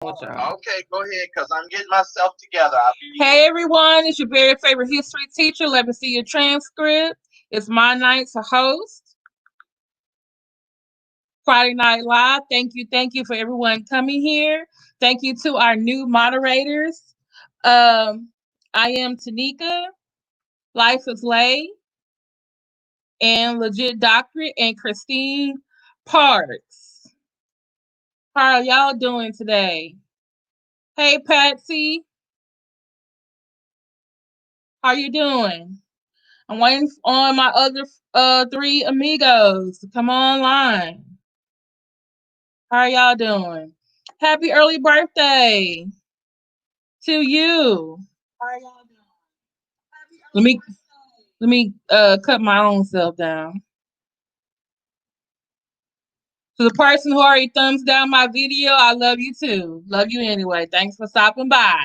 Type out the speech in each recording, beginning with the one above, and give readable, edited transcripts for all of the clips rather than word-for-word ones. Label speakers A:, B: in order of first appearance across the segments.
A: Okay, go ahead, because I'm getting myself together.
B: Hey everyone, it's your very favorite history teacher. Let me see your transcript. It's my night to host Friday Night Live. Thank you for everyone coming here. Thank you to our new moderators. I am Tanika, Life is Lay, and Legit Doctorate, and Christine Parks. How are y'all doing today? Hey Patsy, how you doing? I'm waiting on my other three amigos to come online. How are y'all doing? Happy early birthday to you. How are y'all doing? Let me cut my own self down. To the person who already thumbs down my video, I love you too. Love you anyway. Thanks for stopping by.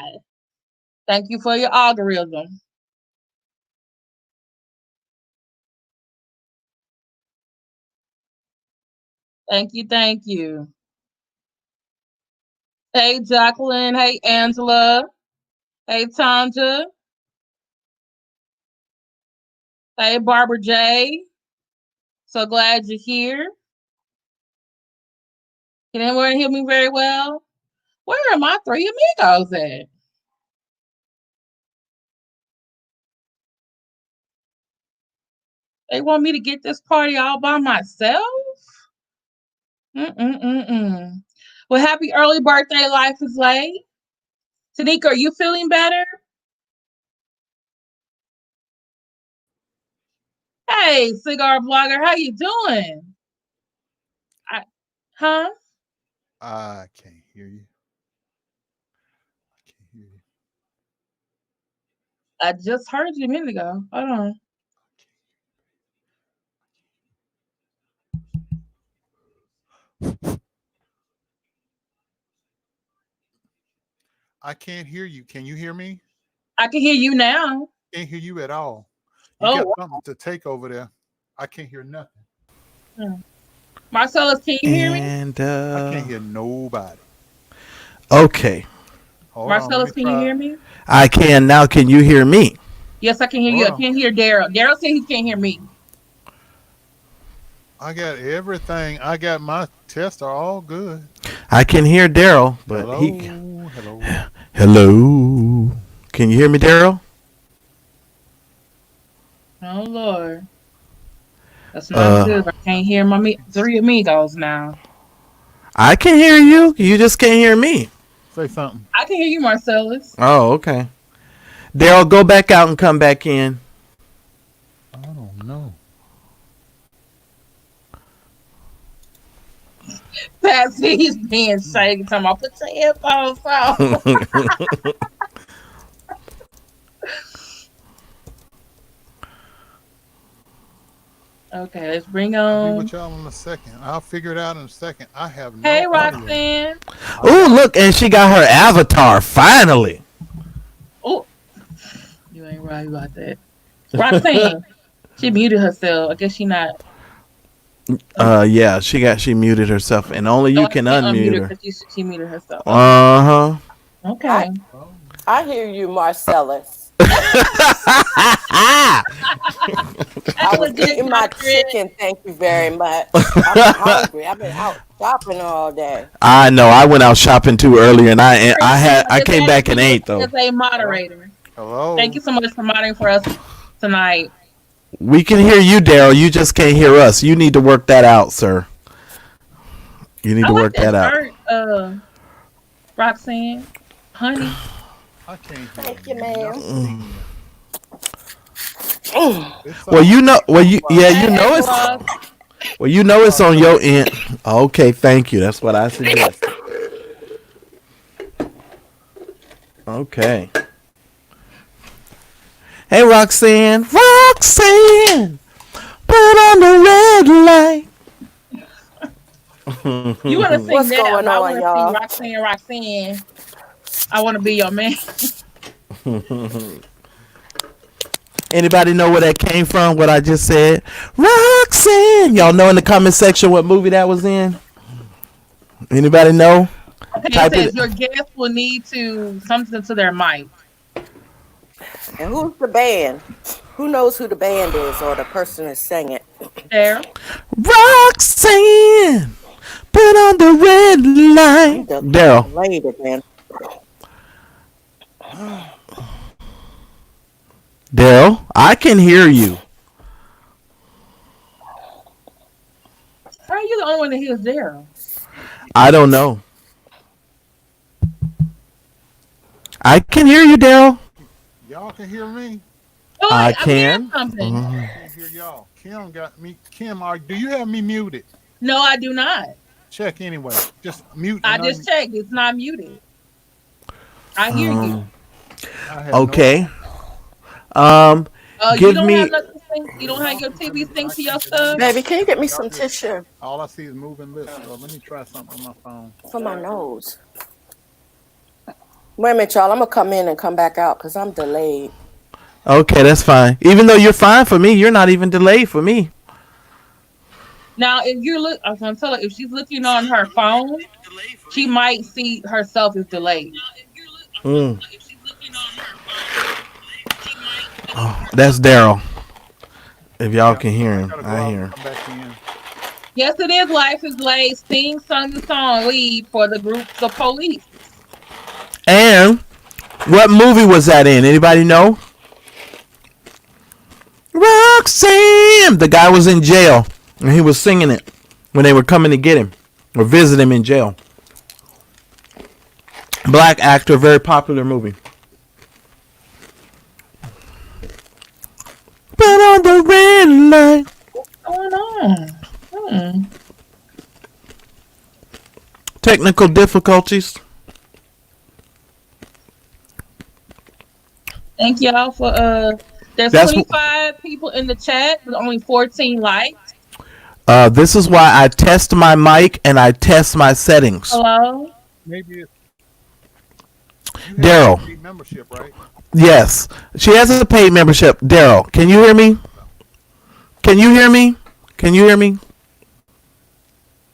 B: Thank you for your algorithm. Thank you, thank you. Hey Jacqueline, hey Angela, hey Tanja, hey Barbara J. So glad you're here. Can anyone hear me very well? Where are my three amigos at? They want me to get this party all by myself? Mm-mm-mm-mm. Well, happy early birthday, Life is Late. Tanika, are you feeling better? Hey, cigar blogger, how you doing? Huh?
C: I can't hear you. I can't hear you.
B: I just heard you a minute ago. Hold on.
C: I can't hear you. Can you hear me?
B: I can hear you now.
C: Can't hear you at all. You got something to take over there. I can't hear nothing.
B: Marcellus, can you hear me?
C: I can't hear nobody.
D: Okay.
B: Marcellus, can you hear me?
D: I can now. Can you hear me?
B: Yes, I can hear you. I can't hear Daryl. Daryl said he can't hear me.
C: I got everything. I got my tests are all good.
D: I can hear Daryl, but hello. Can you hear me, Daryl?
B: Oh Lord, that's not good. I can't hear my three amigos now.
D: I can hear you. You just can't hear me.
C: Say something.
B: I can hear you, Marcellus.
D: Oh, okay. Daryl, go back out and come back in.
C: I don't know.
B: Patsy, he's being shaky. Talking about put your headphones on. Okay, let's bring on.
C: I'll be with y'all in a second. I'll figure it out in a second. I have no
B: Hey, Roxanne.
D: Oh, look, and she got her avatar finally.
B: Oh, you ain't right about that. Roxanne, she muted herself. I guess she not.
D: Yeah, she muted herself, and only you can unmute her.
B: She muted herself.
D: Uh-huh.
B: Okay.
E: I hear you, Marcellus. I was eating my chicken. Thank you very much. I'm hungry. I've been out shopping all day.
D: I know. I went out shopping too earlier, and I came back and ate though.
B: As a moderator.
C: Hello.
B: Thank you so much for moderating for us tonight.
D: We can hear you, Daryl. You just can't hear us. You need to work that out, sir. You need to work that out.
B: Roxanne, honey.
C: I can't hear
E: Thank you, ma'am.
D: Well, you know it's. Well, you know it's on your end. Okay, thank you. That's what I suggest. Okay. Hey, Roxanne. Roxanne, put on the red light.
B: You want to sing
E: What's
B: that?
E: Going
B: I
E: on, y'all?
B: want to sing Roxanne. I want to be your man.
D: Anybody know where that came from? What I just said? Roxanne. Y'all know in the comment section what movie that was in? Anybody know?
B: Okay,
D: Type
B: it says
D: it.
B: your guest will need to something to their mic.
E: And who's the band? Who knows who the band is or the person is singing?
B: There.
D: Roxanne, put on the red light. Daryl.
E: Delayed again.
D: Daryl, I can hear you.
B: How are you the only one that hears Daryl?
D: I don't know. I can hear you, Daryl.
C: Y'all can hear me?
B: Oh,
D: I
B: I'm hearing
D: can.
B: something.
C: I can't hear y'all. Kim got me. Kim, do you have me muted?
B: No, I do not.
C: Check anyway. Just mute.
B: I just checked. It's not muted. I hear you.
D: Okay.
B: You
D: Give
B: don't
D: me.
B: have nothing to sync. You don't have your TV sync to your stuff.
E: Baby, can you get me some tissue
C: All I see is moving lips. So let me try something on my phone.
E: for my nose? Wait a minute, y'all. I'm gonna come in and come back out because I'm delayed.
D: Okay, that's fine. Even though you're fine for me, you're not even delayed for me.
B: Now, if you're I was gonna tell her if she's looking on her phone, she might see herself as delayed.
D: Oh, that's Daryl. If y'all can hear him, I hear him.
B: Yes, it is. Life is late. Sting sung the song lead for the group The Police.
D: And what movie was that in? Anybody know? Roxanne! The guy was in jail, and he was singing it when they were coming to get him or visit him in jail. Black actor, very popular movie. Put on the red light.
B: What's going on?
D: Technical difficulties.
B: Thank y'all for there's 25 people in the chat, but only 14 likes.
D: This is why I test my mic and I test my settings.
B: Hello?
C: Maybe it's
D: Daryl.
C: Membership, right?
D: Yes. She has a paid membership. Daryl, can you hear me? Can you hear me? Can you hear me?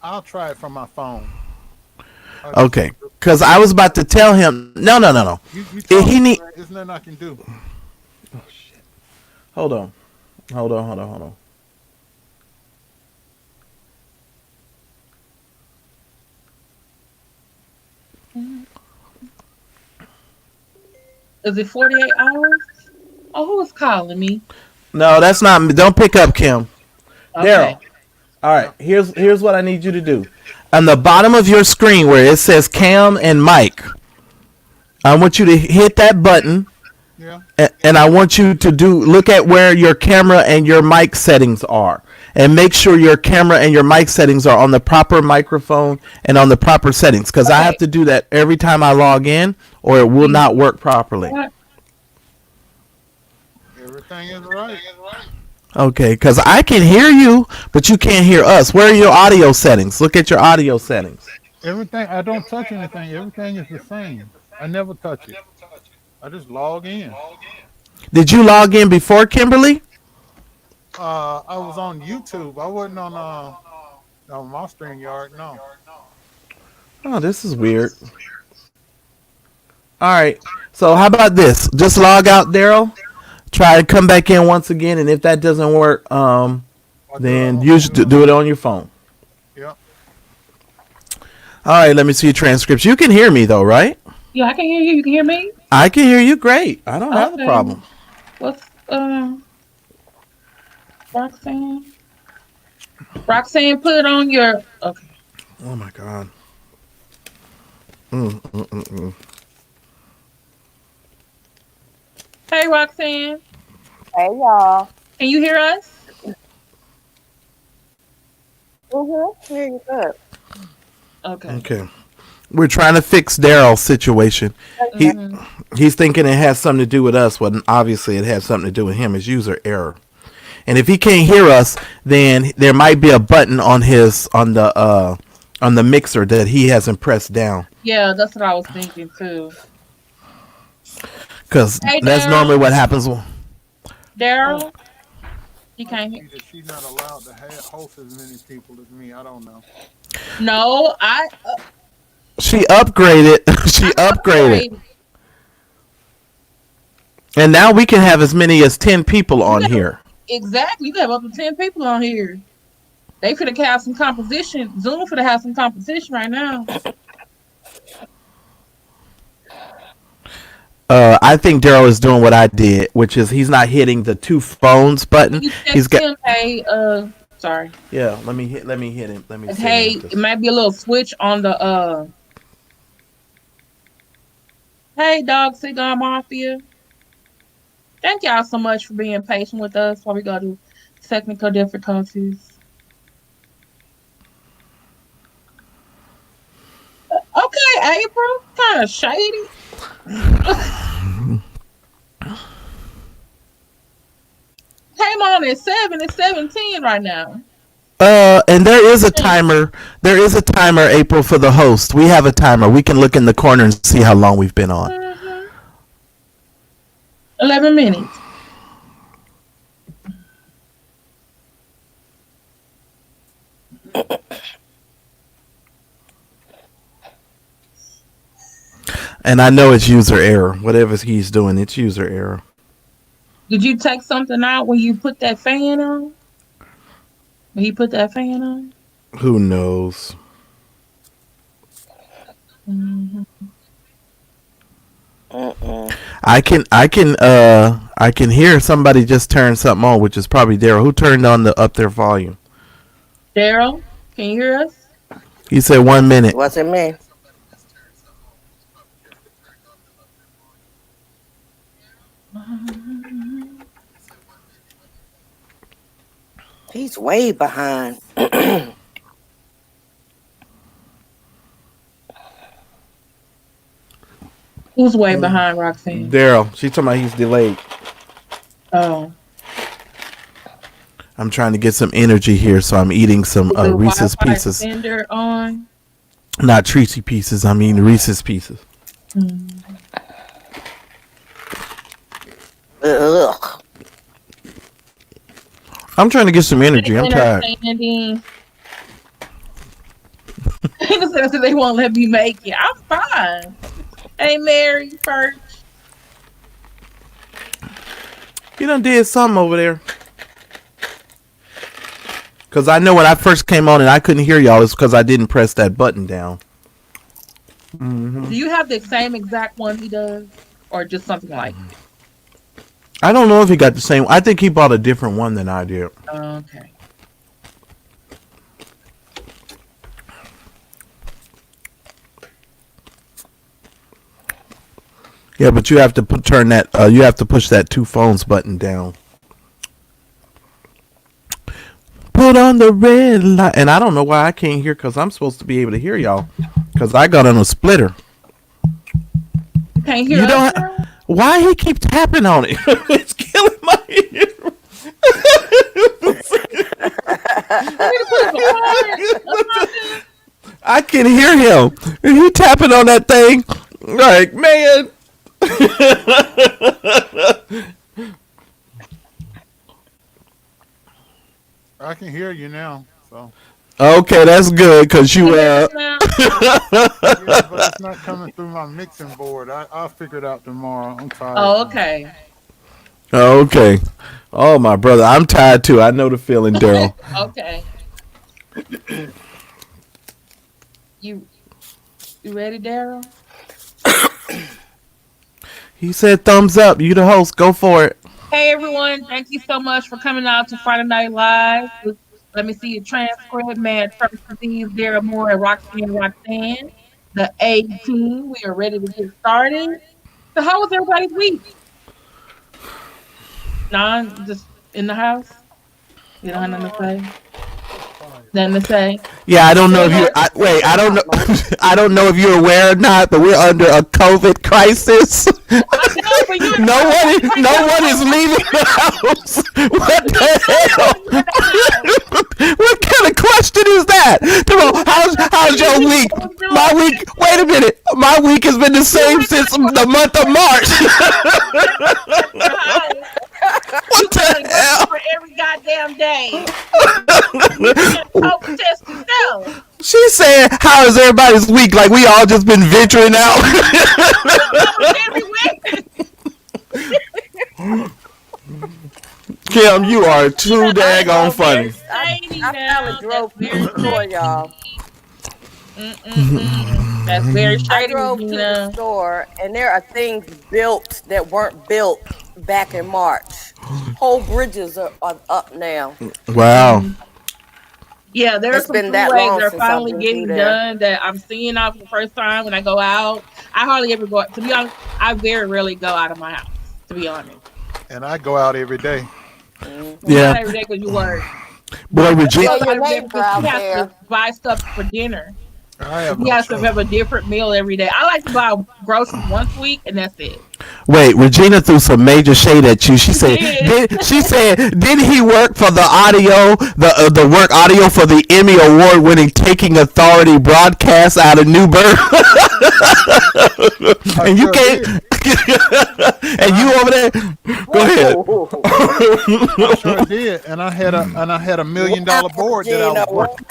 C: I'll try it from my phone.
D: Okay. Because I was about to tell him. No. He need.
C: There's nothing I can do.
D: Oh, shit. Hold on.
B: Is it 48 hours? Oh, who is calling me?
D: No, that's not me. Don't pick up, Kim.
B: Okay.
D: Daryl. All right. Here's what I need you to do. On the bottom of your screen where it says Cam and Mike, I want you to hit that button.
C: Yeah.
D: And I want you to look at where your camera and your mic settings are. And make sure your camera and your mic settings are on the proper microphone and on the proper settings. Because I have to do that every time I log in or it will not work properly.
C: Everything is right.
D: Okay, because I can hear you, but you can't hear us. Where are your audio settings? Look at your audio settings.
C: Everything. I don't touch anything. Everything is the same. I never touch it. I just log in.
D: Did you log in before, Kimberly?
C: I was on YouTube. I wasn't on my StreamYard. No.
D: Oh, this is weird. All right. So how about this? Just log out, Daryl. Try to come back in once again, and if that doesn't work, then you should do it on your phone.
C: Yep.
B: All
D: right. Let me see your transcripts. You can hear me though, right?
B: Yeah, I can hear you. You can hear me?
D: I can hear you great. I don't have a problem.
B: What's Roxanne? Roxanne, put it on your. Okay.
D: Oh my God.
B: Hey, Roxanne.
E: Hey, y'all.
B: Can you hear us?
E: Hear you good.
B: Okay.
D: We're trying to fix Daryl's situation. He's thinking it has something to do with us, when obviously it has something to do with him. It's user error. And if he can't hear us, then there might be a button on the mixer that he hasn't pressed down.
B: Yeah, that's what I was thinking too.
D: Because that's normally what happens.
B: Daryl, he can't hear.
C: She's not allowed to host as many people as me. I don't know.
B: No,
D: She upgraded. She upgraded. And now we can have as many as 10 people on here.
B: Exactly. You can have up to 10 people on here. They could have some composition. Zoom could have some competition right now.
D: I think Daryl is doing what I did, which is he's not hitting the 2 phones button. He's got.
B: Him, hey, sorry.
D: Yeah, let me hit him. Let me.
B: Hey, it might be a little switch on the. Hey, Dog Cigar Mafia. Thank y'all so much for being patient with us while we go to technical difficulties. Okay, April, kind of shady. Came on at 7. It's 7:10 right now.
D: And there is a timer. There is a timer, April, for the host. We have a timer. We can look in the corner and see how long we've been on.
B: 11 minutes.
D: And I know it's user error. Whatever he's doing, it's user error.
B: Did you take something out when you put that fan on? When you put that fan on?
D: Who knows?
B: Mm-hmm.
D: I can hear somebody just turn something on, which is probably Daryl. Who turned on the up their volume?
B: Daryl, can you hear us?
D: He said 1 minute.
E: Wasn't me. He's way behind.
B: Who's way behind, Roxanne?
D: Daryl. She's talking about he's delayed.
B: Oh.
D: I'm trying to get some energy here, so I'm eating some Reese's Pieces.
B: On?
D: Not Treacy Pieces. I'm eating Reese's Pieces.
E: Ugh.
D: I'm trying to get some energy. I'm tired.
B: They won't let me make it. I'm fine. Hey, Mary Perch.
D: You done did something over there. Because I know when I first came on and I couldn't hear y'all, it's because I didn't press that button down.
B: Do you have the same exact one he does? Or just something like it?
D: I don't know if he got the same. I think he bought a different one than I did.
B: Okay.
D: Yeah, but you have to turn that. You have to push that 2 phones button down. Put on the red light, and I don't know why I can't hear because I'm supposed to be able to hear y'all because I got on a splitter.
B: You can't hear us?
D: Why he keep tapping on it? It's killing my ear. I can hear him. And he tapping on that thing. Like, man.
C: I can hear you now. So.
D: Okay, that's good because you.
C: Yeah, but it's not coming through my mixing board. I'll figure it out tomorrow. I'm tired.
B: Oh, okay.
D: Okay. Oh, my brother, I'm tired too. I know the feeling, Daryl.
B: Okay. You ready, Daryl?
D: He said thumbs up. You the host. Go for it.
B: Hey, everyone. Thank you so much for coming out to Friday Night Live. Let me see your transcript, man. First disease, Daryl Moore and Roxanne. The A team. We are ready to get started. So how was everybody's week? Non, just in the house? You don't have nothing to say? Nothing to say?
D: Yeah, I don't know if you. I don't know. I don't know if you're aware or not, but we're under a COVID crisis. No one is leaving the house. What the hell? What kind of question is that? Come on, how's your week? My week. Wait a minute. My week has been the same since the month of March. What the hell?
B: For every goddamn day. COVID test yourself.
D: She said, "How is everybody's week?" Like we all just been venturing out. Kim, you are too daggone funny.
E: I finally drove to the store, y'all.
B: That's very
E: I
B: shady.
E: drove to the store, and there are things built that weren't built back in March. Whole bridges are up now.
D: Wow.
B: Yeah, there's some
E: been that
B: freeways
E: long
B: that are
E: since I've
B: finally
E: been
B: getting
E: through there.
B: done that I'm seeing out for the first time when I go out. I hardly ever go. To be honest, I very rarely go out of my house. To be honest.
C: And I go out every day.
D: Yeah.
B: Not every day because you work.
D: Boy, Regina.
E: Yeah, your neighbor out
B: You have
E: there.
B: to buy stuff for dinner.
C: I have
B: You
C: no
B: have to
C: choice.
B: have a different meal every day. I like to buy groceries once a week, and that's it.
D: Wait, Regina threw some major shade at you. She said,
B: did.
D: "Did he work for the audio, the work audio for the Emmy award-winning Taking Authority broadcast out of Newburgh?" And you can't. And you over there? Go ahead.
C: I sure did, and I had a $1 million board that I was working,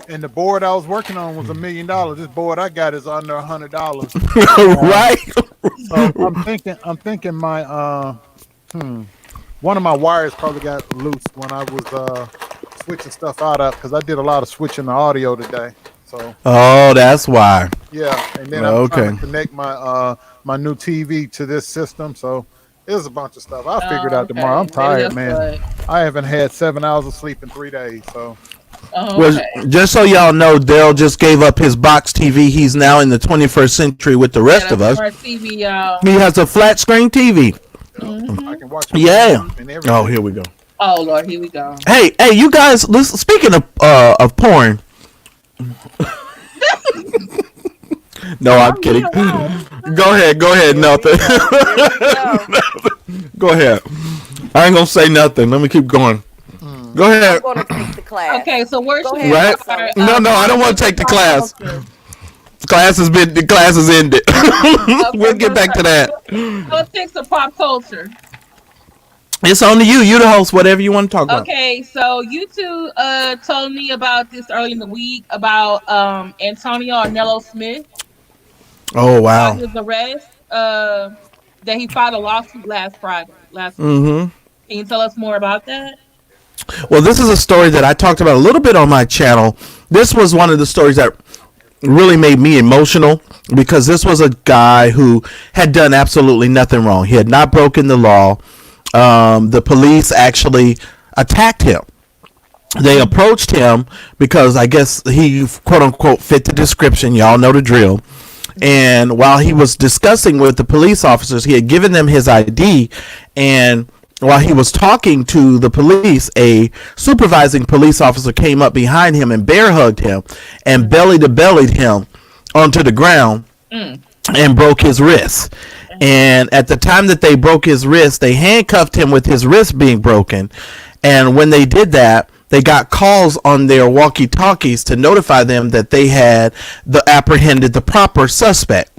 C: and the board I was working on was $1 million. This board I got is under $100.
D: Right.
C: So I'm thinking my one of my wires probably got loose when I was switching stuff out of because I did a lot of switching the audio today. So
D: Oh, that's why.
C: yeah, and then I'm trying to connect my my new TV to this system. So there's a bunch of stuff. I'll figure it out tomorrow. I'm tired, man. I haven't had 7 hours of sleep in 3 days. So
D: Well, just so y'all know, Daryl just gave up his box TV. He's now in the 21st century with the rest of us.
B: TV, y'all.
D: He has a flat screen TV.
C: I can watch.
D: Yeah.
C: And everything.
D: Oh, here we go.
B: Oh Lord, here we go.
D: Hey, you guys! Listen, speaking of porn. No, I'm kidding. Go ahead, nothing. Go ahead. I ain't gonna say nothing. Let me keep going. Go ahead.
E: I'm going to take the class.
B: Okay, so where should we
D: Right?
B: start?
D: No, I don't want to take the class. The class is ended. We'll get back to that.
B: Politics or pop culture?
D: It's on to you. You the host. Whatever you want to talk about.
B: Okay, so you two told me about this early in the week about Antonio Arnello Smith.
D: Oh wow.
B: His arrest. That he filed a lawsuit last Friday. Week.
D: Mm-hmm.
B: Can you tell us more about that?
D: Well, this is a story that I talked about a little bit on my channel. This was one of the stories that really made me emotional because this was a guy who had done absolutely nothing wrong. He had not broken the law. The police actually attacked him. They approached him because I guess he quote unquote fit the description. Y'all know the drill. And while he was discussing with the police officers, he had given them his ID, and while he was talking to the police, a supervising police officer came up behind him and bear hugged him and belly to bellied him onto the ground and broke his wrist. And at the time that they broke his wrist, they handcuffed him with his wrist being broken. And when they did that, they got calls on their walkie-talkies to notify them that they had apprehended the proper suspect.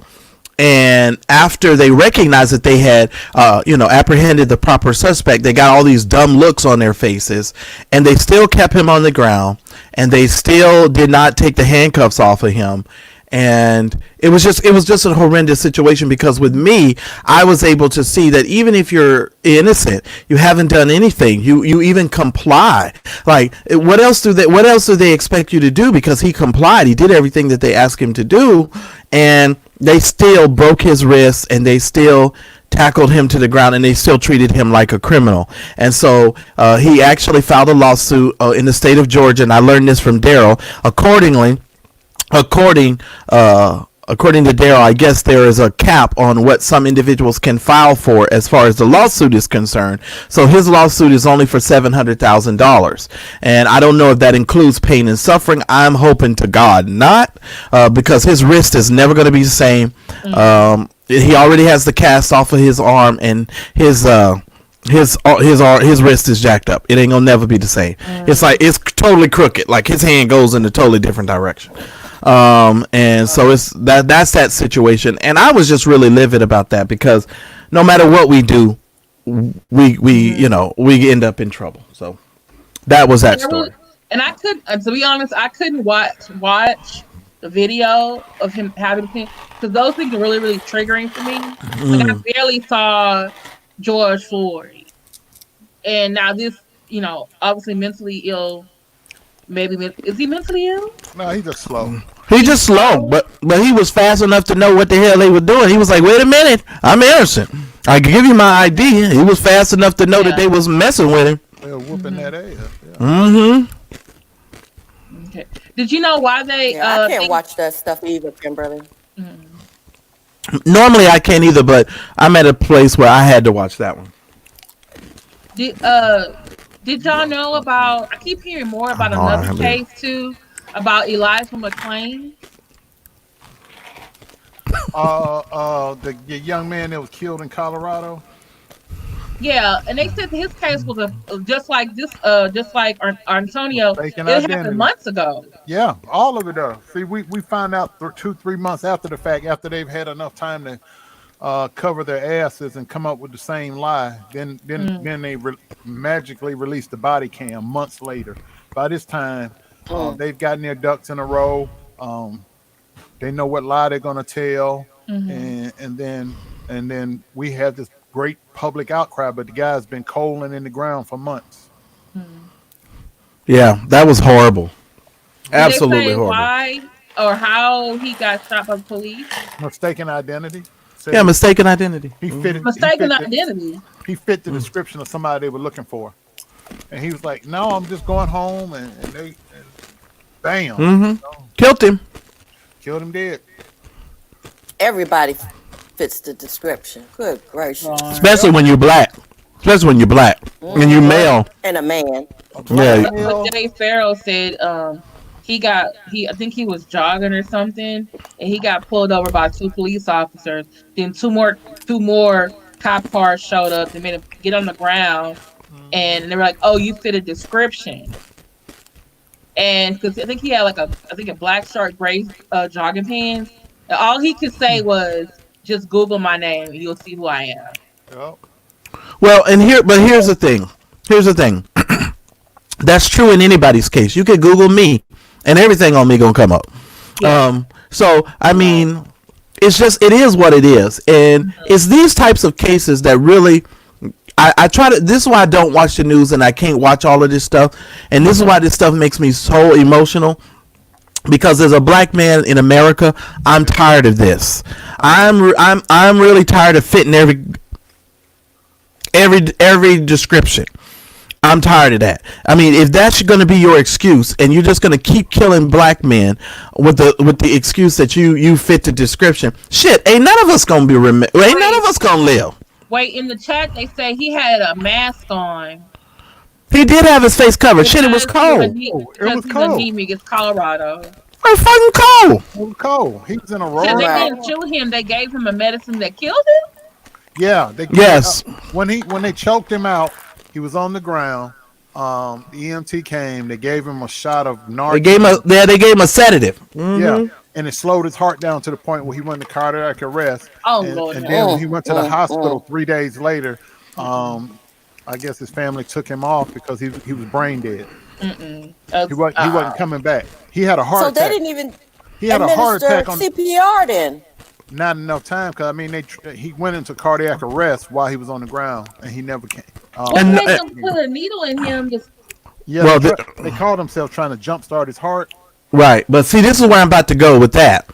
D: And after they recognized that they had, apprehended the proper suspect, they got all these dumb looks on their faces, and they still kept him on the ground, and they still did not take the handcuffs off of him. And it was just a horrendous situation because with me, I was able to see that even if you're innocent, you haven't done anything. You even comply. Like what else do they expect you to do? Because he complied. He did everything that they asked him to do, and they still broke his wrist and they still tackled him to the ground and they still treated him like a criminal. And so he actually filed a lawsuit in the state of Georgia, and I learned this from Daryl. According to Daryl, I guess there is a cap on what some individuals can file for as far as the lawsuit is concerned. So his lawsuit is only for $700,000. And I don't know if that includes pain and suffering. I'm hoping to God not, because his wrist is never going to be the same. He already has the cast off of his arm, and his wrist is jacked up. It ain't gonna never be the same. It's like it's totally crooked. Like his hand goes in a totally different direction. And so that's that situation. And I was just really livid about that because no matter what we do, we end up in trouble. So that was that story.
B: And I couldn't, to be honest, I couldn't watch the video of him having because those things are really, really triggering for me. Like I barely saw George Floyd, and now this, obviously mentally ill. Maybe is he mentally ill?
C: No, he's just slow.
D: He's just slow, but he was fast enough to know what the hell they were doing. He was like, "Wait a minute, I'm innocent. I can give you my ID." He was fast enough to know that they was messing with him.
C: They were whooping that ass. Yeah.
D: Mm-hmm.
B: Okay. Did you know why they?
E: I can't watch that stuff either, Kimberly.
D: Normally I can't either, but I'm at a place where I had to watch that one.
B: Did y'all know about? I keep hearing more about another case too, about Elijah McClain.
C: The young man that was killed in Colorado.
B: Yeah, and they said his case was just like Antonio. It happened months ago.
C: Yeah, all of it does. See, we find out 2-3 months after the fact, after they've had enough time to cover their asses and come up with the same lie. Then they magically release the body cam months later. By this time, they've gotten their ducks in a row. They know what lie they're gonna tell, and then we have this great public outcry. But the guy's been coaling in the ground for months.
D: Yeah, that was horrible. Absolutely
B: Did they say
D: horrible.
B: why or how he got shot by the police?
C: Mistaken identity.
D: Yeah, mistaken identity.
C: He fit
B: identity.
C: He fit the description of somebody they were looking for, and he was like, "No, I'm just going home," and they, bam,
D: Killed him.
C: Killed him dead.
E: Everybody fits the description. Good gracious.
D: Especially when you're black. And you male.
E: And a man.
D: Yeah.
B: Jay Farrell said I think he was jogging or something, and he got pulled over by 2 police officers. Then two more cop cars showed up and made him get on the ground, and they were like, "Oh, you fit a description." And because I think he had a black shirt, gray jogging pants. And all he could say was, "Just Google my name, and you'll see who I am."
C: Yep.
D: Well, here's the thing. That's true in anybody's case. You could Google me, and everything on me gonna come up. Yeah. So I mean, it is what it is, and it's these types of cases that really. I try to. This is why I don't watch the news, and I can't watch all of this stuff. And this is why this stuff makes me so emotional. Because as a black man in America, I'm tired of this. I'm really tired of fitting every description. I'm tired of that. I mean, if that's going to be your excuse, and you're just going to keep killing black men with the excuse that you fit the description, shit, ain't none of us going to be ain't none of us going to live.
B: Wait, in the chat they say he had a mask on.
D: He did have his face covered. Shit, it was cold.
C: It was cold.
B: It's Colorado.
D: It's fucking cold.
C: It was cold. He was in a roll.
B: They didn't shoot him. They gave him a medicine that killed him.
C: Yeah.
D: Yes.
C: When they choked him out, he was on the ground. The EMT came. They gave him a shot of Narcan.
D: They gave him a sedative.
C: Yeah. And it slowed his heart down to the point where he went into cardiac arrest.
B: Lord.
C: And then when he went to the hospital 3 days later, I guess his family took him off because he was brain dead. He wasn't coming back. He had a heart attack.
E: So they didn't even
C: had a heart attack on
E: CPR then.
C: Not enough time, because I mean he went into cardiac arrest while he was on the ground, and he never came.
B: And they put a needle in him.
C: They called themselves trying to jumpstart his heart.
D: Right, but see, this is where I'm about to go with that.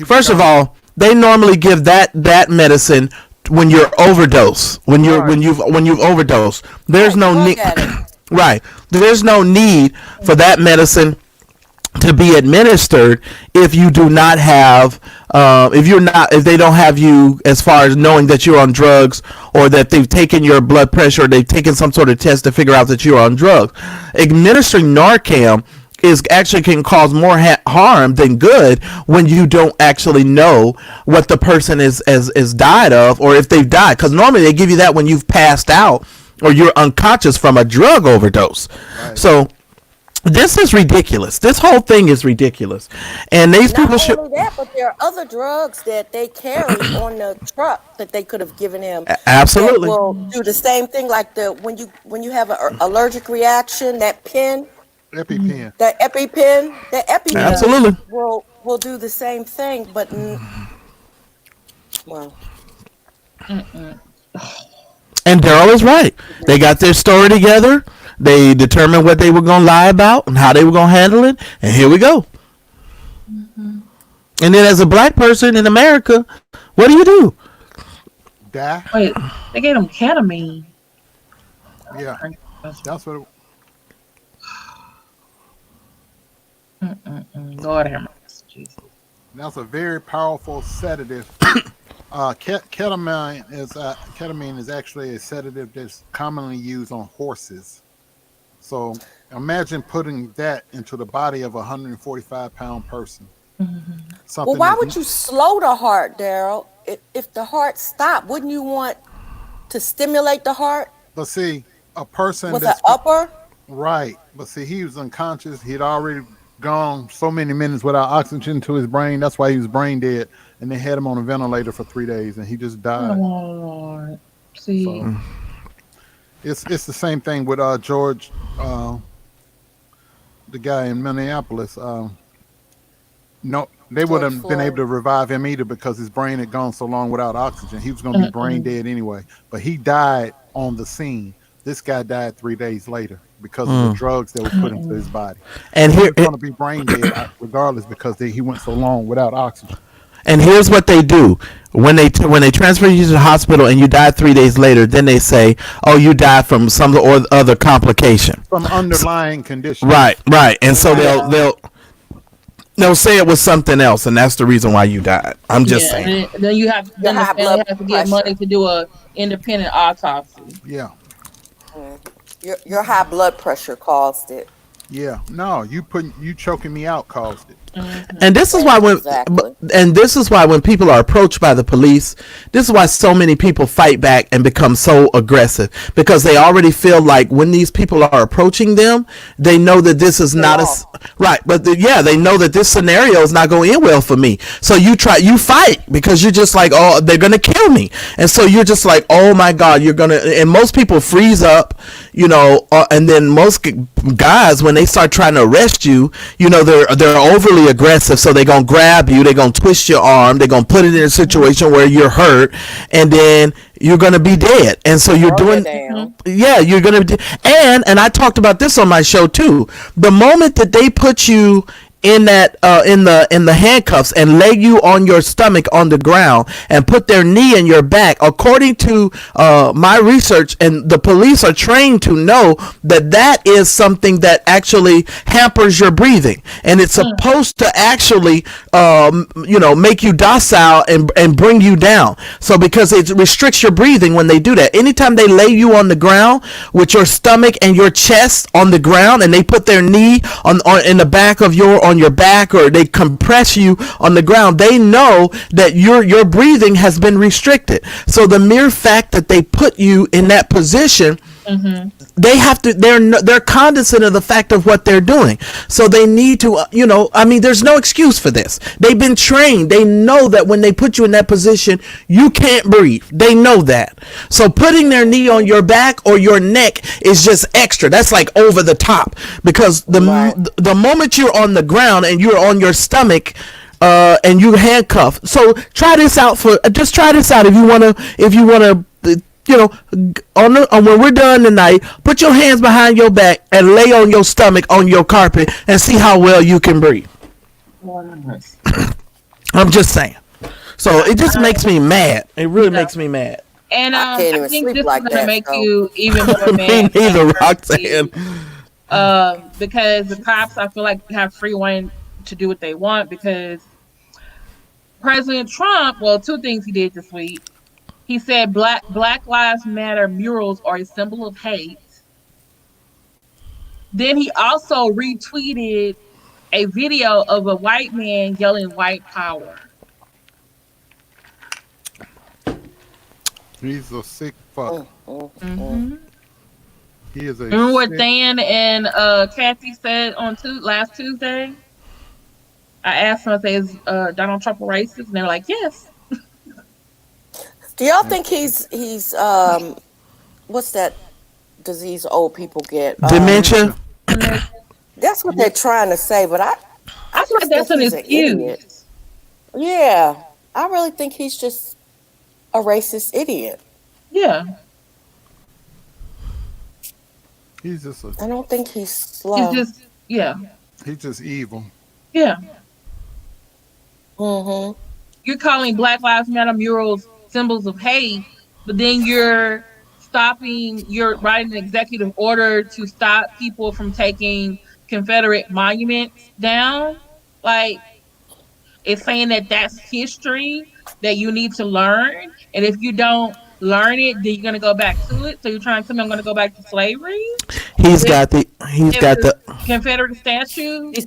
D: First of all, they normally give that medicine when you're overdose. When you've overdosed, there's no need. Right, there's no need for that medicine to be administered if you do not have if they don't have you as far as knowing that you're on drugs, or that they've taken your blood pressure, or they've taken some sort of test to figure out that you're on drugs. Administering Narcan can cause more harm than good when you don't actually know what the person is died of, or if they've died, because normally they give you that when you've passed out or you're unconscious from a drug overdose. Right. So this is ridiculous. This whole thing is ridiculous. And these people should. Not only that,
E: but there are other drugs that they carry on the truck that they could have given him.
D: Absolutely.
E: That will do the same thing, like when you have an allergic reaction, that pen
C: EpiPen.
E: The EpiPen
D: Absolutely.
E: will do the same thing, but well,
D: And Daryl is right. They got their story together. They determined what they were going to lie about and how they were going to handle it. And here we go. And then as a black person in America, what do?
C: Die.
B: Wait, they gave him ketamine.
C: Yeah, that's what.
B: Lord have mercy, Jesus.
C: That's a very powerful sedative. Ketamine is actually a sedative that's commonly used on horses. So imagine putting that into the body of a 145-pound person.
E: well, why would you slow the heart, Daryl? If the heart stopped, wouldn't you want to stimulate the heart?
C: But see, a person
E: with an upper.
C: Right, but see, he was unconscious. He'd already gone so many minutes without oxygen to his brain. That's why he was brain dead, and they had him on a ventilator for 3 days, and he just died.
B: Oh, Lord. See,
C: so, it's the same thing with George, the guy in Minneapolis. No, they wouldn't have been able to revive him either because his brain had gone so long without oxygen. He was going to be brain dead anyway. But he died on the scene. This guy died 3 days later because of the drugs that were put into his body. And he was going to be brain dead regardless because he went so long without oxygen.
D: And here's what they do. When they transfer you to the hospital and you die 3 days later, then they say, "Oh, you died from some or other complication,
C: from underlying condition."
D: Right. And so they'll say it was something else, and that's the reason why you died. I'm just saying.
B: Then you have to get money to do a independent autopsy.
C: Yeah.
E: Your high blood pressure caused it.
C: Yeah. No, you choking me out caused it.
D: And this is why when people are approached by the police, this is why so many people fight back and become so aggressive, because they already feel like when these people are approaching them, they know that this is not they know that this scenario is not going to end well for me. So you fight because you're just like, oh, they're going to kill me. And so you're just like, oh my God, and most people freeze up, and then most guys, when they start trying to arrest you, they're overly aggressive, so they're gonna grab you, they're gonna twist your arm, they're gonna put it in a situation where you're hurt, and then you're gonna be dead. And so you're you're gonna be and I talked about this on my show too. The moment that they put you in that in the handcuffs and lay you on your stomach on the ground and put their knee in your back, according to my research, and the police are trained to know that is something that actually hampers your breathing, and it's supposed to actually make you docile and bring you down. So because it restricts your breathing when they do that, anytime they lay you on the ground with your stomach and your chest on the ground, and they put their knee on in the back of on your back, or they compress you on the ground, they know that your breathing has been restricted. So the mere fact that they put you in that position, they're cognizant of the fact of what they're doing. So they need to, there's no excuse for this. They've been trained. They know that when they put you in that position, you can't breathe. They know that. So putting their knee on your back or your neck is just extra. That's like over the top, because the moment you're on the ground and you're on your stomach, and you handcuffed. So try this out if you want to, when we're done tonight, put your hands behind your back and lay on your stomach on your carpet and see how well you can breathe. I'm just saying. So it just makes me mad. It really makes me mad.
B: And I think this is going to make you even more mad.
D: Me neither, Roxanne.
B: Because the cops, I feel like, have free reign to do what they want, because President Trump, two things he did this week. He said Black Lives Matter murals are a symbol of hate. Then he also retweeted a video of a white man yelling white power.
C: He's a sick fuck. He is a
B: Remember what Dan and Kathy said on last Tuesday? I asked them if is Donald Trump a racist, and they're like, yes.
E: Do y'all think he's what's that disease old people get?
D: Dementia?
E: That's what they're trying to say, but I
B: feel like
E: just think
B: that's an
E: he's an idiot.
B: excuse.
E: Yeah, I really think he's just a racist idiot.
B: Yeah.
C: He's just
E: I don't think he's slow.
B: He's just
C: he's just evil.
B: Yeah.
E: Mm-hmm.
B: You're calling Black Lives Matter murals symbols of hate, but then you're writing an executive order to stop people from taking Confederate monuments down. Like, it's saying that that's history that you need to learn. And if you don't learn it, then you're going to go back to it. So you're trying to tell me I'm going to go back to slavery?
D: He's
B: If-
D: got the
B: if the Confederate statues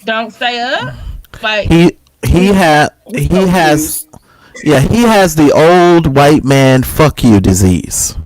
B: don't stay up? Like,
D: he has the old white man fuck you disease.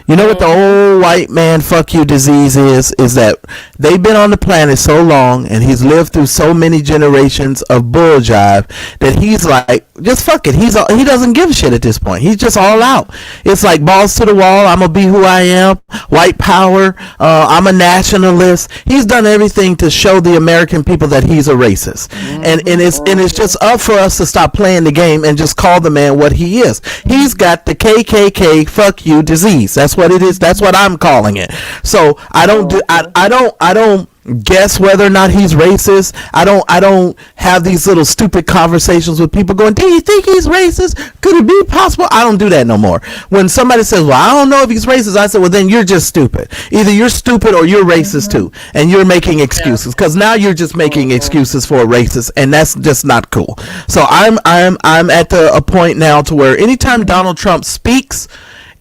D: You know what the old white man fuck you disease is? Is that they've been on the planet so long and he's lived through so many generations of bull jive that he's like, just fuck it. He doesn't give a shit at this point. He's just all out. It's like balls to the wall. I'm gonna be who I am. White power. I'm a nationalist. He's done everything to show the American people that he's a racist. And it's just up for us to stop playing the game and just call the man what he is. He's got the KKK fuck you disease. That's what it is. That's what I'm calling it. So I don't guess whether or not he's racist. I don't have these little stupid conversations with people going, do you think he's racist? Could it be possible? I don't do that no more. When somebody says, well, I don't know if he's racist, I say, well, then you're just stupid. Either you're stupid or you're racist too, and you're making excuses, because now you're just making excuses for a racist, and that's just not cool. So I'm at a point now to where anytime Donald Trump speaks,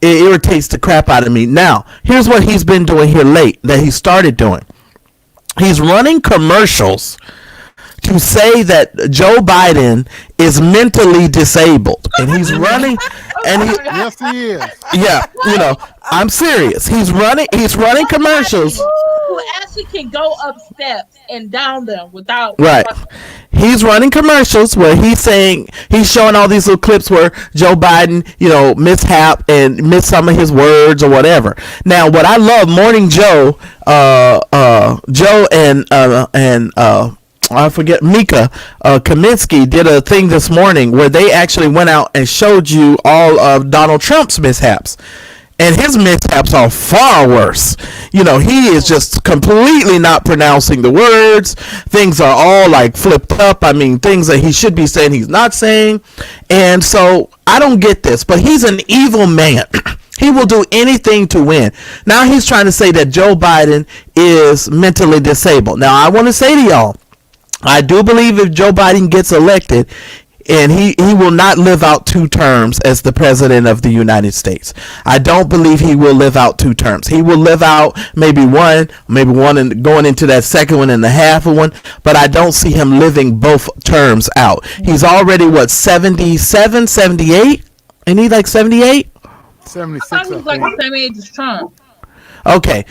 D: it irritates the crap out of me. Now, here's what he's been doing here that he started doing. He's running commercials to say that Joe Biden is mentally disabled, and he's running,
C: Yes, he is.
D: yeah, I'm serious. He's running commercials.
B: who actually can go up steps and down them without
D: Right. He's running commercials where he's showing all these little clips where Joe Biden, mishap and missed some of his words or whatever. Now, what I love, Morning Joe, Joe and I forget, Mika Kaminsky did a thing this morning where they actually went out and showed you all of Donald Trump's mishaps. And his mishaps are far worse. He is just completely not pronouncing the words. Things are all like flipped up. I mean, things that he should be saying, he's not saying. And so I don't get this, but he's an evil man. He will do anything to win. Now he's trying to say that Joe Biden is mentally disabled. Now I want to say to y'all, I do believe if Joe Biden gets elected, and he will not live out 2 terms as the president of the United States. I don't believe he will live out 2 terms. He will live out maybe one and going into that second one and the half of one, but I don't see him living both terms out. He's already, 77, 78? Ain't he like 78?
C: 76.
B: I thought he was like the same age as Trump.
D: Okay.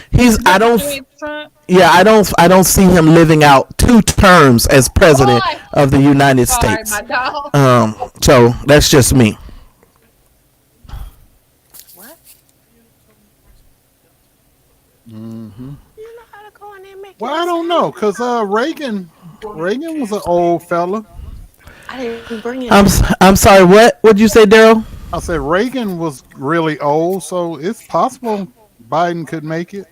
D: I don't see him living out 2 terms as president of the United States.
B: My dog.
D: So that's just me.
E: What? Mm-hmm. You know how to go in there and make
C: Well, I don't know, because Reagan was an old fella.
E: I didn't bring it.
D: I'm sorry, what? What'd you say, Daryl?
C: I said Reagan was really old, so it's possible Biden could make it.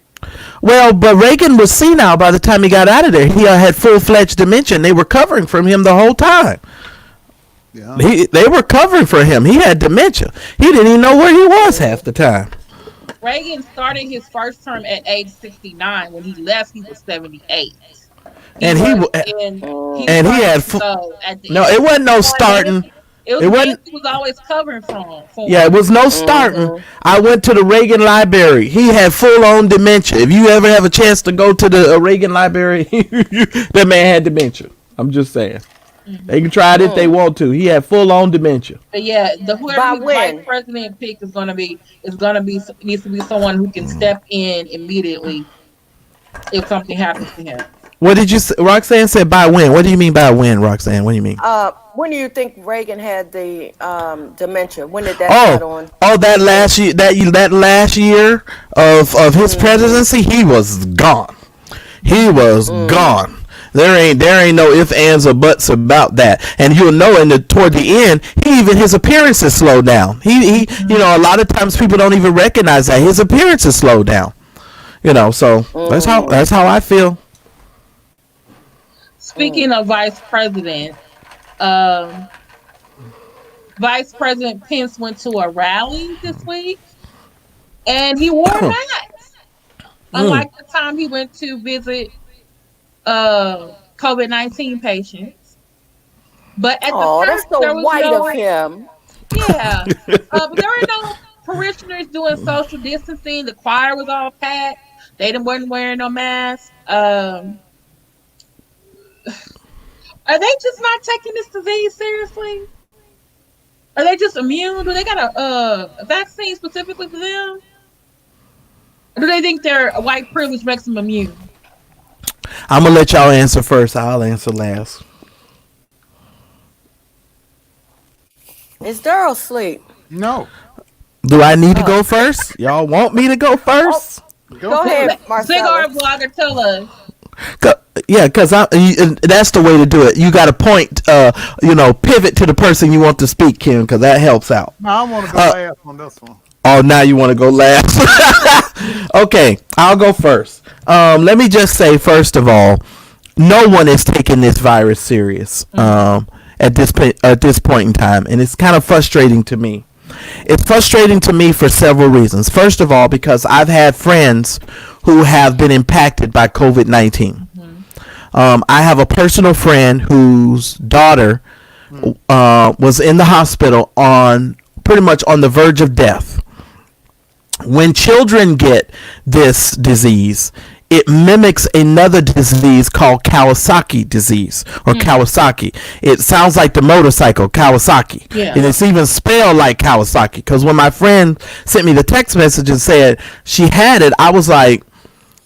D: Well, but Reagan was senile by the time he got out of there. He had full-fledged dementia, and they were covering from him the whole time.
C: Yeah.
D: They were covering for him. He had dementia. He didn't even know where he was half the time.
B: Reagan started his first term at age 69. When he left, he was 78.
D: It wasn't no starting.
B: It wasn't. He was always covering for
D: Yeah, it was no starting. I went to the Reagan Library. He had full-on dementia. If you ever have a chance to go to the Reagan Library, that man had dementia. I'm just saying. They can try it if they want to. He had full-on dementia.
B: But yeah, whoever the vice president pick needs to be someone who can step in immediately if something happens to him.
D: What did you say? Roxanne said by when? What do you mean by when, Roxanne? What do you mean?
E: When do you think Reagan had the dementia? When did that start on?
D: Oh, that last year, that last year of his presidency, he was gone. He was gone. There ain't no ifs, ands, or buts about that. And you'll know toward the end, his appearances slowed down. He a lot of times people don't even recognize that his appearances slowed down. So that's how I feel.
B: Speaking of vice president, Vice President Pence went to a rally this week, and he wore a mask. Unlike the time he went to visit COVID-19 patients. But at the
E: that's
B: time, there
E: so
B: was
E: white
B: no,
E: of him.
B: yeah, but there were no parishioners doing social distancing. The choir was all packed. They wasn't wearing no mask. Are they just not taking this disease seriously? Are they just immune? Do they got a vaccine specifically for them? Or do they think their white privilege makes them immune?
D: I'm gonna let y'all answer first. I'll answer last.
E: Is Daryl asleep?
C: No.
D: Do I need to go first? Y'all want me to go first?
E: Go ahead,
B: Cigar
E: Marcellus.
B: blogger, tell us.
D: Yeah, because that's the way to do it. You got to point, pivot to the person you want to speak, Kim, because that helps out.
C: No, I want to go last on this one.
D: Oh, now you want to go last? Okay, I'll go first. Let me just say, first of all, no one is taking this virus serious at this point in time, and it's kind of frustrating to me. It's frustrating to me for several reasons. First of all, because I've had friends who have been impacted by COVID-19. I have a personal friend whose daughter was in the hospital pretty much on the verge of death. When children get this disease, it mimics another disease called Kawasaki disease or Kawasaki. It sounds like the motorcycle Kawasaki.
B: Yeah.
D: And it's even spelled like Kawasaki. Because when my friend sent me the text message and said she had it, I was like,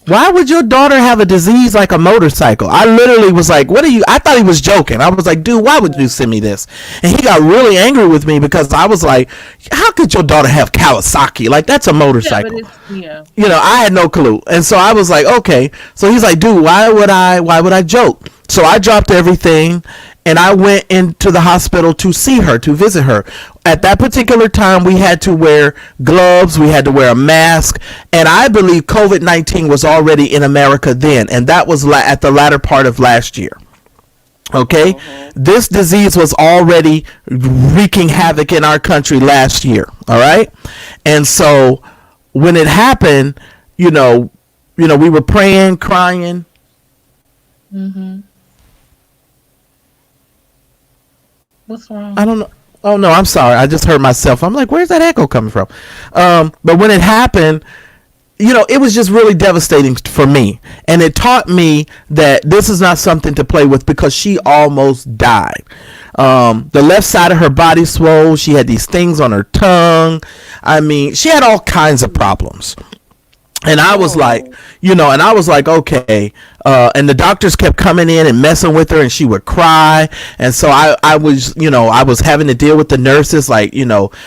D: why would your daughter have a disease like a motorcycle? I literally was like, I thought he was joking. I was like, dude, why would you send me this? And he got really angry with me because I was like, how could your daughter have Kawasaki? Like, that's a motorcycle. I had no clue. And so I was like, okay. So he's like, dude, why would I joke? So I dropped everything and I went into the hospital to see her, to visit her. At that particular time, we had to wear gloves, we had to wear a mask, and I believe COVID-19 was already in America then, and that was at the latter part of last year. Okay? This disease was already wreaking havoc in our country last year, all right? And so when it happened, we were praying, crying.
B: What's wrong?
D: I don't know. Oh, no, I'm sorry. I just heard myself. I'm like, where's that echo coming from? But when it happened, it was just really devastating for me. And it taught me that this is not something to play with because she almost died. The left side of her body swole. She had these things on her tongue. I mean, she had all kinds of problems. And I was like, okay. And the doctors kept coming in and messing with her and she would cry. And so I was having to deal with the nurses, like,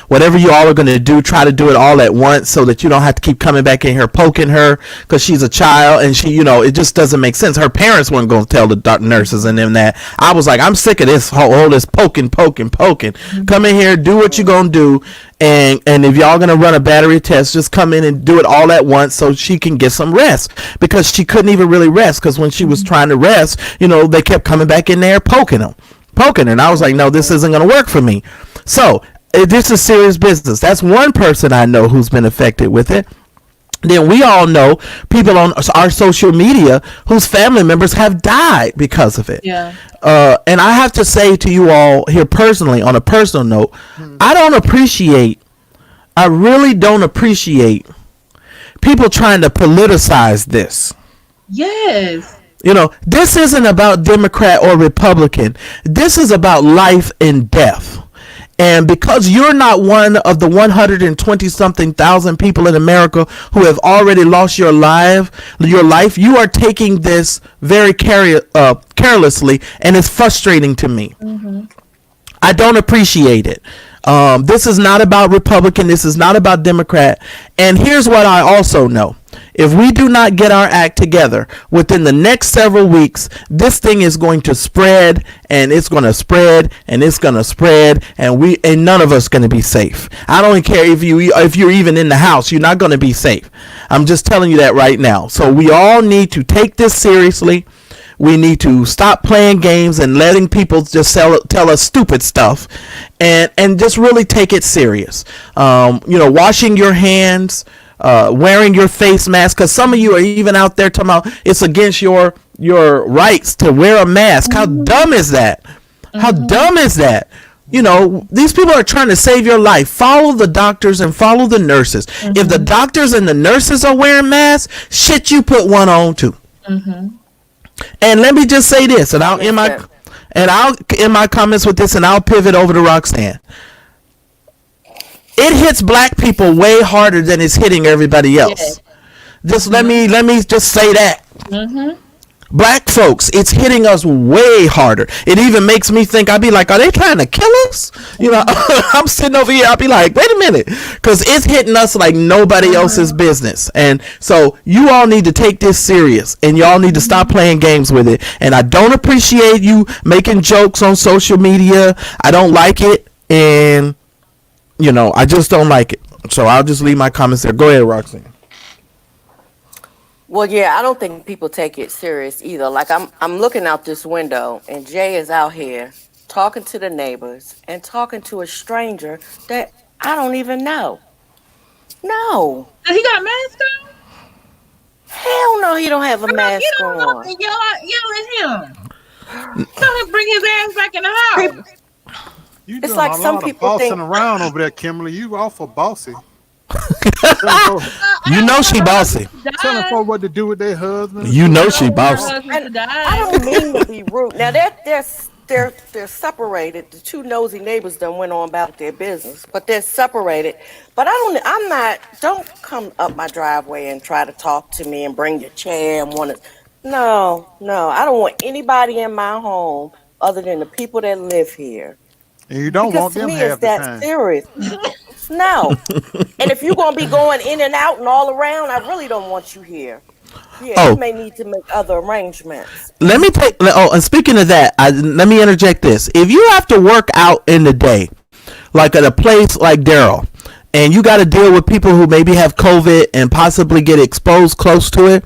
D: whatever you all are going to do, try to do it all at once so that you don't have to keep coming back in here poking her because she's a child and she, it just doesn't make sense. Her parents weren't going to tell the nurses and them that. I was like, I'm sick of this whole this poking. Come in here, do what you're going to do. And if y'all going to run a battery test, just come in and do it all at once so she can get some rest because she couldn't even really rest because when she was trying to rest, they kept coming back in there poking her. And I was like, no, this isn't going to work for me. So this is serious business. That's one person I know who's been affected with it. Then we all know people on our social media whose family members have died because of it.
B: Yeah.
D: And I have to say to you all here personally, on a personal note, I really don't appreciate people trying to politicize this.
B: Yes.
D: This isn't about Democrat or Republican. This is about life and death. And because you're not one of the 120-something thousand people in America who have already lost your life, you are taking this very carelessly, and it's frustrating to me. I don't appreciate it. This is not about Republican. This is not about Democrat. And here's what I also know. If we do not get our act together within the next several weeks, this thing is going to spread, and it's going to spread, and it's going to spread, and none of us going to be safe. I don't care if you're even in the house, you're not going to be safe. I'm just telling you that right now. So we all need to take this seriously. We need to stop playing games and letting people just tell us stupid stuff, and just really take it serious. Washing your hands, wearing your face mask, because some of you are even out there talking about it's against your rights to wear a mask. How dumb is that? How dumb is that? These people are trying to save your life. Follow the doctors and follow the nurses. If the doctors and the nurses are wearing masks, shit, you put one on too. And let me just say this, and I'll end my comments with this, and I'll pivot over to Roxanne. It hits black people way harder than it's hitting everybody else. Just let me just say that. Black folks, it's hitting us way harder. It even makes me think, I'd be like, are they trying to kill us? I'm sitting over here, I'll be like, wait a minute, because it's hitting us like nobody else's business. And so you all need to take this serious, and y'all need to stop playing games with it. And I don't appreciate you making jokes on social media. I don't like it, and I just don't like it. So I'll just leave my comments there. Go ahead, Roxanne.
E: Well, yeah, I don't think people take it serious either. Like I'm looking out this window, and Jay is out here talking to the neighbors and talking to a stranger that I don't even know. No.
B: And he got a mask on?
E: Hell no, he don't have a mask
B: Get on
E: on.
B: up and yell at him. Tell him to bring his ass back in the house.
C: You
E: It's
C: doing
E: like
C: a
E: some
C: lot of
E: people
C: bossing
E: think-
C: around over there, Kimberly. You awful bossy.
D: You know she bossy.
C: Telling folks what to do with their husbands.
D: You know she bossy.
E: I don't mean to be rude. Now they're separated. The two nosy neighbors done went on about their business, but they're separated. But don't come up my driveway and try to talk to me and bring your chair and want to. No, I don't want anybody in my home other than the people that live here.
C: And you don't
E: Because
C: want
E: to
C: them
E: me,
C: half
E: it's
C: the
E: that
C: time.
E: serious. No. And if you're going to be going in and out and all around, I really don't want you here. Yeah, you may need to make other arrangements.
D: Let me take. And speaking of that, let me interject this. If you have to work out in the day, like at a place like Daryl, and you got to deal with people who maybe have COVID and possibly get exposed close to it,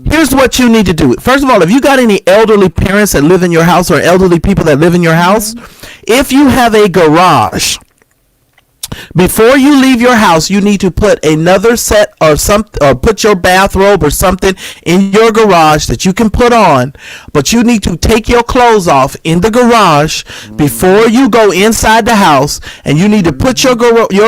D: here's what you need to do. First of all, if you got any elderly parents that live in your house or elderly people that live in your house, if you have a garage, before you leave your house, you need to put another set or put your bathrobe or something in your garage that you can put on, but you need to take your clothes off in the garage before you go inside the house, and you need to put your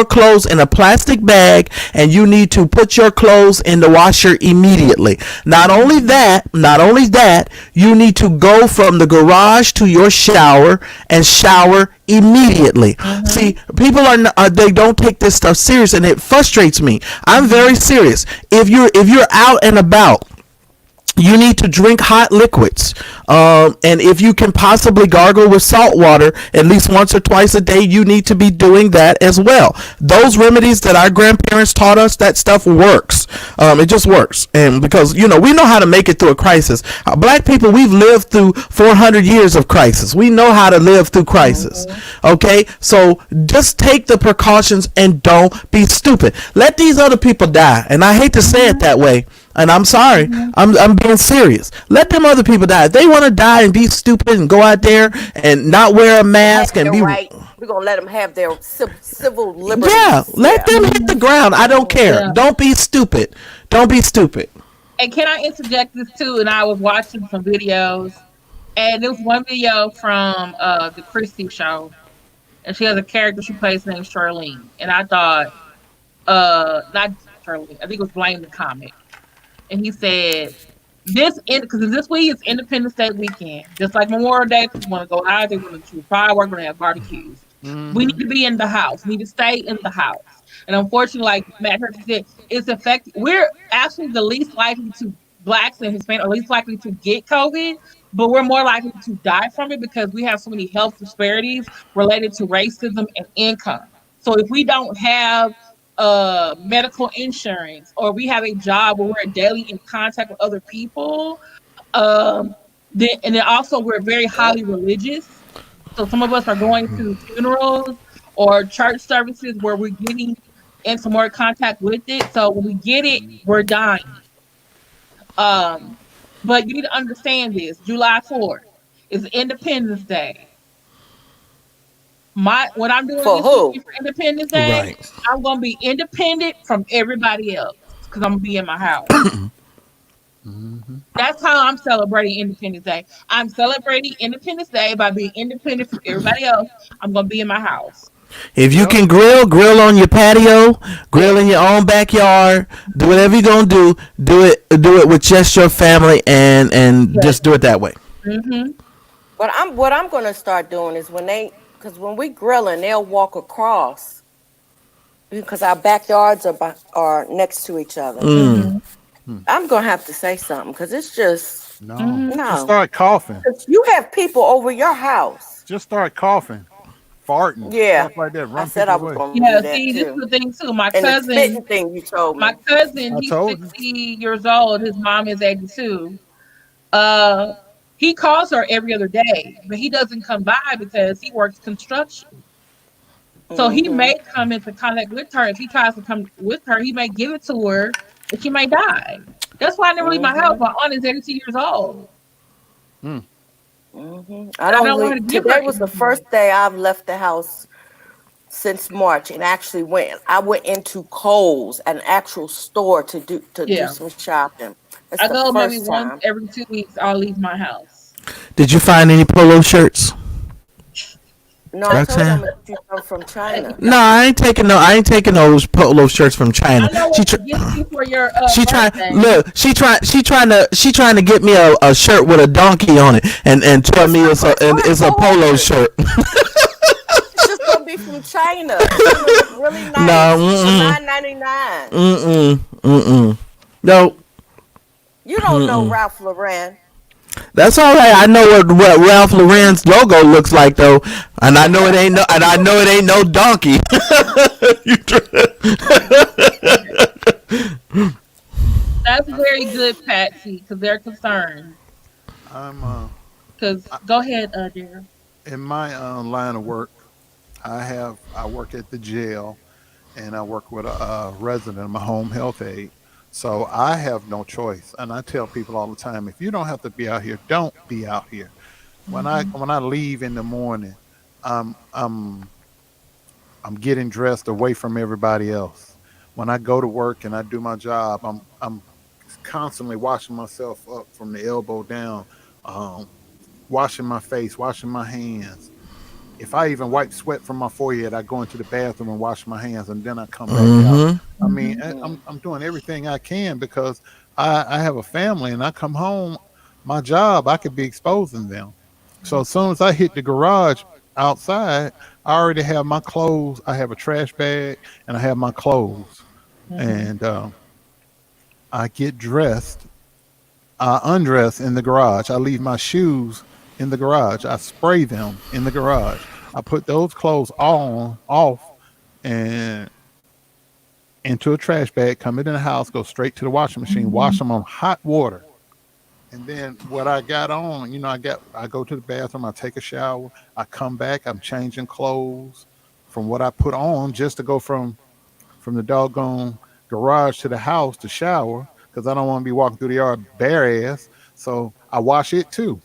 D: clothes in a plastic bag, and you need to put your clothes in the washer immediately. Not only that, you need to go from the garage to your shower and shower immediately. See, people they don't take this stuff serious, and it frustrates me. I'm very serious. If you're out and about, you need to drink hot liquids, and if you can possibly gargle with salt water at least once or twice a day, you need to be doing that as well. Those remedies that our grandparents taught us, that stuff works. It just works, and because we know how to make it through a crisis. Black people, we've lived through 400 years of crisis. We know how to live through crisis. Okay, so just take the precautions and don't be stupid. Let these other people die, and I hate to say it that way. And I'm sorry, I'm being serious. Let them other people die. If they want to die and be stupid and go out there and not wear a mask and be
E: right, we're gonna let them have their civil liberties.
D: Yeah, let them hit the ground. I don't care. Yeah. Don't be stupid. Don't be stupid.
B: And can I interject this too? And I was watching some videos, and there was one video from the Christie show, and she has a character she plays named Charlene, and I thought, not Charlene, I think it was Blame the Comic. And he said, because this week is Independence Day weekend, just like Memorial Day, people want to go out, they want to shoot fireworks, we're going to have barbecues. We need to be in the house. We need to stay in the house. And unfortunately, like Matt Hurst said, it's affecting. We're actually the least likely to, Blacks and Hispanics are least likely to get COVID, but we're more likely to die from it because we have so many health disparities related to racism and income. So if we don't have medical insurance, or we have a job where we're daily in contact with other people. Um, and then also we're very highly religious. So some of us are going to funerals or church services where we're getting into more contact with it. So when we get it, we're dying. Um, but you need to understand this: July 4th is Independence Day. What I'm doing
E: For
B: this
E: who?
B: weekend for Independence Day,
D: Right.
B: I'm gonna be independent from everybody else because I'm gonna be in my house.
C: Hmm.
B: That's how I'm celebrating Independence Day. I'm celebrating Independence Day by being independent from everybody else. I'm gonna be in my house.
D: If you
C: Yep.
D: can grill on your patio, grill in
B: Yes.
D: your own backyard, do whatever you're gonna do, do it with just your family and
B: Yes.
D: just do it that way.
B: Mm-hmm.
E: What I'm gonna start doing is because when we grilling, they'll walk across because our backyards are next to each other.
D: Mm.
B: Mm-hmm.
E: I'm gonna have to say something because it's just
C: No.
B: Mm-hmm.
C: Just
E: no.
C: start coughing.
E: 'Cause you have people over your house.
C: Just start coughing, farting,
E: Yeah,
C: stuff like that.
E: I
C: Run
E: said
C: people
E: I was
C: away.
E: gonna do
B: Yeah.
E: that
B: See, this is
E: too.
B: the thing too. My
E: And the
B: cousin,
E: spitting thing you told
B: my
E: me.
B: cousin,
C: I
B: he's
C: told you.
B: 60 years old. His mom is 82. Uh, he calls her every other day, but he doesn't come by because he works construction. So he
E: Hmm.
B: may come into contact with her. If he tries to come with her, he may give it to her, and she may die. That's why I never leave my house.
E: Hmm.
B: My aunt is 82 years old.
C: Hmm.
E: I
B: I
E: don't
B: don't want her
E: leave.
B: to give her
E: Today was the
B: anything.
E: first day I've left the house since March, and actually I went into Kohl's, an actual store, to do
B: Yeah.
E: some shopping. It's
B: I
E: the
B: go maybe
E: first
B: once
E: time.
B: every 2 weeks. I'll leave my house.
D: Did you find any polo shirts,
E: No, I told you I'm
D: Roxanne?
E: gonna get you some from China.
D: No, I ain't taking those polo shirts from China.
B: I know what to get you for your birthday.
D: She trying to get me a shirt with a donkey on it and tell
E: It's
D: me
E: not
D: it's a
E: polo
D: polo
E: shirt.
D: shirt.
E: It's just gonna be from China. It's gonna look really
D: No,
E: nice for
D: mm
E: $9.99.
D: mm mm mm. No,
E: You don't know Ralph Lauren.
D: that's all right. I know what Ralph Lauren's logo looks like though, and I know it ain't no donkey.
B: That's very good, Patsy, because they're concerned.
C: I'm
B: Because go ahead, dear.
C: in my line of work. I work at the jail, and I work with a resident, I'm a home health aide. So I have no choice, and I tell people all the time, if you don't have to be out here, don't be out here.
B: Mm-hmm.
C: When I leave in the morning, I'm I'm I'm getting dressed away from everybody else. When I go to work and I do my job, I'm constantly washing myself up from the elbow down, um, washing my face, washing my hands. If I even wipe sweat from my forehead, I go into the bathroom and wash my hands, and then I come back out.
D: Mm-hmm.
C: I mean,
B: Mm-hmm.
C: I'm doing everything I can because I have a family, and I come home, my job, I could be exposing them. So as soon as I hit the garage outside, I already have my clothes. I have a trash bag, and I have my clothes,
B: Mm-hmm.
C: and I get dressed. I undress in the garage. I leave my shoes in the garage. I spray them in the garage. I put those clothes on, off, and into a trash bag, come into the house, go straight to the washing machine, wash
B: Mm-hmm.
C: them on hot water. And then what I got on, I go to the bathroom, I take a shower, I come back, I'm changing clothes from what I put on just to go from the doggone garage to the house to shower because I don't want to be walking through the yard bare ass. So I wash it too.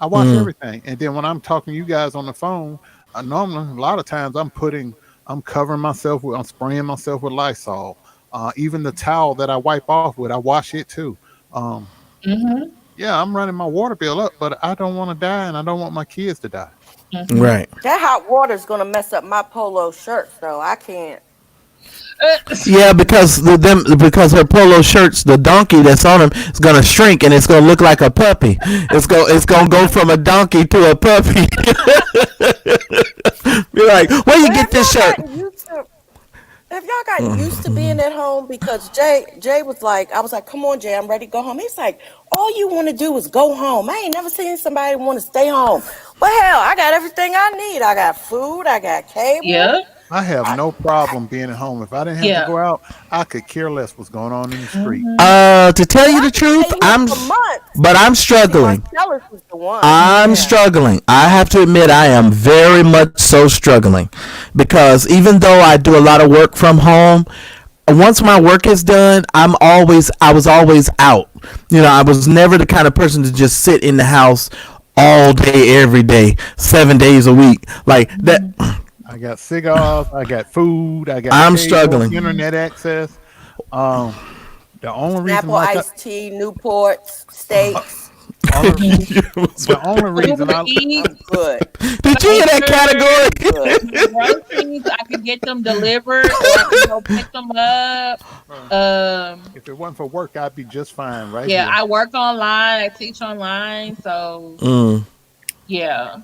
C: I wash
D: Mm.
C: everything. And then when I'm talking to you guys on the phone, I normally a lot of times I'm covering myself with, I'm spraying myself with Lysol. Even the towel that I wipe off with, I wash it too. Um,
B: Mm-hmm.
C: yeah, I'm running my water bill up, but I don't want to die, and I don't want my kids to die.
B: Mm-hmm.
D: Right.
E: That hot water is gonna mess up my polo shirts, though. I can't.
D: Yeah, because because her polo shirts, the donkey that's on them is gonna shrink and it's gonna look like a puppy. It's gonna go from a donkey to a puppy. Be like, where you
E: But
D: get this shirt?
E: have y'all gotten used to being at home? Because Jay was like, I was like, come on, Jay, I'm ready to go home. He's like, all you want to do is go home. I ain't never seen somebody want to stay home. Well, hell, I got everything I need. I got food, I got cable.
B: Yeah.
C: I have no problem being at home. If I didn't have to go out, I could care less what's going on in the street.
D: To tell you the truth, but I'm struggling.
E: Marcellus is the one.
D: I'm struggling. I have to admit, I am very much so struggling because even though I do a lot of work from home, once my work is done, I was always out. I was never the kind of person to just sit in the house all day, every day, 7 days a week like that.
C: I got cigars, I got food, I got
D: I'm struggling.
C: Internet access. The only reason
E: Apple iced tea, Newports, steaks.
C: The only reason I'm
E: good.
D: Did you hear that category?
B: Groceries, I could get them delivered, or I could go pick them up.
C: If it wasn't for work, I'd be just fine, right?
B: Yeah, I work online, I teach online, so yeah.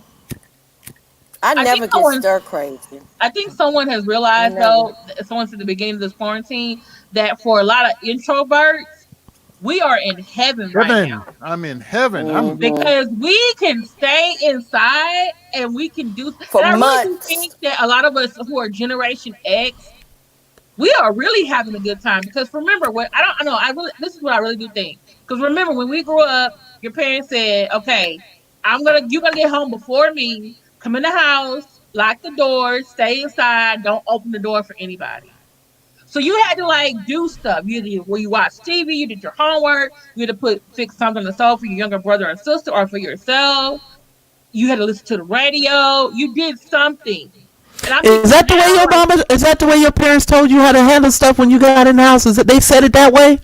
E: I never get stir crazy.
B: I think someone has realized, though, someone said at the beginning of this quarantine, that for a lot of introverts, we are in heaven right now.
C: I'm in heaven.
B: Because we can stay inside and we can do.
E: For
B: and I
E: months.
B: really think that a lot of us who are Generation X, we are really having a good time. Because remember, this is what I really do think. Because remember, when we grew up, your parents said, "Okay, you're gonna get home before me. Come in the house, lock the door, stay inside, don't open the door for anybody." So you had to do stuff. You watch TV, you did your homework, you had to fix something on the stove for your younger brother and sister or for yourself. You had to listen to the radio. You did something.
D: Is that the way your mama? Is that the way your parents told you how to handle stuff when you got in the house? Is it they said it that way?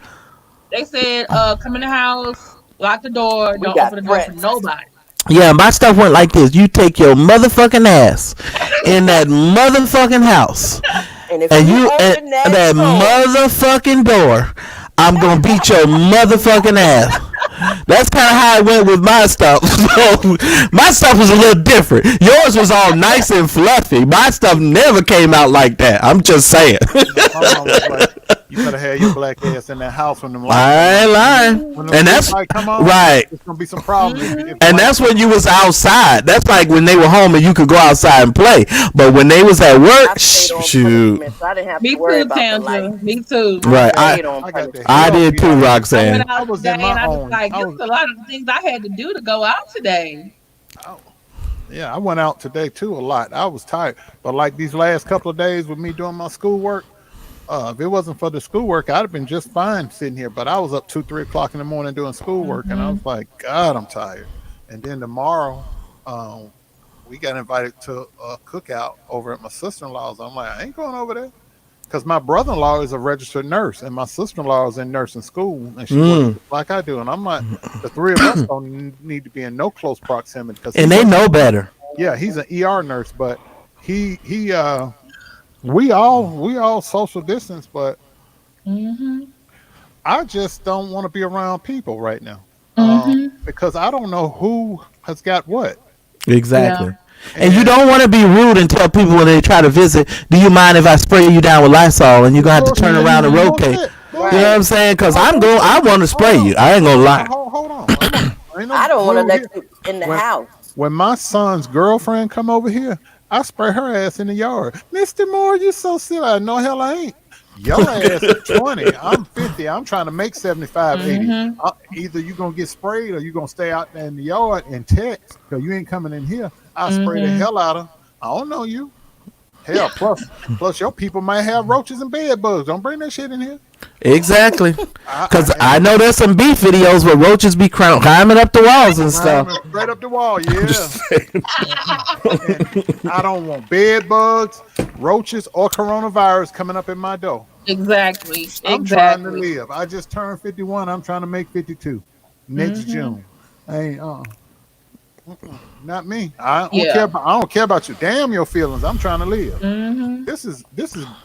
B: They said, "Come in the house, lock the door, don't open the door for nobody."
D: Yeah, my stuff went like this. You take your motherfucking ass in that motherfucking house.
E: And
D: you open that motherfucking door, I'm going to beat your motherfucking ass. That's kind of how it went with my stuff. So, my stuff was a little different. Yours was all nice and fluffy. My stuff never came out like that. I'm just saying.
C: You better have your black ass in that house when them
D: I ain't lying. And that's
C: come on,
D: right.
C: It's gonna be some problems.
D: And that's when you was outside. That's like when they were home and you could go outside and play. But when they was at work, shoot.
E: I didn't have
B: Me
E: to worry
B: too,
E: about
B: Tangela. Me too.
D: Right. I did too, Roxanne.
C: I was in my own.
B: There's a lot of things I had to do to go out today.
C: Yeah, I went out today too a lot. I was tired, but like these last couple of days with me doing my schoolwork, if it wasn't for the schoolwork, I'd have been just fine sitting here. But I was up 2-3 o'clock in the morning doing schoolwork, and I was like, God, I'm tired. And then tomorrow, we got invited to a cookout over at my sister-in-law's. I'm like, I ain't going over there. Because my brother-in-law is a registered nurse, and my sister-in-law is in nursing school, and she works like I do. And I'm like, the three of us don't need to be in no close proximity.
D: And they know better.
C: Yeah, he's an ER nurse, but we all social distance, but I just don't want to be around people right now because I don't know who has got what.
D: Exactly. Yeah. And you don't want to be rude and tell people when they try to visit, do you mind if I spray you down with Lysol? And you're going to have to turn around and rotate. Right. You know what I'm saying? Because I want to spray you. I ain't going to lie.
C: Hold on.
E: I don't want to let you in the house.
C: When my son's girlfriend come over here, I spray her ass in the yard. Mr. Moore, you so silly. No, hell I ain't. Your ass is 20. I'm 50. I'm trying to make 75, 80. Either you're going to get sprayed or you're going to stay out there in the yard and text because you ain't coming in here. I spray the hell out of. I don't know you. Hell, plus your people might have roaches and bed bugs. Don't bring that shit in here.
D: Exactly. Because I know there's some beef videos where roaches be climbing up the walls and stuff.
C: Straight up the wall, yeah. And I don't want bed bugs, roaches, or coronavirus coming up in my door.
B: Exactly.
C: I'm trying to live. I just turned 51. I'm trying to make 52 next June. I ain't not me. I don't care about you. Damn your feelings. I'm trying to live. This is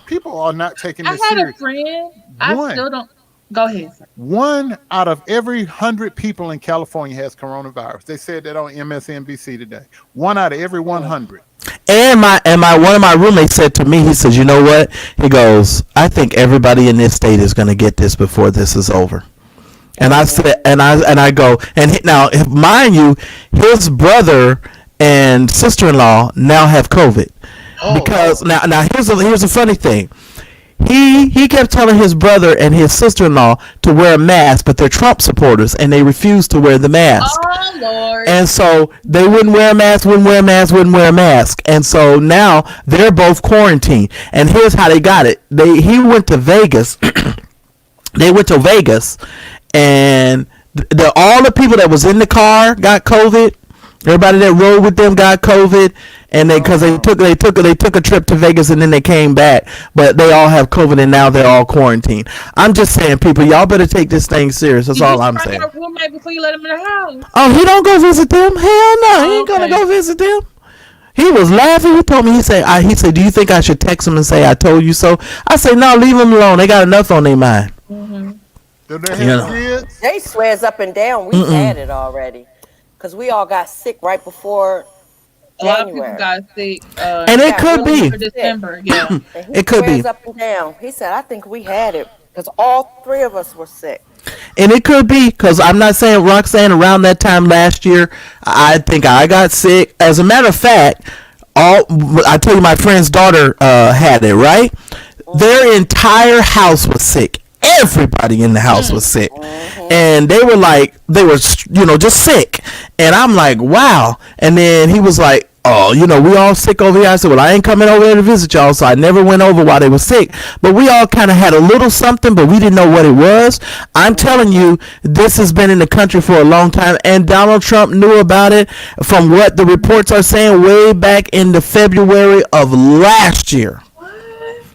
C: people are not taking this serious.
B: I had a friend. I still don't. Go ahead.
C: One out of every 100 people in California has coronavirus. They said that on MSNBC today. One out of every 100.
D: And one of my roommates said to me, he says, you know what? He goes, I think everybody in this state is going to get this before this is over. And I said, and I go, and now, mind you, his brother and sister-in-law now have COVID.
C: Oh
D: Because
C: Lord.
D: now here's a funny thing. He kept telling his brother and his sister-in-law to wear a mask, but they're Trump supporters and they refused to wear the mask.
B: Oh Lord.
D: And so they wouldn't wear a mask, wouldn't wear a mask, wouldn't wear a mask. And so now they're both quarantined. And here's how they got it. He went to Vegas. They went to Vegas, and all the people that was in the car got COVID. Everybody that rode with them got COVID, and because they took a trip to Vegas and then they came back, but they all have COVID and now they're all quarantined. I'm just saying, people, y'all better take this thing serious. That's all I'm saying.
B: You just roommate before you let him in the house.
D: Oh, he don't go visit them? Hell no, he ain't
B: Okay.
D: gonna go visit them. He was laughing. He told me, he said, do you think I should text him and say I told you so? I say, no, leave them alone. They got enough on their mind.
C: Do they have
D: Yeah.
C: kids?
E: They swears up and down. We had it already. Because we all got sick right before
B: A lot of people
E: January.
B: got sick.
D: And it could be.
B: For December, yeah.
E: And he
D: It could be.
E: swears up and down. He said, I think we had it. Because all three of us were sick.
D: And it could be, because I'm not saying, Roxanne, around that time last year, I think I got sick. As a matter of fact, I tell you, my friend's daughter had it, right? Their entire house was sick. Everybody in the house was sick. And they were just sick. And I'm like, wow. And then he was like, oh, we all sick over here. I said, well, I ain't coming over there to visit y'all, so I never went over while they were sick. But we all kind of had a little something, but we didn't know what it was. I'm telling you, this has been in the country for a long time, and Donald Trump knew about it from what the reports are saying way back in the February of last year.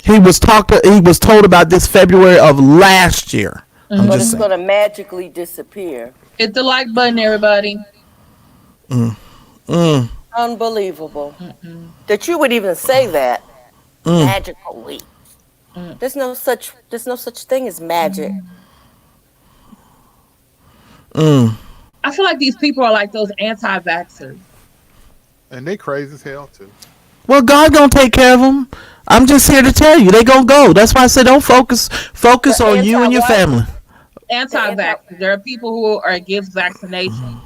D: He was told about this February of last year. I'm
E: But
D: just
E: it's
D: saying.
E: going to magically disappear.
B: Hit the like button, everybody.
E: Unbelievable. That you would even say that. Magically. There's no such thing as magic.
B: I feel like these people are like those anti-vaxxers.
C: And they crazy as hell too.
D: Well, God gonna take care of them. I'm just here to tell you, they gonna go. That's why I said don't focus on you and your family.
B: Anti-vaxxers. There are people who are against vaccination.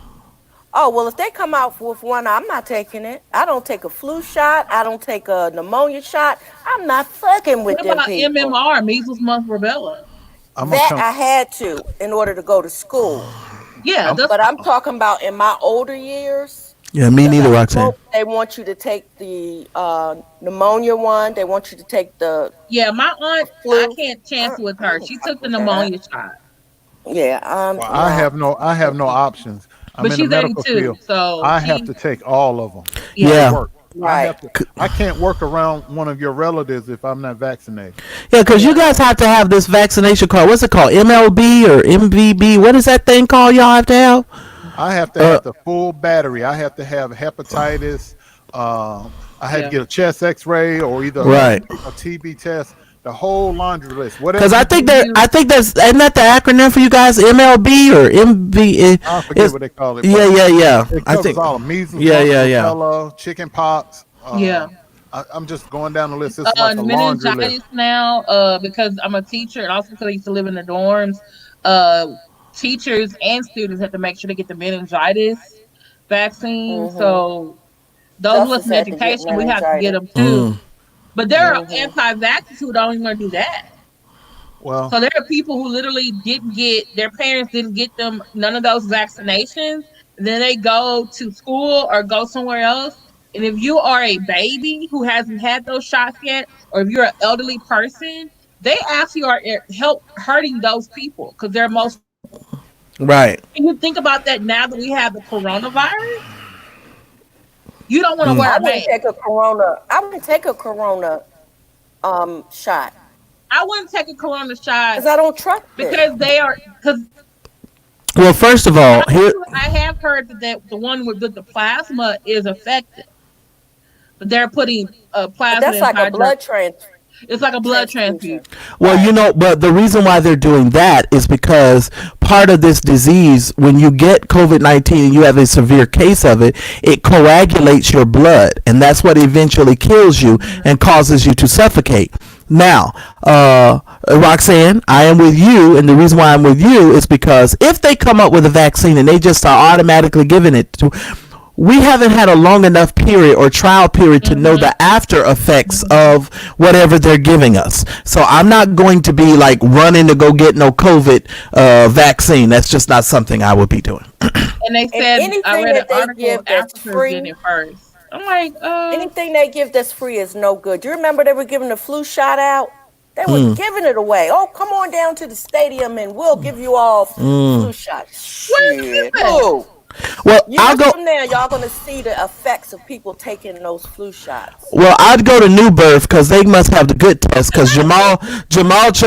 E: Oh, well, if they come out with one, I'm not taking it. I don't take a flu shot. I don't take a pneumonia shot. I'm not fucking with
B: What
E: them
B: about
E: people.
B: MMR, measles, mumps, rubella?
E: I had to in order to go to school.
B: Yeah,
E: But I'm talking about in my older years.
D: Yeah, me neither, Roxanne.
E: They want you to take the pneumonia one. They want you to take the
B: my aunt.
E: flu.
B: I can't chance with her. She took the pneumonia shot,
C: Well, I have no options. I'm
B: but
C: in
B: she's
C: the medical
B: 82,
C: field.
B: so
C: I have to take all of them.
D: Yeah.
C: Work.
E: Right.
C: I can't work around one of your relatives if I'm not vaccinated.
D: Yeah, because you guys have to have this vaccination card. What's it called? MLB or MVB? What is that thing called? Y'all have to have.
C: I have to have the full battery. I have to have hepatitis. I had to get a chest X-ray or either
D: Right.
C: a TB test. The whole laundry list.
D: Because I think that's isn't that the acronym for you guys? MLB or MV?
C: I forget what they call it.
D: Yeah.
C: It
D: I
C: covers
D: think.
C: all the measles,
D: Yeah.
C: rubella, chicken pox. I'm just going down the list. It's like a laundry
B: meningitis
C: list.
B: now, because I'm a teacher and also because I used to live in the dorms. Teachers and students have to make sure they get the meningitis vaccine. So those with
E: Justice had to get
B: education, we have to get them too. But there are anti-vaxxers who don't even want to do that.
C: Well,
B: So there are people who literally their parents didn't get them none of those vaccinations. Then they go to school or go somewhere else. And if you are a baby who hasn't had those shots yet, or if you're an elderly person, they actually are hurting those people because they're most.
D: Right.
B: Can you think about that now that we have the coronavirus? You don't want to wear
E: I
B: a
E: wouldn't
B: mask.
E: take a corona shot
B: I wouldn't take a corona shot
E: because I don't trust it.
B: because
D: Well, first of all, here.
B: I have heard that the one with the plasma is effective, but they're putting plasma.
E: That's like a blood transfusion.
B: It's like a blood transfusion.
D: Well, but the reason why they're doing that is because part of this disease, when you get COVID-19 and you have a severe case of it, it coagulates your blood, and that's what eventually kills you and causes you to suffocate. Now, Roxanne, I am with you, and the reason why I'm with you is because if they come up with a vaccine and they just are automatically giving it to, we haven't had a long enough period or trial period to know the after effects of whatever they're giving us. So I'm not going to be like running to go get no COVID vaccine. That's just not something I would be doing.
B: And they said I read an article Africa did it first. I'm like,
E: anything they give that's free is no good. Do you remember they were giving the flu shot out? They were giving it away. Oh, come on down to the stadium and we'll give you all flu shots. Shit.
D: Well,
E: I'll go from there. Y'all gonna see the effects of people taking those flu shots.
D: Well, I'd go to New Birth because they must have the good test. Because Jamal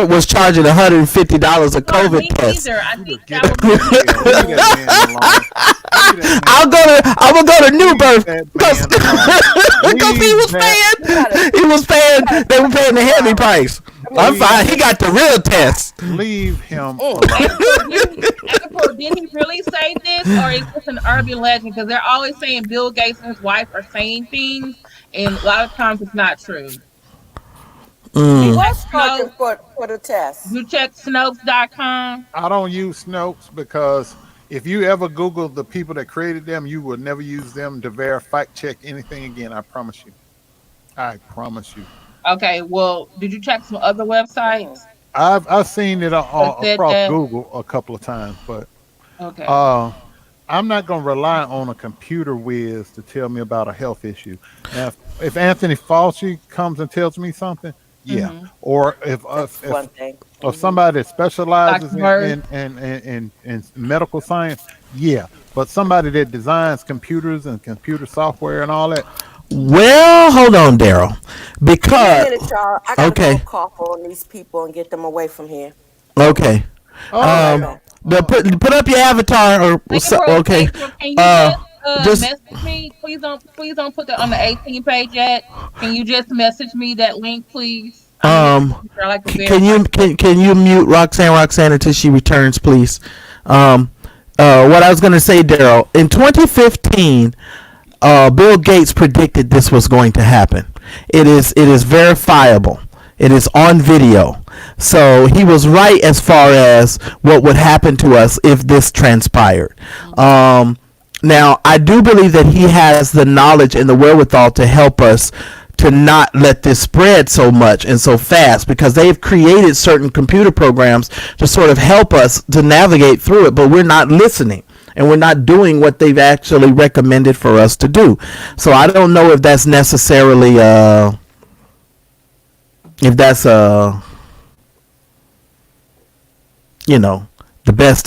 D: was charging $150 a COVID test.
B: I think
D: I will go to New Birth because he was paying. They were paying the heavy price. I'm fine. He got the real test.
C: Leave him alone.
B: Did he really say this, or is this an urban legend? Because they're always saying Bill Gates and his wife are saying things, and a lot of times it's not true.
E: He was charging for the test.
B: You check Snopes.com.
C: I don't use Snopes because if you ever Google the people that created them, you will never use them to verify, check anything again. I promise you. I promise you.
B: Okay, well, did you check some other websites?
C: I've seen it across Google a couple of times, but
B: okay.
C: I'm not going to rely on a computer whiz to tell me about a health issue. Now, if Anthony Fauci comes and tells me something, yeah. Or if somebody that specializes in medical science, yeah. But somebody that designs computers and computer software and all that.
D: Well, hold on, Daryl. Because
E: I gotta go cough on these people and get them away from here.
D: Okay. Put up your avatar or okay.
B: Can you just message me? Please don't put that on the 18 page yet. Can you just message me that link, please?
D: Can you mute Roxanne until she returns, please? What I was gonna say, Daryl, in 2015. Bill Gates predicted this was going to happen. It is verifiable. It is on video. So he was right as far as what would happen to us if this transpired. Now, I do believe that he has the knowledge and the wherewithal to help us to not let this spread so much and so fast, because they've created certain computer programs to sort of help us to navigate through it, but we're not listening. And we're not doing what they've actually recommended for us to do. So I don't know if that's necessarily the best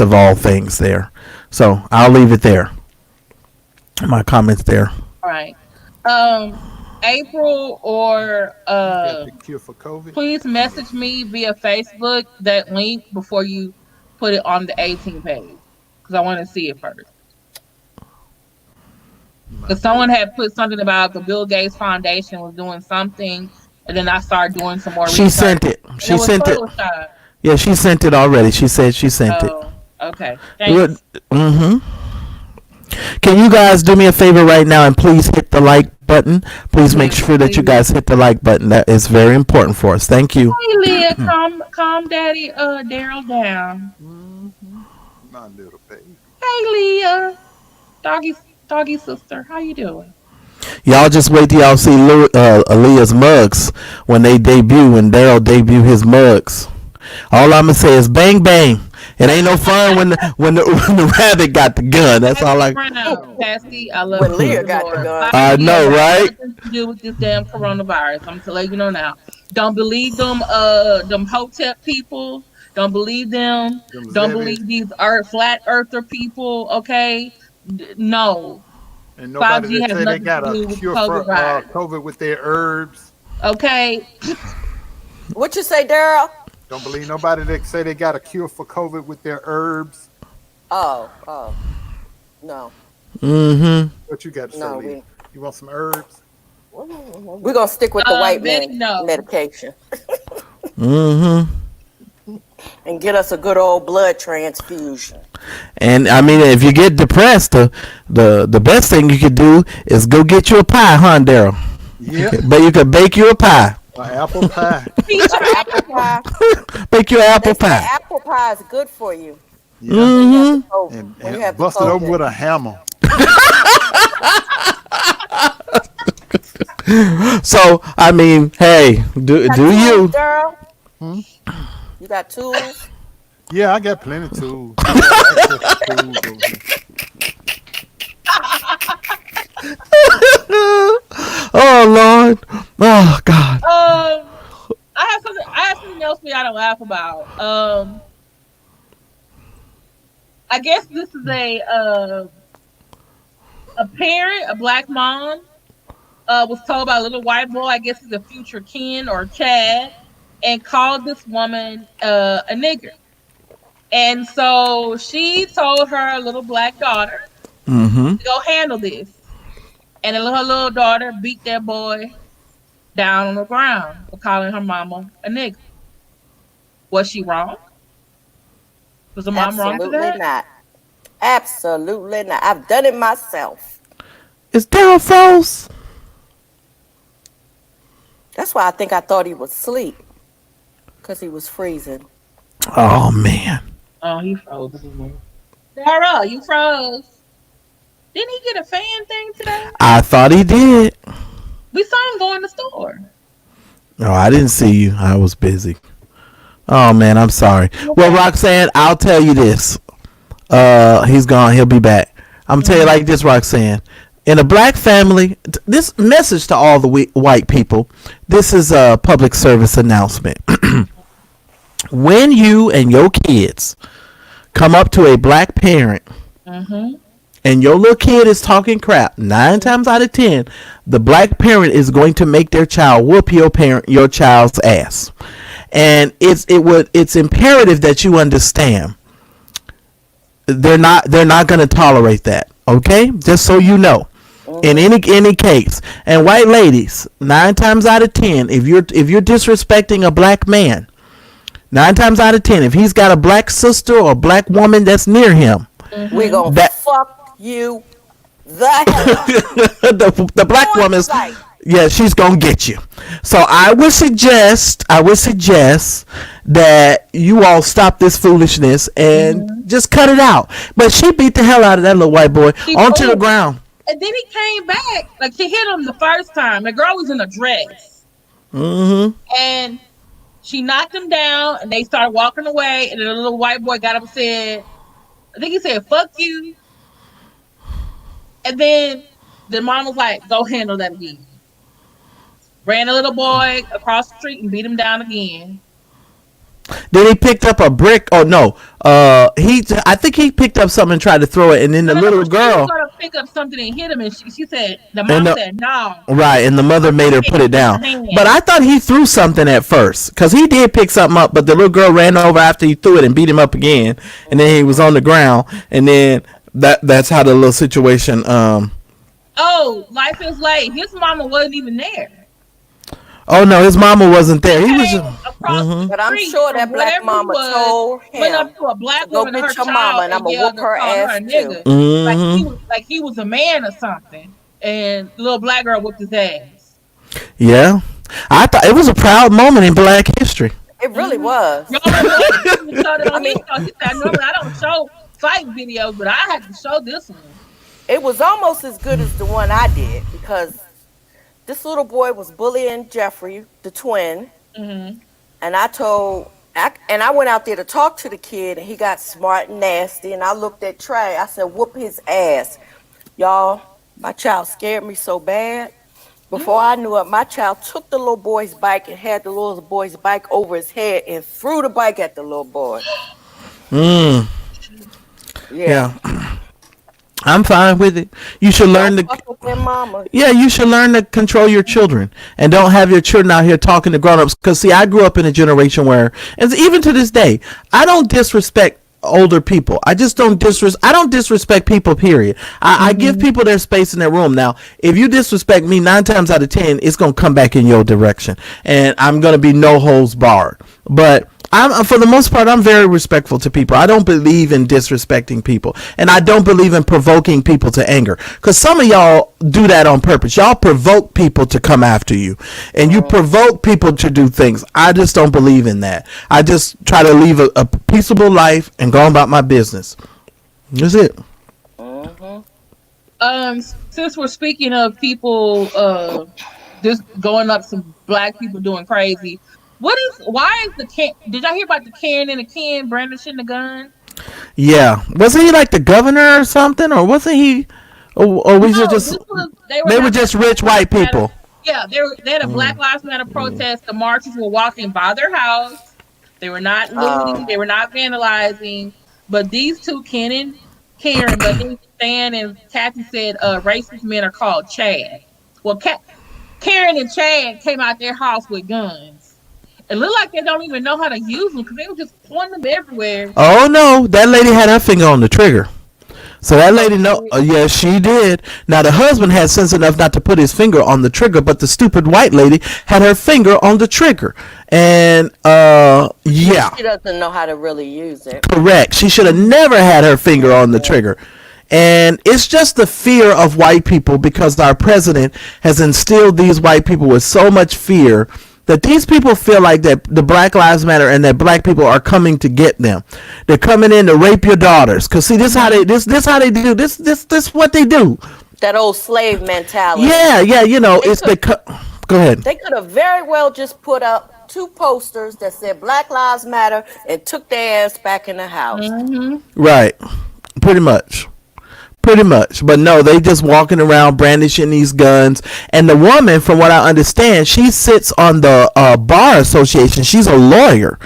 D: of all things there. So I'll leave it there. My comments there.
B: All right. April or
C: cure for COVID.
B: Please message me via Facebook that link before you put it on the 18 page. Because I want to see it first. Because someone had put something about the Bill Gates Foundation was doing something, and then I started doing some more research.
D: She sent it. She sent it. Yeah, she sent it already. She said she sent it.
B: Okay. Thanks.
D: Can you guys do me a favor right now and please hit the like button? Please make sure that you guys hit the like button. That is very important for us. Thank you.
B: Hey, Leah, calm Daddy Daryl down.
C: My little baby.
B: Hey, Leah, doggy sister, how you doing?
D: Y'all just wait till y'all see Leah's mugs when they debut, when Daryl debut his mugs. All I'm gonna say is bang bang. It ain't no fun when the rabbit got the gun. That's all I.
B: Pasty, I love
E: when Leah got the gun.
D: I know, right?
B: Nothing to do with this damn coronavirus. I'm to let you know now. Don't believe them Hotep people. Don't believe them. Don't believe these flat earther people. Okay, no.
C: And nobody that say they got a cure for COVID with their herbs.
B: Okay.
E: What you say, Daryl?
C: Don't believe nobody that say they got a cure for COVID with their herbs.
E: Oh, no.
D: Mm-hmm.
C: What you got to say? You want some herbs?
E: We're gonna stick with the white man medication.
D: Mm-hmm.
E: And get us a good old blood transfusion.
D: And I mean, if you get depressed, the best thing you could do is go get you a pie, huh, Daryl?
C: Yeah.
D: But you could bake you a pie.
C: An apple pie.
E: Apple pie.
D: Bake you an apple pie.
E: Apple pie is good for you.
C: Yeah. Mm-hmm. And bust it open with a hammer.
D: So I mean, hey, do you?
E: Girl? You got tools?
C: Yeah, I got plenty of tools. I got access to tools over here.
D: Oh Lord, oh God.
B: I have something else for y'all to laugh about. I guess this is a parent, a black mom, was told by a little white boy, I guess he's a future Ken or Chad, and called this woman a nigger. And so she told her little black daughter to go handle this. And her little daughter beat that boy down on the ground for calling her mama a nigger. Was she wrong? Was the mom wrong for that?
E: Absolutely not. Absolutely not. I've done it myself.
D: Is Daryl froze?
E: That's why I think I thought he was asleep. Because he was freezing.
D: Oh man.
B: Oh, he froze. Daryl, you froze. Didn't he get a fan thing today?
D: I thought he did.
B: We saw him go in the store.
D: No, I didn't see you. I was busy. Oh man, I'm sorry. Well, Roxanne, I'll tell you this. He's gone. He'll be back. I'm tell you like this, Roxanne. In a black family, this message to all the white people. This is a public service announcement. When you and your kids come up to a black parent, and your little kid is talking crap, 9 times out of 10, the black parent is going to make their child whoop your child's ass. And it's imperative that you understand. They're not going to tolerate that. Okay, just so you know. In any case, and white ladies, 9 times out of 10, if you're disrespecting a black man, 9 times out of 10, if he's got a black sister or a black woman that's near him,
E: we're gonna fuck you the hell up.
D: the black woman's yeah, she's gonna get you. So I would suggest that you all stop this foolishness and just cut it out. But she beat the hell out of that little white boy onto the ground.
B: And then he came back. Like, she hit him the first time. The girl was in a dress. And she knocked him down, and they started walking away. And then the little white boy got up and said, I think he said, fuck you. And then the mom was like, go handle that again. Ran a little boy across the street and beat him down again.
D: Then he picked up a brick. Oh no, I think he picked up something and tried to throw it, and then the little girl
B: she was gonna pick up something and hit him, and she said, the mom said no.
D: Right, and the mother made her put it down. But I thought he threw something at first, because he did pick something up, but the little girl ran over after he threw it and beat him up again, and then he was on the ground, and then that's how the little situation.
B: Oh, life is late. His mama wasn't even there.
D: Oh no, his mama wasn't there. He was
E: But I'm sure that black mama told him,
B: went up to a black woman,
E: go
B: her
E: get your
B: child,
E: mama, and I'm gonna whoop her ass
B: too. Like he was a man or something, and the little black girl whooped his ass.
D: Yeah, I thought it was a proud moment in Black history.
E: It really was.
B: I mean, normally I don't show fight videos, but I had to show this one.
E: It was almost as good as the one I did, because this little boy was bullying Jeffrey, the twin, and I went out there to talk to the kid, and he got smart and nasty, and I looked at Trey. I said, whoop his ass. Y'all, my child scared me so bad. Before I knew it, my child took the little boy's bike and had the little boy's bike over his head and threw the bike at the little boy.
D: Yeah. I'm fine with it. You should learn you should learn to control your children and don't have your children out here talking to grown-ups. Because see, I grew up in a generation where, and even to this day, I don't disrespect older people. I just don't disrespect people, period. I give people their space in their room. Now, if you disrespect me 9 times out of 10, it's going to come back in your direction, and I'm going to be no holds barred. But for the most part, I'm very respectful to people. I don't believe in disrespecting people, and I don't believe in provoking people to anger, because some of y'all do that on purpose. Y'all provoke people to come after you, and you provoke people to do things. I just don't believe in that. I just try to live a peaceable life and go about my business. That's it.
B: Since we're speaking of people, just going up some black people doing crazy. Why is did y'all hear about the Karen and the Ken brandishing the gun?
D: Yeah, wasn't he like the governor or something, or wasn't he? Or we should
B: No,
D: just
B: this was they were
D: they were
B: having
D: just
B: a
D: rich
B: Black
D: white
B: Lives Matter.
D: people.
B: Yeah, they had a Black Lives Matter protest. The marchers were walking by their house. They were not looting. They were not vandalizing. But these two, Ken and Karen, but then Stan and Kathy said, racist men are called Chad. Well, Karen and Chad came out their house with guns. It looked like they don't even know how to use them because they were just pointing them everywhere.
D: Oh no, that lady had her finger on the trigger. So that
B: So
D: lady know. Yeah, she did. Now the husband had sense enough not to put his finger on the trigger, but the stupid white lady had her finger on the trigger, and yeah,
E: She doesn't know how to really use it.
D: correct. She should have never had her finger on the trigger. And it's just the fear of white people because our president has instilled these white people with so much fear that these people feel like that the Black Lives Matter and that black people are coming to get them. They're coming in to rape your daughters. Cause see, this how they how they do this what they do.
E: That old slave mentality.
D: Yeah, yeah. You know,
E: They
D: it's
E: could,
D: go ahead.
E: they could have very well just put up 2 posters that said Black Lives Matter and took their ass back in the house.
B: Mm-hmm.
D: Right. Pretty much. Pretty much. But no, they just walking around brandishing these guns. And the woman, from what I understand, she sits on the bar association. She's a lawyer.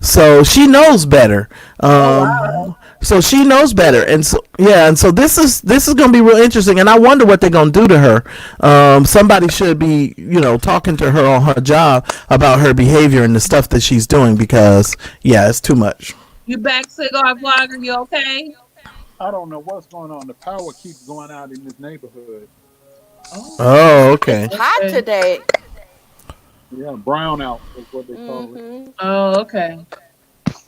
D: So she knows better. So she knows better. And so yeah, and so this is gonna be real interesting, and I wonder what they're gonna do to her. Somebody should be, talking to her on her job about her behavior and the stuff that she's doing, because yeah, it's too much.
B: You back, cigar vlogger? You okay?
C: I don't know what's going on. The power keeps going out in this neighborhood.
D: Oh, okay.
E: It's hot today.
C: Yeah, brownout is what they call it.
B: Oh, okay.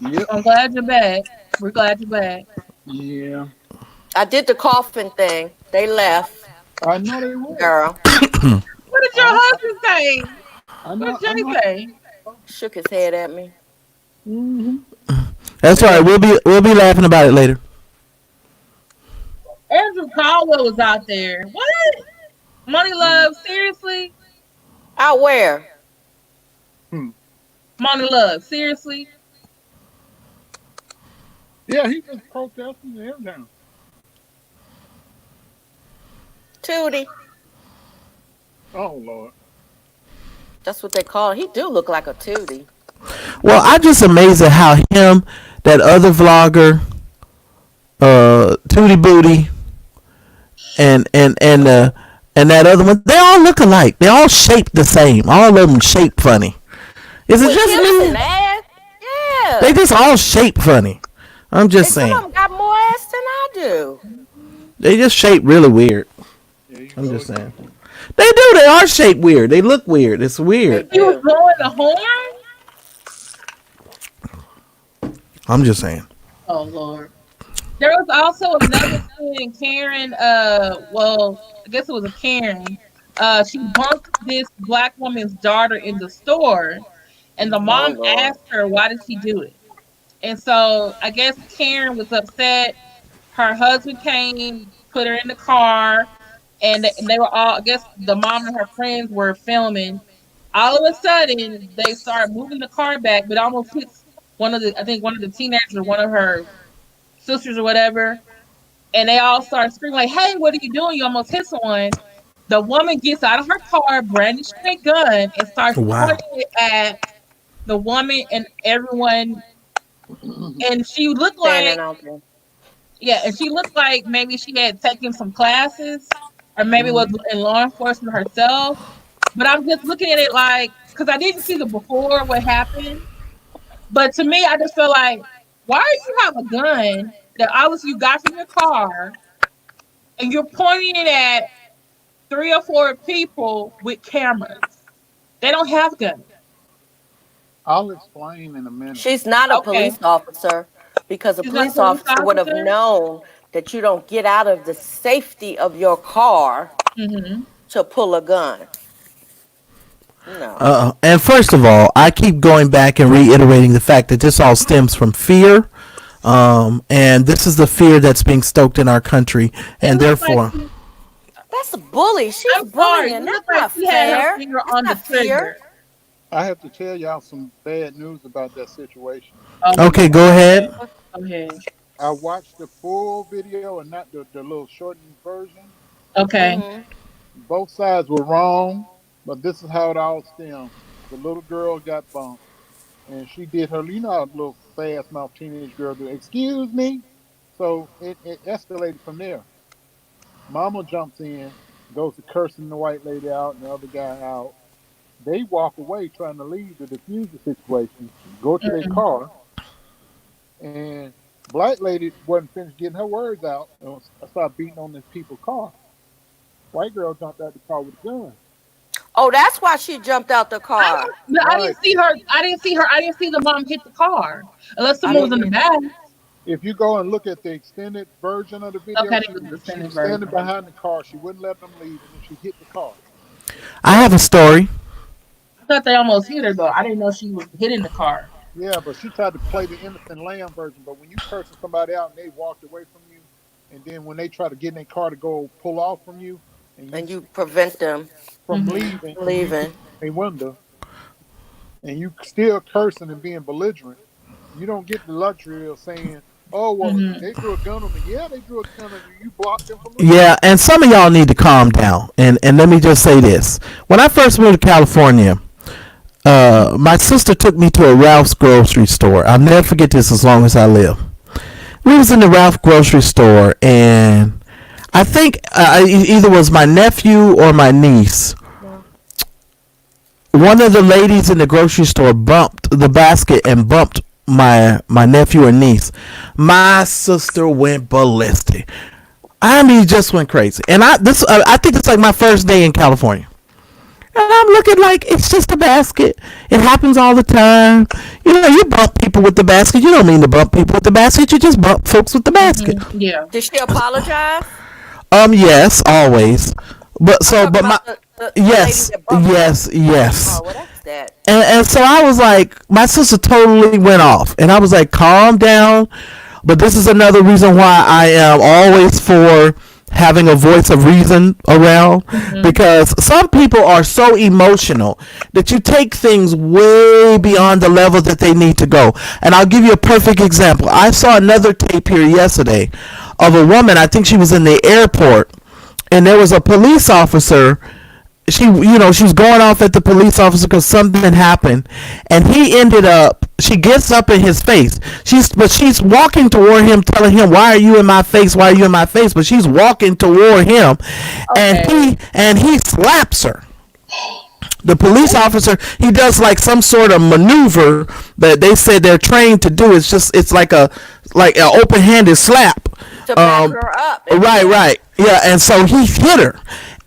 C: Yep.
B: I'm glad you're back. We're glad you're back.
C: Yeah.
E: I did the coughing thing. They left,
C: I know they will.
E: girl.
B: What did your husband say?
C: I
B: What
C: know.
B: did Jay say?
E: Shook his head at me.
C: Mm-hmm.
D: That's all right. We'll be laughing about it later.
B: Andrew Caldwell was out there. What? Money Love, seriously?
E: Out where?
B: Money Love, seriously?
C: Yeah, he was protesting and everything.
E: Tootie.
C: Oh Lord.
E: That's what they call it. He do look like a tootie.
D: Well, I'm just amazed at how him, that other vlogger, Tootie Booty, and that other one, they all look alike. They all shaped the same. All of them shaped funny. Is it
E: With
D: just
E: hips
D: me?
E: and ass? Yeah.
D: They just all shaped funny. I'm just
E: Some of
D: saying.
E: them got more ass than I do.
D: They just shaped really weird. I'm just saying. They do. They are shaped weird. They look weird. It's weird.
B: He was blowing the horn?
D: I'm just saying.
B: Oh, Lord. There was also another thing, Karen, well, I guess it was a Karen. She bumped this black woman's daughter in the store, and the mom asked her, why did she do it? And so I guess Karen was upset. Her husband came, put her in the car, and they were all, I guess the mom and her friends were filming. All of a sudden, they started moving the car back, but almost hits one of the teenagers, or one of her sisters or whatever. And they all start screaming like, hey, what are you doing? You almost hit someone. The woman gets out of her car, brandishing a gun, and starts pointing it at the woman and everyone. And she looked like, and she looked like maybe she had taken some classes, or maybe was in law enforcement herself. But I'm just looking at it like, because I didn't see the before what happened. But to me, I just feel like, why do you have a gun that obviously you got from your car, and you're pointing it at 3 or 4 people with cameras? They don't have guns.
C: I'll explain in a minute.
E: She's not a police officer, because a police officer would have known that you don't get out of the safety of your car to pull a gun. No.
D: And first of all, I keep going back and reiterating the fact that this all stems from fear. And this is the fear that's being stoked in our country, and
B: It looks like
D: therefore,
E: That's a bully. She's
B: I'm sorry.
E: bullying.
B: It
E: That's
B: looks like
E: not
B: she had her
E: fair.
B: finger
E: That's
B: on the
E: not fair.
B: trigger.
C: I have to tell y'all some bad news about that situation.
D: okay, go ahead.
B: Go ahead.
C: I watched the full video and not the little shortened version.
B: Okay.
E: Mhm.
C: Both sides were wrong, but this is how it all stemmed. The little girl got bumped, and she did her, you know, how a little fast mouth teenage girl do. Excuse me. So it escalated from there. Mama jumps in, goes to cursing the white lady out and the other guy out. They walk away trying to leave to defuse the situation, go to their car, and black lady wasn't finished getting her words out and started beating on this people's car. White girl jumped out the car with a gun.
E: Oh, that's why she jumped out the car.
B: I didn't see her. I didn't see her. I didn't see the mom hit the car. Unless someone was in the back.
C: If you go and look at the extended version of the video,
B: Okay,
C: she
B: it was the extended
C: was standing
B: version.
C: behind the car. She wouldn't let them leave, and then she hit the car.
D: I have a story.
B: I thought they almost hit her though. I didn't know she was hitting the car.
C: Yeah, but she tried to play the innocent lamb version. But when you cursing somebody out and they walked away from you, and then when they try to get in their car to go pull off from you,
E: And you prevent them
C: from
B: Mhm.
E: leaving.
C: a window, and you still cursing and being belligerent, you don't get the luxury of saying, "Oh, well,
B: Mhm.
C: they drew a gun on me." Yeah, they drew a gun on you. You blocked them from leaving.
D: Yeah, and some of y'all need to calm down. And let me just say this: when I first moved to California, my sister took me to a Ralph's grocery store. I'll never forget this as long as I live. We was in the Ralph grocery store, and I think either was my nephew or my niece. One of the ladies in the grocery store bumped the basket and bumped my nephew or niece. My sister went ballistic. I mean, just went crazy. And I think it's like my first day in California. And I'm looking like it's just a basket. It happens all the time. You know, you bump people with the basket. You don't mean to bump people with the basket. You just bump folks with the basket.
B: Yeah.
E: Did she apologize?
D: Yes, always. But so, but my yes,
E: lady that bumped her.
D: yes.
E: Oh, well, that's that.
D: And so I was like, my sister totally went off. And I was like, calm down. But this is another reason why I am always for having a voice of reason around. Because some people are so emotional that you take things way beyond the level that they need to go. And I'll give you a perfect example. I saw another tape here yesterday of a woman, I think she was in the airport, and there was a police officer. She was going off at the police officer because something happened, and he ended up. She gets up in his face. She's walking toward him, telling him, "Why are you in my face? Why are you in my face?" But she's walking toward him, and he slaps her. The police officer, he does like some sort of maneuver that they said they're trained to do. It's like an open-handed slap.
E: To back her up.
D: Right. Yeah, and so he hit her.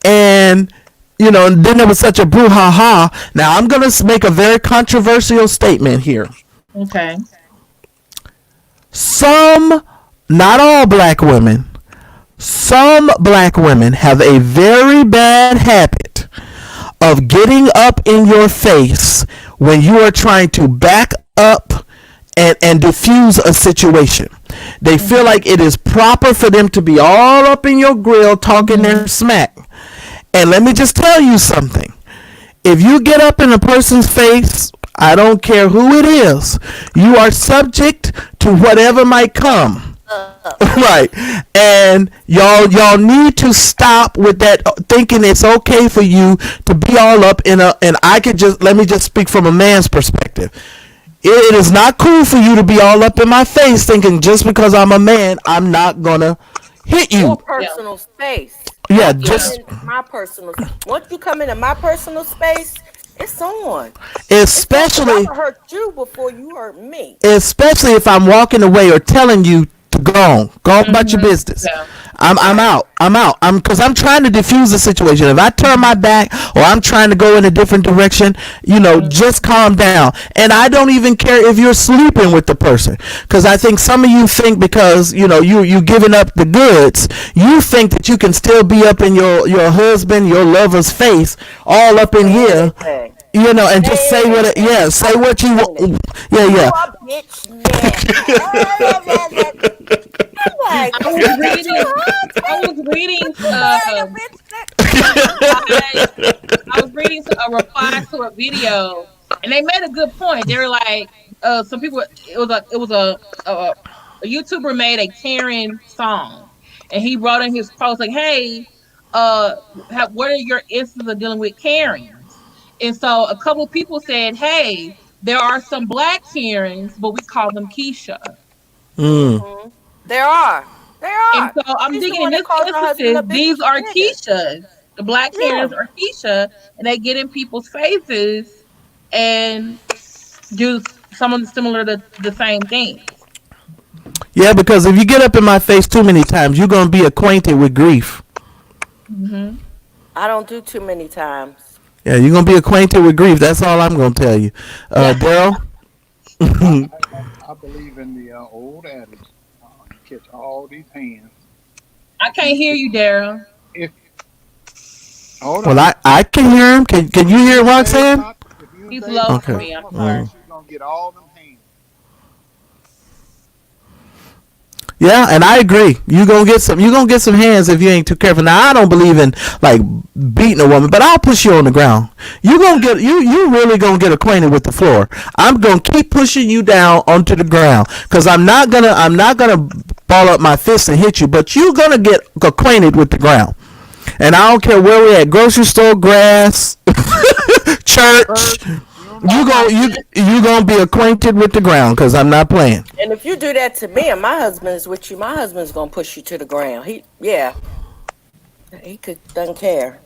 D: And and then there was such a brouhaha. Now I'm going to make a very controversial statement here.
B: Okay.
D: Not all black women, some black women have a very bad habit of getting up in your face when you are trying to back up and diffuse a situation. They feel like it is proper for them to be all up in your grill talking their smack. And let me just tell you something. If you get up in a person's face, I don't care who it is, you are subject to whatever might come. Right. And y'all need to stop with that thinking it's okay for you to be all up in and let me just speak from a man's perspective. It is not cool for you to be all up in my face thinking just because I'm a man, I'm not gonna hit you.
E: Your personal space.
D: Yeah,
E: Just my personal. Once you come into my personal space, it's on.
D: Especially
E: I hurt you before you hurt me.
D: Especially if I'm walking away or telling you to go on about your business.
B: Yeah.
D: I'm out. Because I'm trying to diffuse the situation. If I turn my back or I'm trying to go in a different direction, just calm down. And I don't even care if you're sleeping with the person. Because I think some of you think because, you giving up the goods, you think that you can still be up in your husband, your lover's face, all up in here. you know, and just say what it,
E: Man,
D: say what you want. Yeah,
E: you
D: yeah.
E: a bitch now. I'm like,
B: I
E: is
B: was
E: that too
B: reading. I was reading.
E: hard? A bitch
B: I was reading a reply to a video, and they made a good point. They were like, some people. A YouTuber made a Karen song, and he wrote in his post like, "Hey, what are your instances of dealing with Karens?" And so a couple of people said, "Hey, there are some black Karens, but we call them Keisha."
D: Mm.
E: There are. There
B: And
E: are.
B: so I'm
E: She's the
B: thinking in
E: one that
B: this
E: calls her husband
B: instances,
E: a big
B: these are
E: nigga.
B: Keishas. The black
E: Yeah.
B: Karens are Keisha, and they get in people's faces and do some of the similar to the same things.
D: Yeah, because if you get up in my face too many times, you're gonna be acquainted with grief.
B: Hmm.
E: I don't do too many times.
D: Yeah, you're gonna be acquainted with grief. That's all I'm gonna tell you.
B: Yeah.
D: Daryl.
C: I believe in the old adage. You catch all these hands.
B: I can't hear you, Daryl.
C: If hold
D: Well,
C: on,
D: I can hear him. Can you hear Roxanne?
C: if you and
B: He's
C: Dave
B: low
C: not
B: for
D: Okay.
B: me. I'm
C: from a
B: sorry.
C: fast, you're gonna get all them hands.
D: Yeah, and I agree. You gonna get some. You gonna get some hands if you ain't too careful. Now I don't believe in like beating a woman, but I'll push you on the ground. You gonna get you really gonna get acquainted with the floor. I'm gonna keep pushing you down onto the ground because I'm not gonna ball up my fist and hit you, but you gonna get acquainted with the ground. And I don't care where we at, grocery store, grass, church. You gonna be acquainted with the ground because I'm not playing.
E: And if you do that to me and my husband is with you, my husband's gonna push you to the ground. He doesn't care.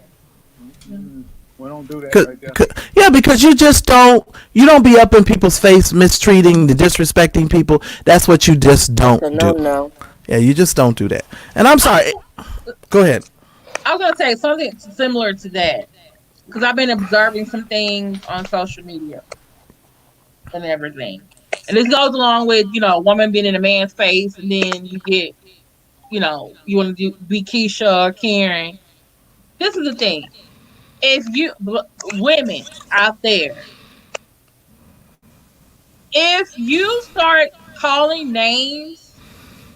C: We don't do that
D: Cause,
C: right there.
D: yeah, because you don't be up in people's face mistreating, disrespecting people. That's what you just don't do.
E: No.
D: Yeah, you just don't do that. And I'm sorry. Go ahead.
B: I was gonna say something similar to that because I've been observing some things on social media and everything, and this goes along with a woman being in a man's face, and then you get you want to be Keisha or Karen. This is the thing: if you women out there, if you start calling names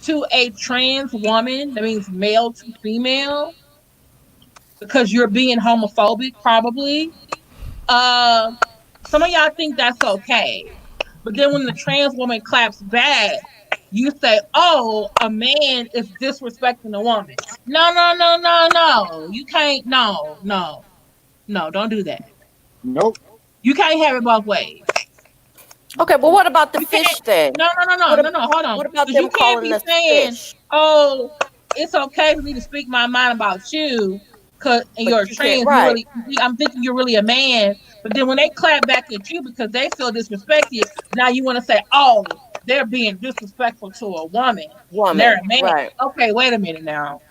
B: to a trans woman, that means male to female, because you're being homophobic, probably. Some of y'all think that's okay, but then when the trans woman claps back, you say, "Oh, a man is disrespecting a woman." No. You can't. No. Don't do that.
C: Nope.
B: You can't have it both ways.
E: Okay, but what about the
B: You
E: fish
B: can't.
E: thing?
B: No. Hold on,
E: What about
B: because you
E: them
B: can't
E: calling
B: be
E: us
B: saying,
E: fish?
B: "Oh, it's okay for me to speak my mind about you." Cause and
E: But
B: you're
E: you can't,
B: trans,
E: right?
B: I'm thinking you're really a man, but then when they clap back at you because they feel disrespected, now you want to say, "Oh, they're being disrespectful to a woman. They're
E: Woman,
B: a man."
E: right?
B: Okay, wait a minute now.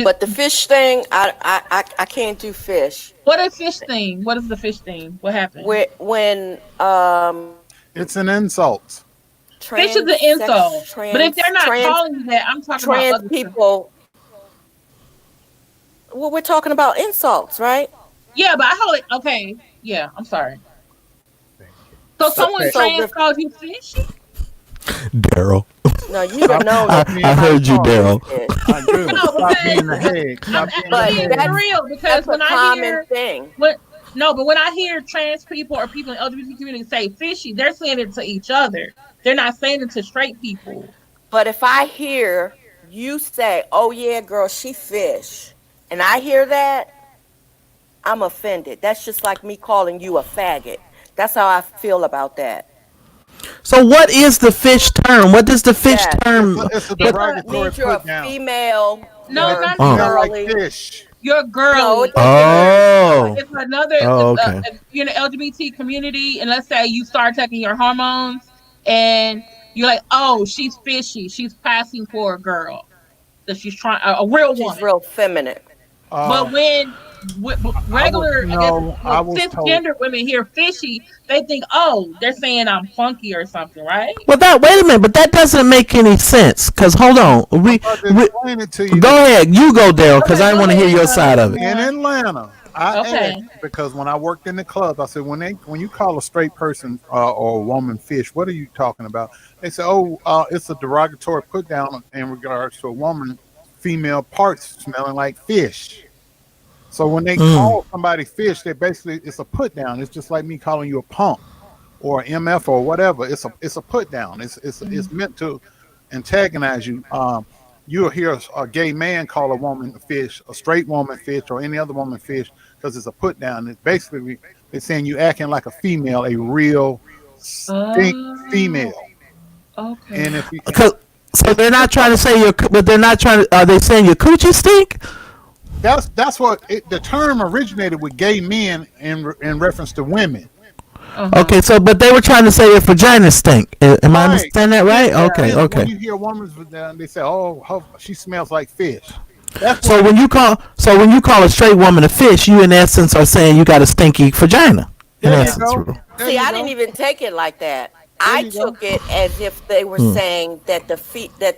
E: But the fish thing, I can't do fish.
B: What is fish thing? What is the fish thing? What happened?
E: When
C: It's an insult.
B: Fish is an insult, but if they're not calling you that, I'm talking about
E: trans
B: other stuff.
E: people. Well, we're talking about insults, right?
B: Yeah, but I hold it. Okay, yeah, I'm sorry. So someone
C: Okay.
E: So
B: trans calls you fishy?
D: Daryl.
E: no, you don't know.
D: I heard you, Daryl.
C: I do.
B: No,
C: Stop being the
B: because
C: head. Stop being the
E: But
B: being
C: head.
E: that's
B: real. Because
E: that's a
B: when I
E: common
B: hear
E: thing.
B: when I hear trans people or people in the LGBT community say fishy, they're saying it to each other. They're not saying it to straight people.
E: But if I hear you say, "Oh yeah, girl, she fish," and I hear that, I'm offended. That's just like me calling you a faggot. That's how I feel about that.
D: So what is the fish term? What does the fish
E: Yes.
D: term?
C: It's a
E: It
C: derogatory
E: means you're a
C: put down.
E: female.
B: No,
E: you're
B: not
C: Smell like
E: girly.
C: fish.
B: You're girly.
E: No, it
D: Oh.
B: It's another.
D: Oh, okay.
B: If you're in the LGBT community, and let's say you start taking your hormones, and you're like, "Oh, she's fishy. She's passing for a girl. That she's trying a real
E: She's
B: woman."
E: real feminine.
B: But when regular,
C: I was told.
B: cisgender women hear fishy, they think, "Oh, they're saying I'm funky or something," right?
D: Well, wait a minute, but that doesn't make any sense. Cause hold on,
C: I'm about to explain it to you.
D: go ahead, you go, Daryl, cause
B: Okay,
D: I
B: go
D: want to hear
B: ahead,
D: your side of it.
C: In Atlanta, I
B: Okay.
C: asked because when I worked in the club, I said when you call a straight person or a woman fish, what are you talking about? They said, oh, it's a derogatory put down in regards to a woman female parts smelling like fish. So when they
D: Mm.
C: call somebody fish, they basically it's a put down. It's just like me calling you a punk or MF or whatever. It's a put down. It's meant to antagonize you. You'll hear a gay man call a woman a fish, a straight woman fish, or any other woman fish because it's a put down. It's basically they're saying you acting like a female, a real stink
B: Oh,
C: female.
B: okay.
C: And if you,
D: Cause, so they're not
C: it's
D: trying to say but they're not trying to. Are they saying your coochie stink?
C: that's what the term originated with gay men in reference to women.
B: Uh-huh.
D: Okay, so but they were trying to say your vagina stink. Am I
C: Right.
D: understanding that right?
C: Yeah.
D: Okay,
C: When
D: okay.
C: you hear a woman's vagina, they say, "Oh, she smells like fish." That's
D: So
C: what.
D: when you call a straight woman a fish, you in essence are saying you got a stinky vagina. In
C: There you
D: essence.
C: go. There
E: See,
C: you
E: I didn't
C: go.
E: even take it like that.
C: There
E: I
C: you go.
E: took it as if they were
D: Hmm.
E: saying that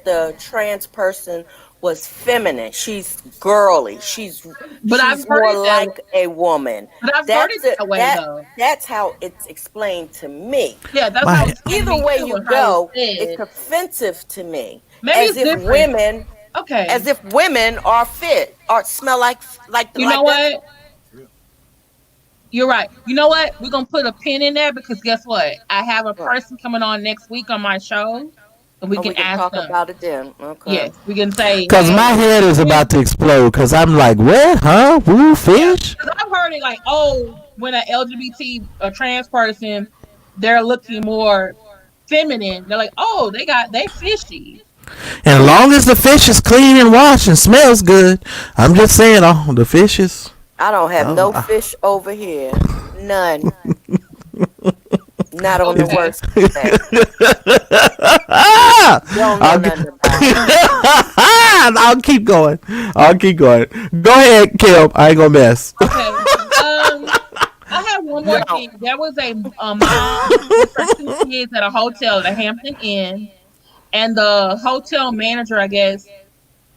E: the trans person was feminine. She's girly.
B: But I've
E: She's
B: heard
E: more
B: it that way.
E: like a woman.
B: But I've heard
E: That's
B: it
E: it.
B: that way though.
E: That's how it's explained to me.
B: Yeah, that's how
D: My
B: it's explained to
E: Either
B: me
E: way
B: too,
E: you
B: and how it's
E: go, it's
B: said.
E: offensive to me.
B: Maybe
E: As
B: it's
E: if
B: different.
E: women,
B: Okay.
E: as if women are fit or smell
B: You know
E: like that.
B: what? You're right. You know what? We're gonna put a pin in there because guess what? I have a
E: Right.
B: person coming on next week on my show, and we
E: And
B: can
E: we can
B: ask
E: talk
B: them.
E: about it then. Okay.
B: Yes, we can say,
D: Cause my
B: hey,
D: head is about to explode. Cause I'm like, what? Huh? Woo
B: yeah,
D: fish?
B: because I've heard it like, oh, when an LGBT a trans person, they're looking more feminine. They're like, oh, they fishy.
D: And as long as the fish is clean and washed and smells good, I'm just saying, oh, the fishes.
E: I don't have
D: Oh,
E: no fish over here. None. Not on the
D: is
B: Okay.
E: worst day.
D: ah!
E: You don't know
D: I'll,
E: nothing about it.
D: I'll keep going. I'll keep going. Go ahead, Kim. I ain't gonna mess.
B: Okay. I have one more
E: No.
B: thing. There was a mom with her two kids at a hotel, the Hampton Inn, and the hotel manager, I guess,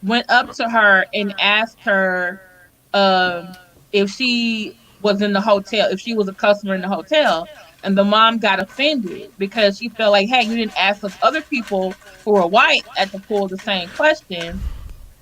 B: went up to her and asked her if she was in the hotel, if she was a customer in the hotel. And the mom got offended because she felt like, hey, you didn't ask us other people who were white at the pool the same question.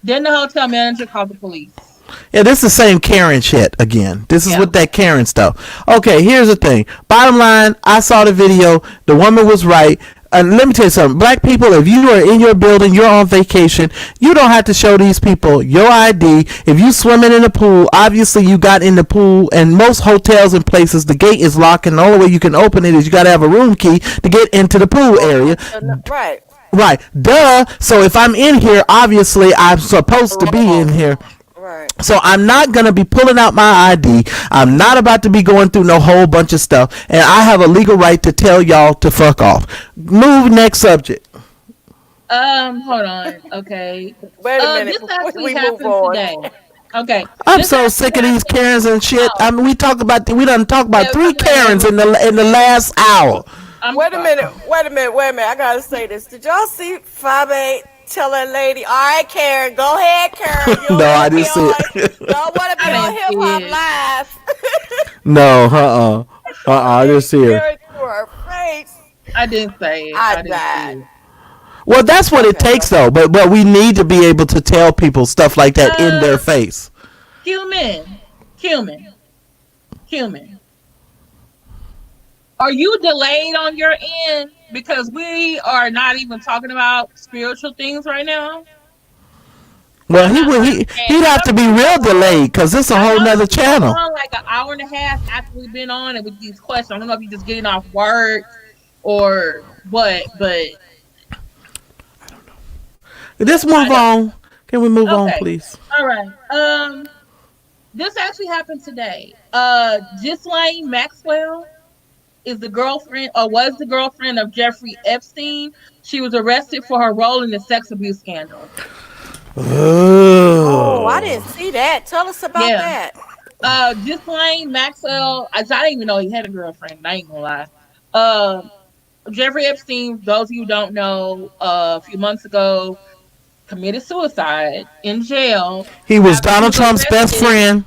B: Then the hotel manager called the police.
D: Yeah, this is the same Karen shit again. This is
B: Yeah.
D: with that Karen stuff. Okay, here's the thing. Bottom line, I saw the video. The woman was right. Let me tell you something. Black people, if you are in your building, you're on vacation, you don't have to show these people your ID. If you swimming in the pool, obviously you got in the pool, and most hotels and places, the gate is locked, and the only way you can open it is you got to have a room key to get into the pool area.
E: Right.
D: Right. Duh. So if I'm in here, obviously I'm supposed to be in here.
E: Right.
D: So I'm not going to be pulling out my ID. I'm not about to be going through no whole bunch of stuff. And I have a legal right to tell y'all to fuck off. Move next subject.
B: Hold on. Okay.
E: Wait a minute
B: This
E: before
B: actually
E: we move
B: happened
E: on.
B: today. Okay.
D: I'm
B: This
D: so
B: actually
D: sick of these
B: happened.
D: Karens and shit.
B: Oh,
D: I mean, we done talked about
B: yeah,
D: 3
B: wait, wait,
D: Karens
B: wait.
D: in the last hour.
B: I'm
E: Wait a
B: sorry.
E: minute. Wait a minute. Wait a minute. I gotta say this. Did y'all see 5'8" tell that lady, all right, Karen, go ahead, Karen. You don't
D: No, I
E: want to be
D: didn't see
E: on.
D: it.
E: Don't want to be
B: I
E: on
B: didn't
E: Hip
B: see
E: Hop
B: it.
E: Live.
D: No, I didn't see her.
E: Karen to her face.
B: I didn't say it.
E: I
B: I didn't see
E: died.
B: it.
D: Well, that's what it
E: Okay,
D: takes,
E: go.
D: though. But we need to be able to tell people stuff like that in their
B: Uh,
D: face.
B: Human. Are you delayed on your end? Because we are not even talking about spiritual things right now.
D: Well,
B: I'm
D: he
B: not
D: would.
B: understanding.
D: He'd
B: I
D: have
B: know
D: to
B: this
D: be
B: we
D: real
B: come on.
D: delayed because it's a
B: I
D: whole
B: know
D: nother
B: this we come
D: channel.
B: on like an hour and a half after we've been on and with these questions. I don't know if you're just getting off work or what, but
D: Let's
B: I
D: move
B: don't.
D: on. Can we move on,
B: Okay.
D: please?
B: All right. This actually happened today. Ghislaine Maxwell is the girlfriend or was the girlfriend of Jeffrey Epstein. She was arrested for her role in the sex abuse scandal.
E: Oh, I
D: Oh.
E: didn't see that. Tell us about
B: Yeah.
E: that.
B: Ghislaine Maxwell, I didn't even know he had a girlfriend. I ain't gonna lie. Um, Jeffrey Epstein, those of you who don't know, a few months ago committed suicide in jail
D: He was
B: after he
D: Donald
B: was
D: Trump's best
B: arrested.
D: friend.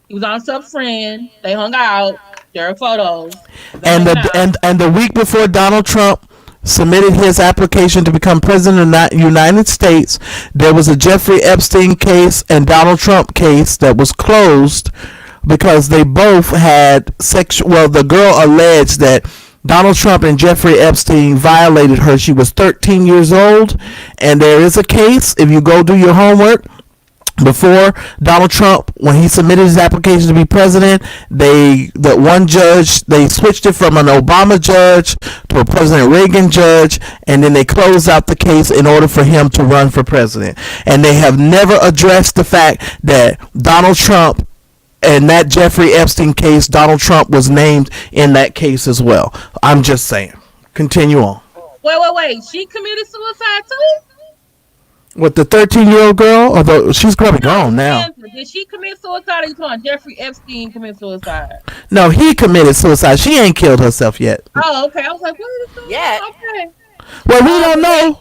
B: He was on some friend. They hung out. There are photos.
D: And the week before Donald Trump submitted his application to become president of the United States, there was a Jeffrey Epstein case and Donald Trump case that was closed because they both had sexual. Well, the girl alleged that Donald Trump and Jeffrey Epstein violated her. She was 13 years old, and there is a case. If you go do your homework, before Donald Trump, when he submitted his application to be president, the one judge, they switched it from an Obama judge to a President Reagan judge, and then they closed out the case in order for him to run for president. And they have never addressed the fact that Donald Trump and that Jeffrey Epstein case, Donald Trump was named in that case as well. I'm just saying. Continue on.
B: Wait. She committed suicide too?
D: With the 13-year-old girl? Although she's probably gone now.
B: Did she commit suicide, or you talking Jeffrey Epstein commit suicide?
D: No, he committed suicide. She ain't killed herself yet.
B: Oh, okay. I was like, what is this?
E: Yeah.
B: Okay.
D: Well, we don't know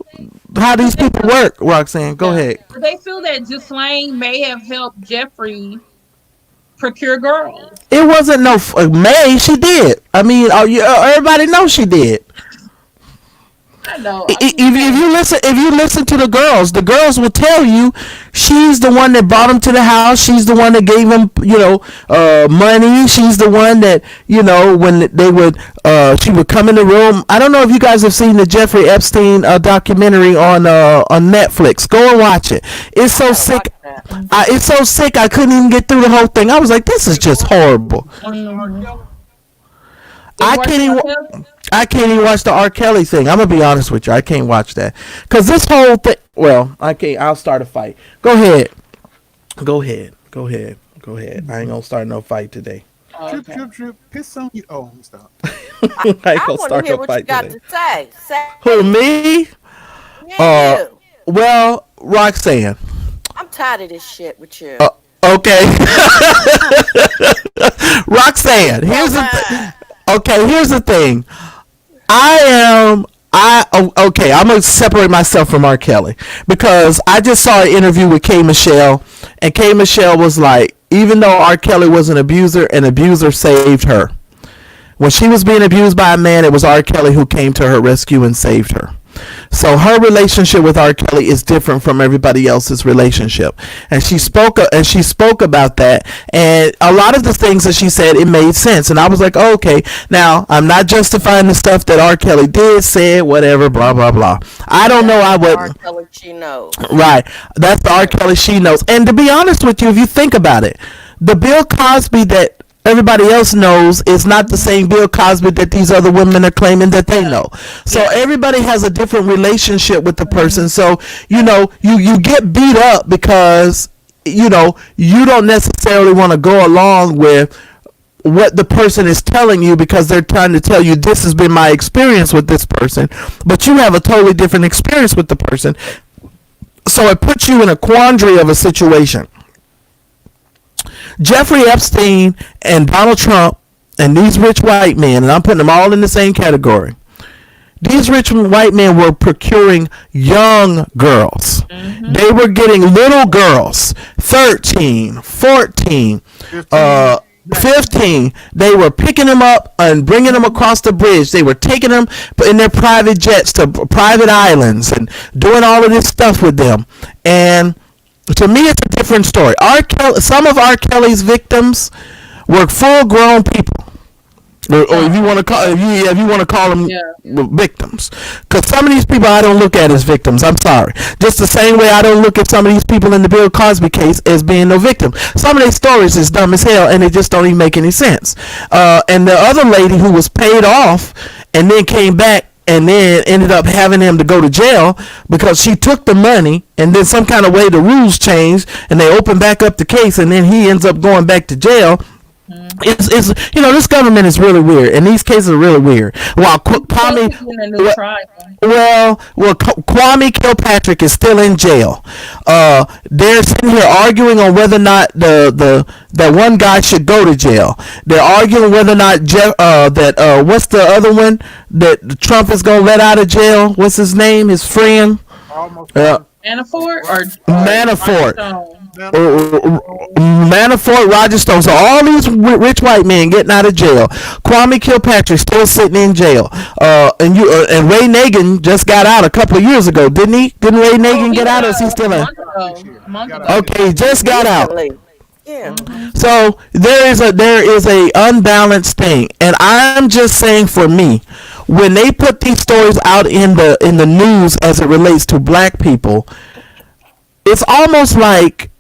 D: how these people work, Roxanne. Go ahead.
B: They feel that Ghislaine may have helped Jeffrey procure girls.
D: It wasn't no May. She did. I mean, everybody knows she did.
B: I know.
D: If you listen to the girls will tell you she's the one that brought him to the house. She's the one that gave him, money. She's the one that, when they would, she would come in the room. I don't know if you guys have seen the Jeffrey Epstein documentary on Netflix. Go and watch it. It's so sick. It's so sick. I couldn't even get through the whole thing. I was like, this is just horrible. I can't even watch the R. Kelly thing. I'm gonna be honest with you. I can't watch that because this whole thing. Well, I can't. I'll start a fight. Go ahead. I ain't gonna start no fight today.
C: Drip. Piss on you. Oh, stop.
D: I ain't gonna start no fight today.
E: To say.
D: Who, me?
E: Yeah.
D: Well, Roxanne.
E: I'm tired of this shit with you.
D: Okay. Roxanne. Here's the thing. I'm gonna separate myself from R. Kelly because I just saw an interview with K. Michelle, and K. Michelle was like, even though R. Kelly was an abuser saved her. When she was being abused by a man, it was R. Kelly who came to her rescue and saved her. So her relationship with R. Kelly is different from everybody else's relationship, and she spoke about that, and a lot of the things that she said, it made sense, and I was like, okay, now I'm not justifying the stuff that R. Kelly did, said, whatever, blah blah blah. I don't know. I would.
E: R. Kelly she knows.
D: Right, that's the R. Kelly she knows, and to be honest with you, if you think about it, the Bill Cosby that everybody else knows is not the same Bill Cosby that these other women are claiming that they know. So everybody has a different relationship with the person. So, you get beat up because, you don't necessarily want to go along with what the person is telling you because they're trying to tell you this has been my experience with this person. But you have a totally different experience with the person. So it puts you in a quandary of a situation. Jeffrey Epstein and Donald Trump and these rich white men, and I'm putting them all in the same category. These rich white men were procuring young girls. Mm-hmm. They were getting little girls, 13, 14, 15. They were picking them up and bringing them across the bridge. They were taking them in their private jets to private islands and doing all of this stuff with them. And to me, it's a different story. Some of R. Kelly's victims were full-grown people, or if you want to call them victims, because some of these people I don't look at as victims. I'm sorry. Just the same way I don't look at some of these people in the Bill Cosby case as being no victim. Some of their stories is dumb as hell, and they just don't even make any sense. And the other lady who was paid off and then came back and then ended up having him to go to jail because she took the money, and then some kind of way the rules changed and they opened back up the case, and then he ends up going back to jail. It's this government is really weird, and these cases are really weird. While Kwame Kilpatrick is still in jail. They're sitting here arguing on whether or not that one guy should go to jail. They're arguing whether or not what's the other one that Trump is gonna let out of jail? What's his name? His friend?
B: Manafort or
D: Manafort. Manafort, Roger Stone, so all these rich white men getting out of jail. Kwame Kilpatrick still sitting in jail. And Ray Nagin just got out a couple of years ago, didn't he? Didn't Ray Nagin get out, or is he still in?
B: Month ago.
D: Okay, he just got out.
E: Yeah.
D: So there is a unbalanced thing, and I'm just saying, for me, when they put these stories out in the news as it relates to black people, it's almost like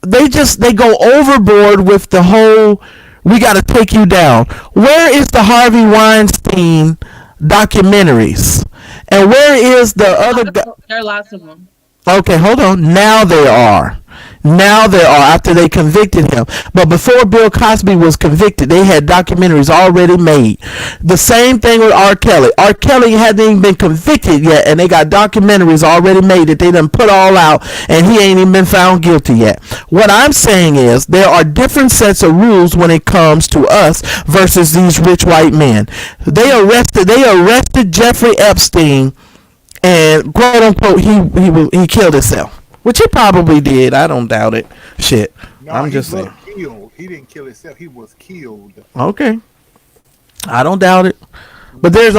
D: they go overboard with the whole "we got to take you down." Where is the Harvey Weinstein documentaries, and where is the other?
B: There are lots of them.
D: Okay, hold on. Now there are after they convicted him. But before Bill Cosby was convicted, they had documentaries already made. The same thing with R. Kelly. R. Kelly hadn't even been convicted yet, and they got documentaries already made that they done put all out, and he ain't even been found guilty yet. What I'm saying is there are different sets of rules when it comes to us versus these rich white men. They arrested Jeffrey Epstein, and quote unquote he killed himself. Which he probably did. I don't doubt it. Shit.
C: No,
D: I'm just saying.
C: Killed. He didn't kill himself. He was killed.
D: Okay. I don't doubt it. But there's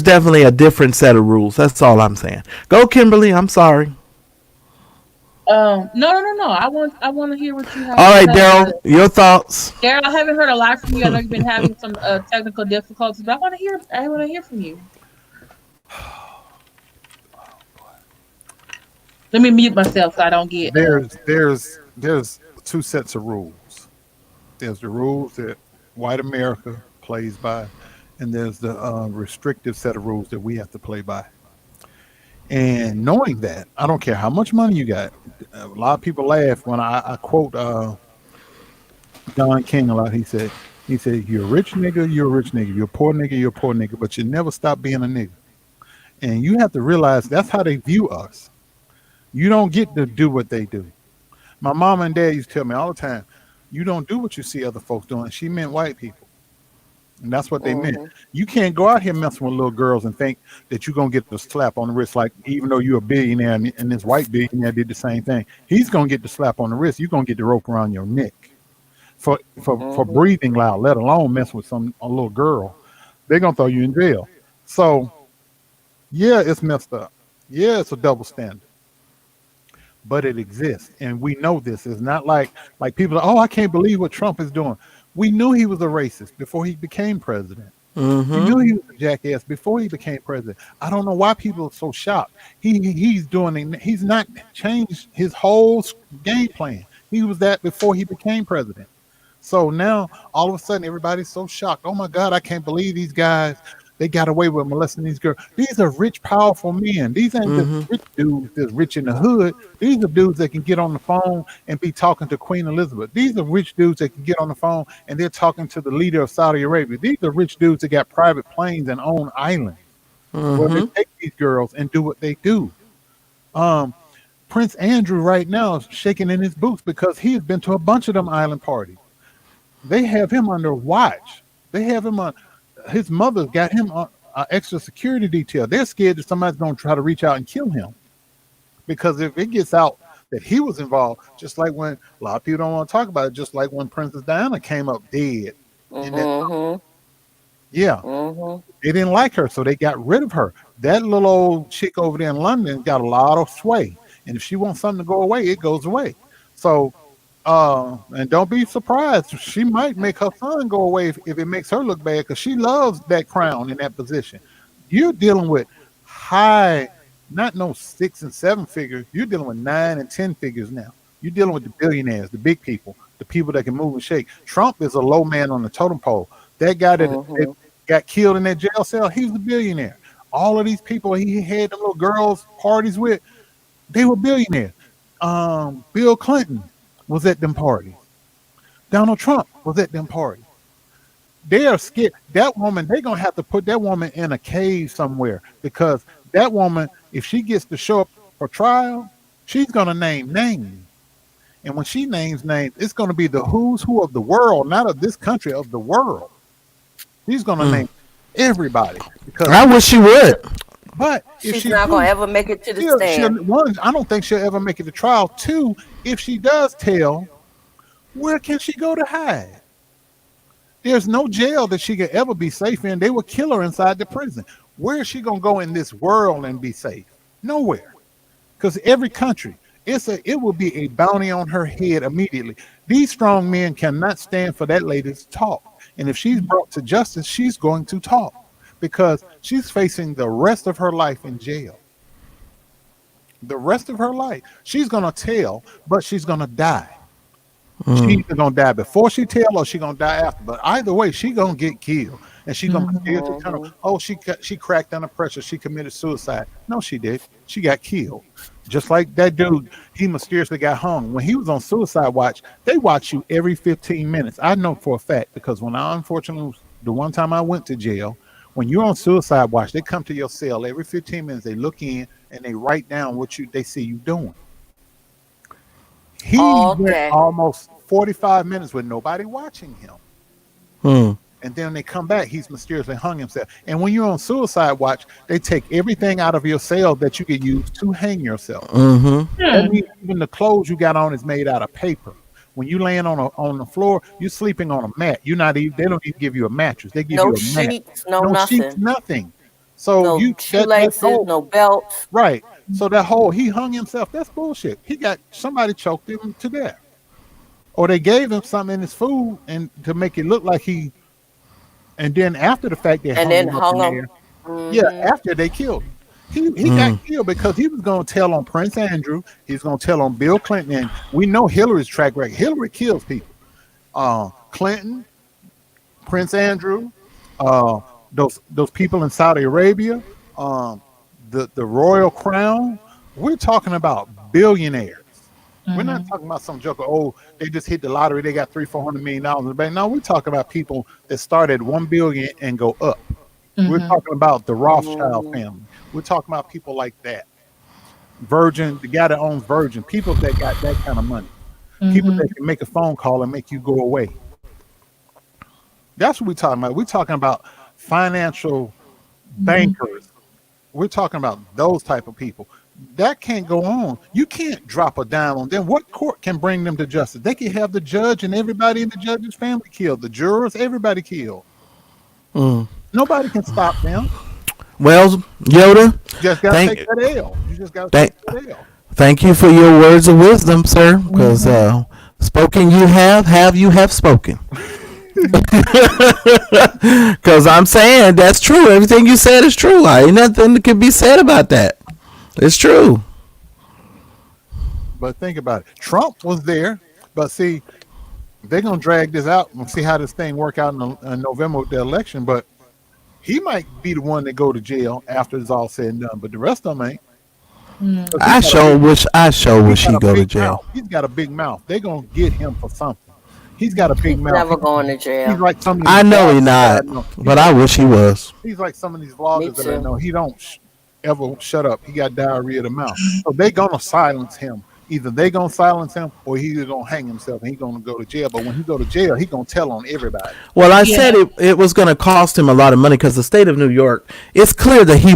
D: definitely a different set of rules. That's all I'm saying. Go, Kimberly. I'm sorry.
B: No. I want to hear what you have.
D: All right, Daryl. Your thoughts.
B: Daryl, I haven't heard a lot from you. I know you've been having some technical difficulties, but I want to hear from you. Let me mute myself so I don't get.
C: There's two sets of rules. There's the rules that white America plays by, and there's the restrictive set of rules that we have to play by. And knowing that, I don't care how much money you got. A lot of people laugh when I quote Don King a lot. He said, "You're a rich nigga, you're a rich nigga. You're a poor nigga, you're a poor nigga. But you never stop being a nigga." And you have to realize that's how they view us. You don't get to do what they do. My mom and dad used to tell me all the time, "You don't do what you see other folks doing." She meant white people. And that's what they meant. You can't go out here messing with little girls and think that you're going to get the slap on the wrist, like even though you're a billionaire and this white billionaire did the same thing. He's going to get the slap on the wrist. You're going to get the rope around your neck for breathing loud, let alone mess with a little girl. They're going to throw you in jail. So, yeah, it's messed up. Yeah, it's a double standard. But it exists, and we know this. It's not like people are, "Oh, I can't believe what Trump is doing." We knew he was a racist before he became president.
D: Mm-hmm.
C: We knew he was a jackass before he became president. I don't know why people are so shocked. He's not changed his whole game plan. He was that before he became president. So now all of a sudden everybody's so shocked. "Oh my God, I can't believe these guys. They got away with molesting these girls." These are rich, powerful men. These ain't just rich dudes that's rich in the hood. These are dudes that can get on the phone and be talking to Queen Elizabeth. These are rich dudes that can get on the phone and they're talking to the leader of Saudi Arabia. These are rich dudes that got private planes and own islands where they take these girls and do what they do. Prince Andrew right now is shaking in his boots because he has been to a bunch of them island parties. They have him under watch. They have him on. His mother got him an extra security detail. They're scared that somebody's going to try to reach out and kill him. Because if it gets out that he was involved, just like when a lot of people don't want to talk about it, just like when Princess Diana came up dead. They didn't like her, so they got rid of her. That little old chick over there in London got a lot of sway. And if she wants something to go away, it goes away. So and don't be surprised. She might make her son go away if it makes her look bad, because she loves that crown and that position. You're dealing with high, not no 6 and 7 figures. You're dealing with 9 and 10 figures now. You're dealing with the billionaires, the big people, the people that can move and shake. Trump is a low man on the totem pole. That guy that got killed in that jail cell, he's a billionaire. All of these people he had them little girls parties with, they were billionaires. Bill Clinton was at them parties. Donald Trump was at them parties. They are scared. That woman, they're going to have to put that woman in a cave somewhere, because that woman, if she gets to show up for trial, she's going to name names. And when she names names, it's going to be the who's who of the world, not of this country, of the world. She's going to name everybody. Because
D: I wish she would.
C: But if
E: She's
C: she
E: not going to ever make it to the stand.
C: one, I don't think she'll ever make it to trial. Two, if she does tell, where can she go to hide? There's no jail that she could ever be safe in. They would kill her inside the prison. Where is she gonna go in this world and be safe? Nowhere. Because every country, it will be a bounty on her head immediately. These strong men cannot stand for that lady to talk. And if she's brought to justice, she's going to talk because she's facing the rest of her life in jail. The rest of her life. She's gonna tell, but she's gonna die. She's either gonna die before she tell or she's gonna die after. But either way, she's gonna get killed. And she's gonna still tell her, oh, she cracked under pressure, she committed suicide. No, she did. She got killed. Just like that dude, he mysteriously got hung. When he was on suicide watch, they watch you every 15 minutes. I know for a fact because when I unfortunately the one time I went to jail, when you're on suicide watch, they come to your cell every 15 minutes, they look in and they write down what they see you doing. He went almost 45 minutes with nobody watching him. And then when they come back, he's mysteriously hung himself. And when you're on suicide watch, they take everything out of your cell that you could use to hang yourself. That means even the clothes you got on is made out of paper. When you laying on the floor, you're sleeping on a mat. They don't even give you a mattress. They give you a
E: sheets,
C: mat. No sheets, nothing. So
E: no shoelaces, no belts.
C: Right. So he hung himself. That's bullshit. Somebody choked him to death. Or they gave him something in his food and to make it look like and then after the fact they hung him. Yeah, after they killed him. He got killed because he was going to tell on Prince Andrew. He's going to tell on Bill Clinton. And we know Hillary's track record. Hillary kills people. Clinton, Prince Andrew, those people in Saudi Arabia, the royal crown. We're talking about billionaires. We're not talking about some joker. Oh, they just hit the lottery. They got $300-400 million in the bank. No, we're talking about people that start at $1 billion and go up. We're talking about the Rothschild family. We're talking about people like that. Virgin, the guy that owns Virgin, people that got that kind of money. People that can make a phone call and make you go away. That's what we're talking about. We're talking about financial bankers. We're talking about those type of people. That can't go on. You can't drop a dime on them. What court can bring them to justice? They can have the judge and everybody in the judge's family killed. The jurors, everybody killed. Nobody can stop them.
D: Well, Yoda,
C: You just got to take that L. You just got to take that L.
D: Thank you for your words of wisdom, sir, because spoken you have spoken. Because I'm saying that's true. Everything you said is true. Ain't nothing that can be said about that. It's true.
C: But think about it. Trump was there, but see, they're going to drag this out and see how this thing work out in November with the election. But he might be the one that go to jail after it's all said and done. But the rest of them ain't.
D: I sure wish he go to jail.
C: Mouth. He's got a big mouth. They're going to get him for something. He's got a big mouth.
E: Never going to jail.
C: He's like some of these
D: I know he's not, but I wish he was.
C: He's like some of these vloggers that I know. He don't ever shut up. He got diarrhea of the mouth. So they're going to silence him. Either they going to silence him or he's going to hang himself and he's going to go to jail. But when he go to jail, he's going to tell on everybody.
D: Well, I said it was going to cost him a lot of money because the state of New York, it's clear that he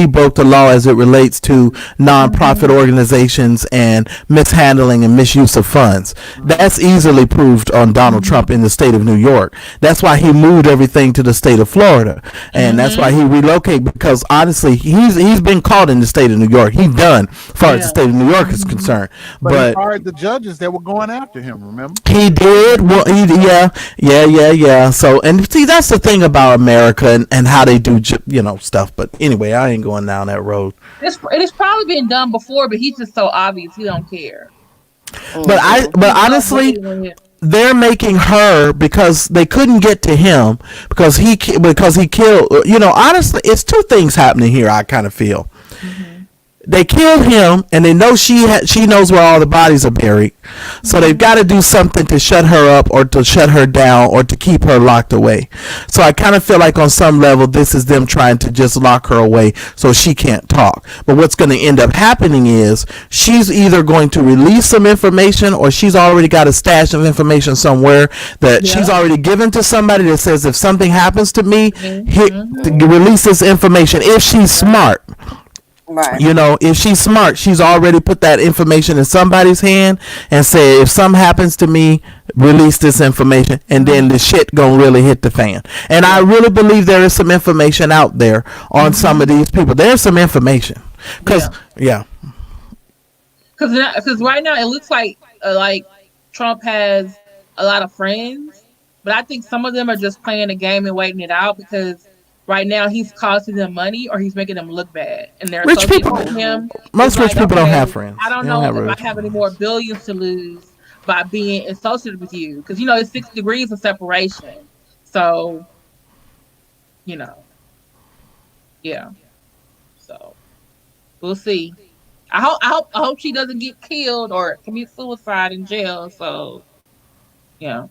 D: broke the law as it relates to nonprofit organizations and mishandling and misuse of funds. That's easily proved on Donald Trump in the state of New York. That's why he moved everything to the state of Florida. And that's why he relocated, because honestly, he's been caught in the state of New York. He's done as far as the state of New York is concerned.
C: But he fired the judges that were going after him, remember?
D: He did. Well, yeah. So, and see, that's the thing about America and how they do, stuff. But anyway, I ain't going down that road.
B: It has probably been done before, but he's just so obvious he don't care.
D: But honestly, they're making her, because they couldn't get to him because he killed. Honestly, it's two things happening here. I kind of feel. They killed him, and they know she knows where all the bodies are buried. So they've got to do something to shut her up, or to shut her down, or to keep her locked away. So I kind of feel like on some level, this is them trying to just lock her away so she can't talk. But what's going to end up happening is she's either going to release some information, or she's already got a stash of information somewhere that she's already given to somebody that says, if something happens to me, release this information. If she's smart.
E: Right.
D: You know, if she's smart, she's already put that information in somebody's hand and said, if something happens to me, release this information, and then the shit gonna really hit the fan. And I really believe there is some information out there on some of these people. There's some information. Because
B: right now it looks like Trump has a lot of friends, but I think some of them are just playing the game and waiting it out, because right now he's costing them money, or he's making them look bad, and they're
D: rich people.
B: with him.
D: Most rich people don't have friends.
B: I don't know if I have any more billions to lose by being associated with you, because it's 6 degrees of separation. So, yeah. So we'll see. I hope she doesn't get killed or commit suicide in jail. So, yeah.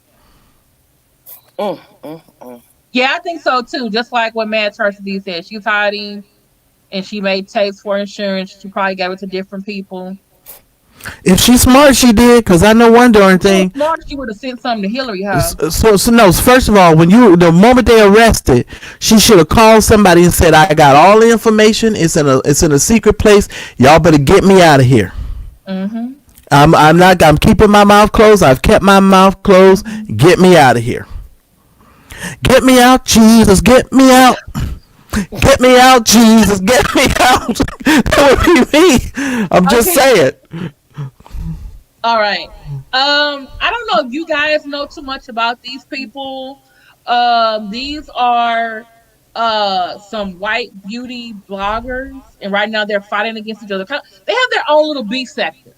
B: Yeah, I think so too. Just like what Mad Chastity said, she's hiding, and she made tapes for insurance. She probably gave it to different people.
D: If she's smart, she did. Because I know one darn thing.
B: If smart, she would have sent something to Hillary.
D: So no. First of all, the moment they arrested, she should have called somebody and said, "I got all the information. It's in a secret place. Y'all better get me out of here." Mm-hmm. I'm keeping my mouth closed. I've kept my mouth closed. Get me out of here. Get me out, Jesus. Get me out. Get me out, Jesus. Get me out. That would be me. I'm just saying.
B: All right. I don't know if you guys know too much about these people. These are some white beauty bloggers, and right now they're fighting against each other. They have their own little beef sector.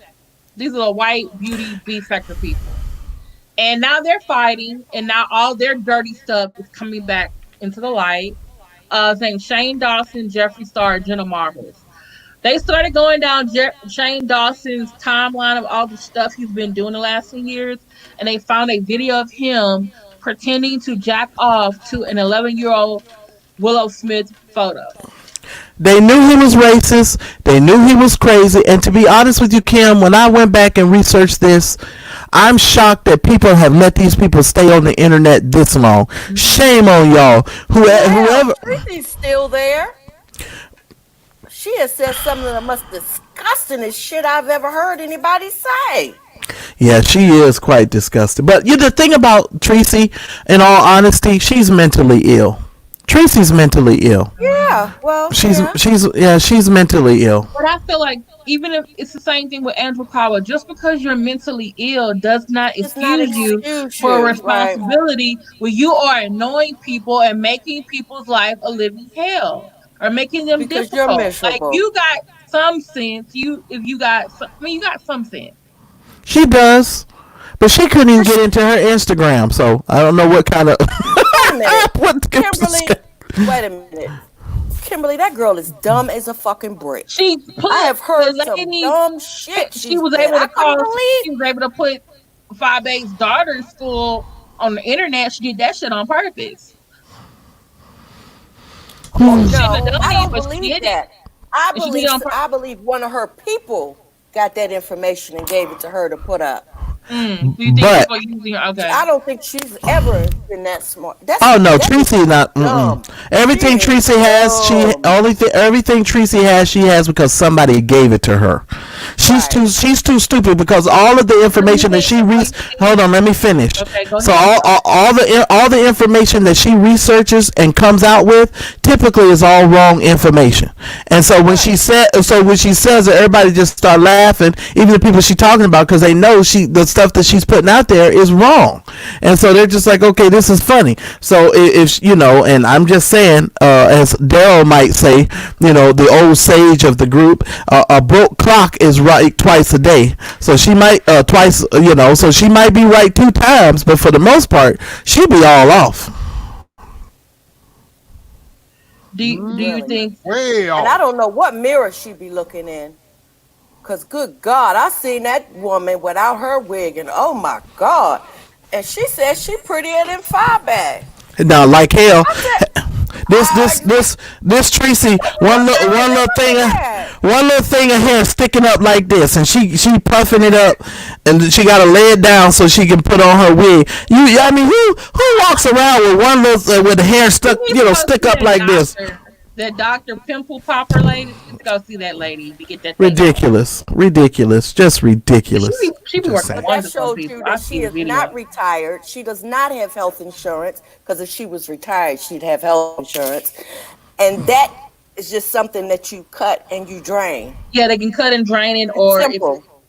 B: These are the white beauty beef sector people. And now they're fighting, and now all their dirty stuff is coming back into the light. Saying Shane Dawson, Jeffree Star, Jenna Marbles. They started going down Shane Dawson's timeline of all the stuff he's been doing the last 2 years, and they found a video of him pretending to jack off to an 11-year-old Willow Smith photo.
D: They knew he was racist. They knew he was crazy. And to be honest with you, Kim, when I went back and researched this, I'm shocked that people have let these people stay on the internet this long. Shame on y'all. Whoever.
E: Tracy's still there. She has said some of the most disgustingest shit I've ever heard anybody say.
D: Yeah, she is quite disgusting. But the thing about Tracy, in all honesty, she's mentally ill. Tracy's mentally ill.
E: Yeah, well,
D: she's mentally ill.
B: But I feel like even if it's the same thing with Andrew Power, just because you're mentally ill does not excuse you for responsibility when you are annoying people and making people's life a living hell or making them
E: because
B: difficult.
E: You're miserable.
B: Like you got some sense. You got some sense.
D: She does. But she couldn't even get into her Instagram, so I don't know what kind of.
E: Kimberly, wait a minute. Kimberly, that girl is dumb as a fucking brick. I have heard some dumb shit.
B: She was able to put 5'8's daughter in school on the internet. She did that shit on purpose.
E: No, I don't believe that. I believe one of her people got that information and gave it to her to put up.
B: Do you think people are using her? Okay.
E: I don't think she's ever been that smart.
D: Tracy not. Everything Tracy has, everything Tracy has, she has because somebody gave it to her. She's too stupid because all of the information that she hold on, let me finish.
B: Okay, go
D: so
B: ahead.
D: all the information that she researches and comes out with typically is all wrong information. And so when she says that, everybody just start laughing, even the people she's talking about, because they know the stuff that she's putting out there is wrong, and so they're just like, okay, this is funny. So if and I'm just saying, as Daryl might say, the old sage of the group, a broke clock is right twice a day. So she might so she might be right 2 times, but for the most part, she'll be all off.
B: Do you think?
C: Way
E: And I
C: off.
E: don't know what mirror she be looking in. Cause good God, I seen that woman without her wig, and oh my God. And she said she prettier than Fireback.
D: Now, like hell,
E: I said,
D: this
E: I,
D: this this this Tracy,
E: that?
D: one little thing of hair sticking up like this, and she puffing it up, and she got to lay it down so she can put on her wig. I mean, who walks around with one little with the hair stuck, stick up like this?
B: That Dr. Pimple Popper lady. Let's go see that lady to get that thing
D: Ridiculous, just ridiculous.
B: She be
D: Just
B: working
D: saying.
E: That showed you that she is not retired. She does not have health insurance, because if she was retired, she'd have health insurance. And that is just something that you cut and you drain.
B: Yeah, they can cut and drain it, or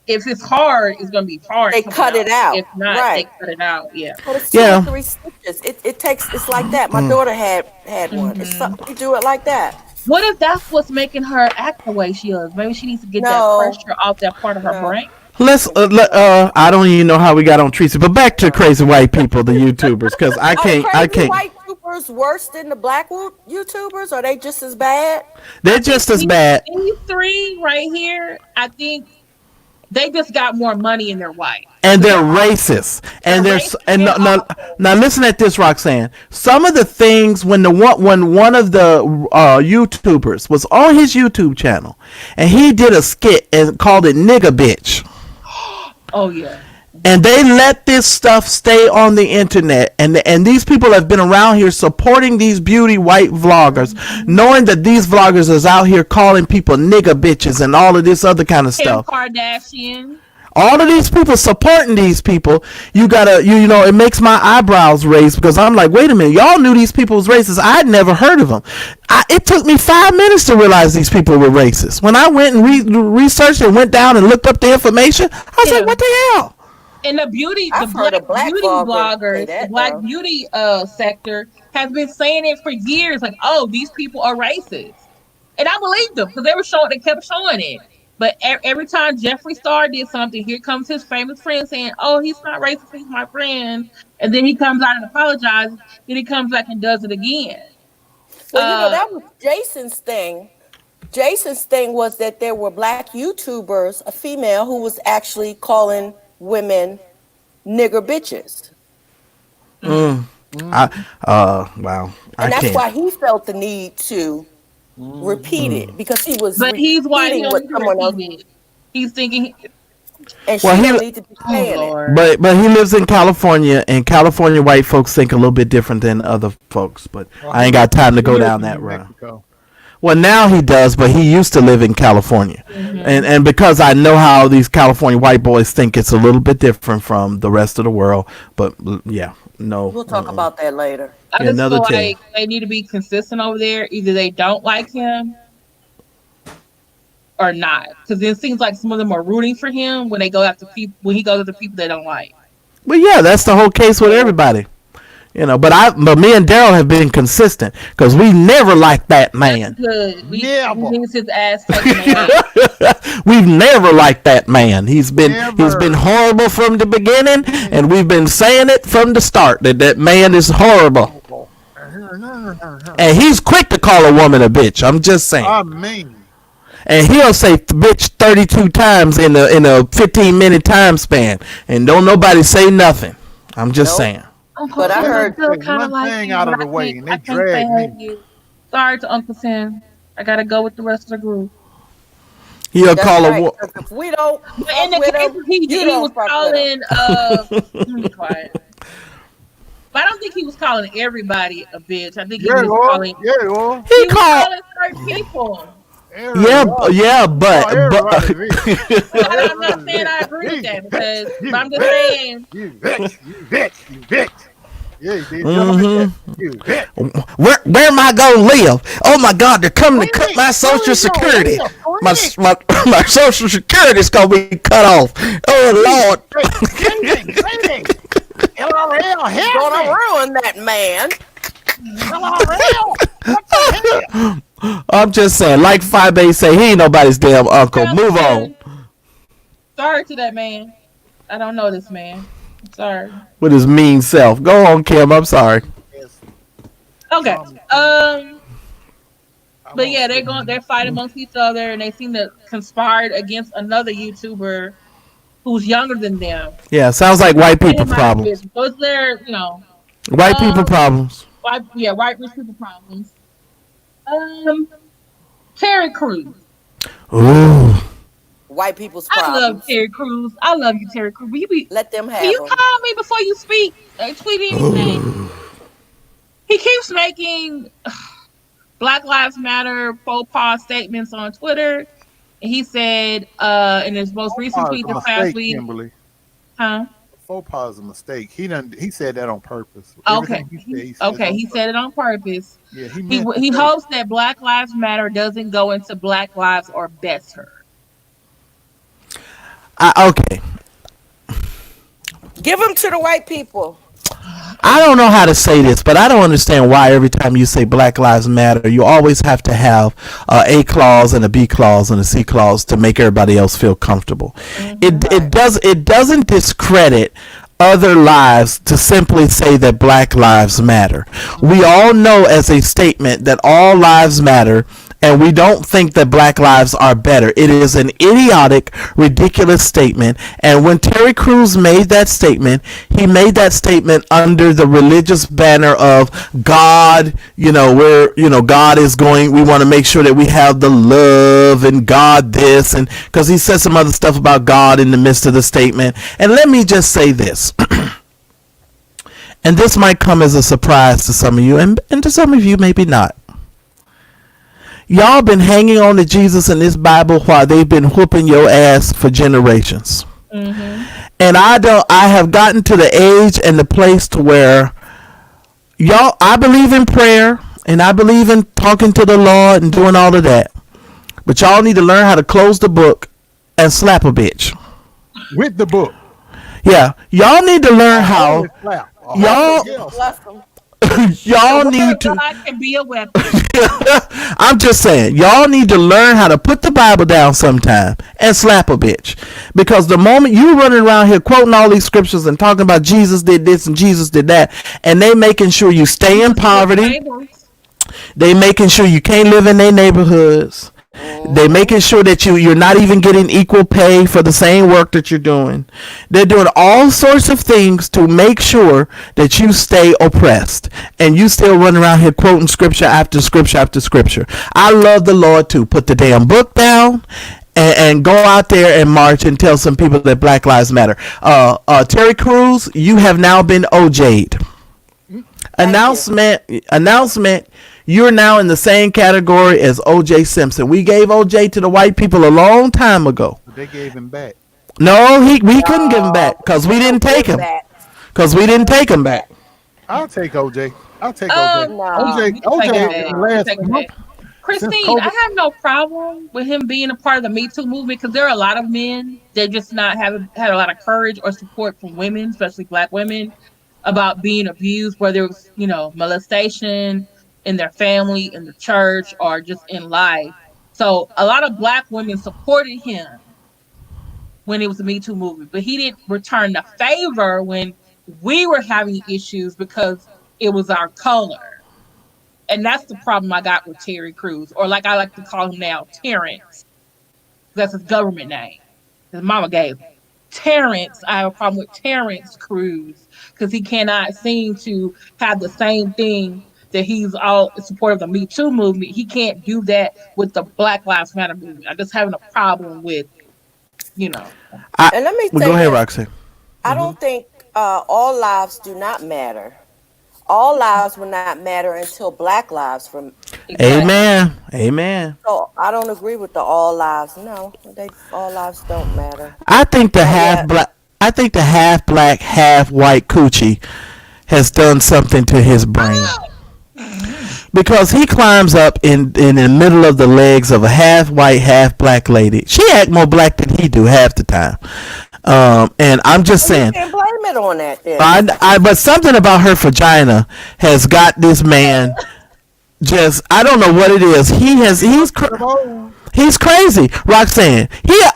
B: if it's hard, it's gonna be hard.
E: They cut it out.
B: If not,
E: right.
B: they cut it out. Yeah.
E: But it's 2 or 3 stitches. It's like that. My daughter had one. It's something, you do it like that.
B: What if that's what's making her act the way she is? Maybe she needs to get that pressure off that part of her brain.
D: I don't even know how we got on Tracy, but back to crazy white people, the YouTubers, because I can't.
E: White YouTubers worse than the black YouTubers? Are they just as bad?
D: They're just as bad.
B: These three right here, I think they just got more money in their white. And
D: they're racist. Now listen at this, Roxanne. Some of the things when one of the YouTubers was on his YouTube channel, and he did a skit and called it "nigga bitch."
B: Oh yeah.
D: And they let this stuff stay on the internet, and these people have been around here supporting these beauty white vloggers, knowing that these vloggers is out here calling people nigga bitches and all of this other kind of stuff.
B: Kardashian.
D: All of these people supporting these people, it makes my eyebrows raise, because I'm like, wait a minute, y'all knew these people was racist. I'd never heard of them. It took me 5 minutes to realize these people were racist. When I went and researched and went down and looked up the information, I was like, what the hell?
B: And the black beauty bloggers, the black beauty sector has been saying it for years. Like, oh, these people are racist, and I believed them because they kept showing it. But every time Jeffree Star did something, here comes his famous friend saying, "Oh, he's not racist, he's my friend," and then he comes out and apologizes. Then he comes back and does it again.
E: Well, that was Jason's thing. Jason's thing was that there were black YouTubers, a female who was actually calling women nigger bitches.
D: Wow.
E: And that's why he felt the need to repeat it, because he was
B: he's white
E: what someone else.
B: He's thinking,
E: and she don't need to be saying it.
D: But he lives in California, and California white folks think a little bit different than other folks, but I ain't got time to go down that road. Well, now he does, but he used to live in California. And because I know how these California white boys think, it's a little bit different from the rest of the world. But yeah, no.
E: We'll talk about that later.
B: I just feel like they need to be consistent over there. Either they don't like him or not. Because it seems like some of them are rooting for him when he goes after people they don't like.
D: Well, yeah, that's the whole case with everybody. But me and Daryl have been consistent, because we never liked that man.
B: Good. We his ass taken.
D: We've never liked that man. He's been horrible from the beginning, and we've been saying it from the start that man is horrible. And he's quick to call a woman a bitch. I'm just saying.
C: I mean.
D: And he'll say bitch 32 times in a 15-minute time span, and don't nobody say nothing. I'm just saying.
E: But I heard
C: one thing out of the way, and they dragged me.
B: Sorry to Uncle Sam. I gotta go with the rest of the group.
D: He'll call a woman.
E: If we don't,
B: in the case he was calling. Let me be quiet. But I don't think he was calling everybody a bitch. I think he was calling. He calling certain people.
D: Yeah, but
B: I'm not saying I agree with that, because I'm just saying.
C: You bitch. Yeah, you did. You bitch.
D: Where am I gonna live? Oh my God, they're coming to cut my Social Security. My Social Security's gonna be cut off. Oh Lord.
E: LRL, gonna ruin that man.
D: I'm just saying, like 5A say, he ain't nobody's damn uncle. Move on.
B: Sorry to that man. I don't know this man. I'm sorry.
D: With his mean self. Go on, Kim. I'm sorry.
B: Okay.
C: I'm
B: But
C: gonna
B: yeah,
C: say,
B: they're fighting amongst each other, and they seem to conspire against another YouTuber who's younger than them.
D: Yeah, sounds like white
B: And
D: people
B: it mind
D: problems.
B: business. So it's their,
D: White people
B: um,
D: problems.
B: white rich people problems. Um, Terry Crews.
D: Ooh.
E: White people's
B: I love
E: problems.
B: Terry Crews. I love you, Terry Crews.
E: Let them
B: Will
E: have
B: you
E: them.
B: call me before you speak or tweet anything? He keeps making Black Lives Matter faux pas statements on Twitter. And he said in his most
C: faux
B: recent
C: pas is
B: tweet
C: a
B: this past
C: mistake,
B: week,
C: Kimberly.
B: huh?
C: Faux pas is a mistake. He said that on purpose.
B: Okay.
C: Everything he says
B: Okay,
C: on
B: he said
C: purpose.
B: it on purpose.
C: Yeah, he
B: He
C: meant to
B: he
C: say.
B: hopes that Black Lives Matter doesn't go into Black Lives or better.
D: Okay.
E: Give them to the white people.
D: I don't know how to say this, but I don't understand why every time you say Black Lives Matter, you always have to have a clause and a B clause and a C clause to make everybody else feel comfortable. It doesn't discredit other lives to simply say that Black Lives Matter. We all know as a statement that all lives matter, and we don't think that Black lives are better. It is an idiotic, ridiculous statement. And when Terry Crews made that statement, he made that statement under the religious banner of God. God is going. We want to make sure that we have the love and God this, and because he said some other stuff about God in the midst of the statement. And let me just say this. And this might come as a surprise to some of you, and to some of you maybe not. Y'all been hanging on to Jesus and this Bible while they've been whooping your ass for generations. And I have gotten to the age and the place to where I believe in prayer and I believe in talking to the Lord and doing all of that. But y'all need to learn how to close the book and slap a bitch.
C: With the book.
D: Yeah. Y'all need to learn how y'all
E: Bless them.
D: y'all
B: The word
D: need
B: of
D: to
B: God can be a weapon.
D: I'm just saying, y'all need to learn how to put the Bible down sometime and slap a bitch. Because the moment you running around here quoting all these scriptures and talking about Jesus did this and Jesus did that, and they making sure you stay in poverty, they making sure you can't live in their neighborhoods. They making sure that you're not even getting equal pay for the same work that you're doing. They're doing all sorts of things to make sure that you stay oppressed and you still run around here quoting scripture after scripture after scripture. I love the Lord too. Put the damn book down and go out there and march and tell some people that Black Lives Matter. Terry Crews, you have now been OJ'd. Announcement. You're now in the same category as O.J. Simpson. We gave O.J. to the white people a long time ago.
C: They gave him back.
D: No, we couldn't give him back because we didn't take him. Back.
C: I'll take OJ. I'll take
B: No.
C: OJ. OJ in the last month.
B: Christine, I have no problem with him being a part of the Me Too movement because there are a lot of men that just not haven't had a lot of courage or support from women, especially Black women, about being abused, whether it was, molestation in their family, in the church, or just in life. So a lot of Black women supported him when it was the Me Too movement, but he didn't return the favor when we were having issues because it was our color. And that's the problem I got with Terry Crews, or like I like to call him now, Terrence. That's his government name. His mama gave him. Terrence, I have a problem with Terrence Crews because he cannot seem to have the same thing that he's all in support of the Me Too movement. He can't do that with the Black Lives Matter movement. I'm just having a problem with,
E: And let me say
D: go ahead, Roxanne.
E: I don't think all lives do not matter. All lives will not matter until Black lives from.
D: Exactly. Amen.
E: So I don't agree with the all lives. No, all lives don't matter.
D: I think the half black, half white coochie has done something to his brain. Because he climbs up in the middle of the legs of a half white, half black lady. She act more black than he do half the time. And I'm just saying.
E: You can't blame it on that then.
D: But something about her vagina has got this man just, I don't know what it is. He's crazy, Roxanne.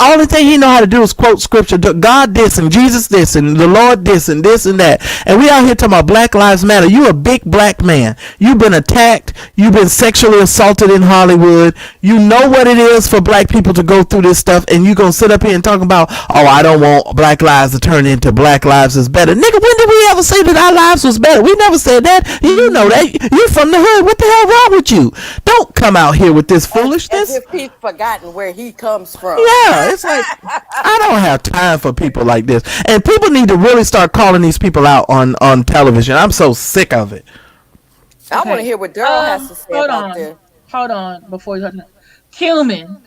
D: Only thing he know how to do is quote scripture. God this and Jesus this and the Lord this and that. And we out here talking about Black Lives Matter. You a big black man. You've been attacked. You've been sexually assaulted in Hollywood. You know what it is for black people to go through this stuff, and you gonna sit up here and talk about, oh, I don't want Black Lives to turn into Black Lives is better. Nigga, when did we ever say that our lives was better? We never said that. You know that. You from the hood. What the hell wrong with you? Don't come out here with this foolishness.
E: As if he's forgotten where he comes from.
D: Yeah, it's like, I don't have time for people like this. And people need to really start calling these people out on television. I'm so sick of it.
E: I want to hear what Daryl has to say about this.
B: Hold on, before you talk. Kilman,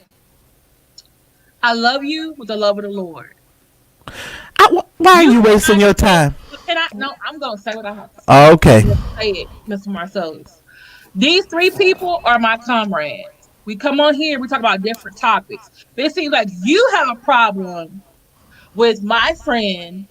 B: I love you with the love of the Lord.
D: Why are you wasting your time?
B: No, I'm going to say what I have to say.
D: Oh, okay.
B: Say it, Mr. Marcellus. These three people are my comrades. We come on here, we talk about different topics. But it seems like you have a problem with my friend,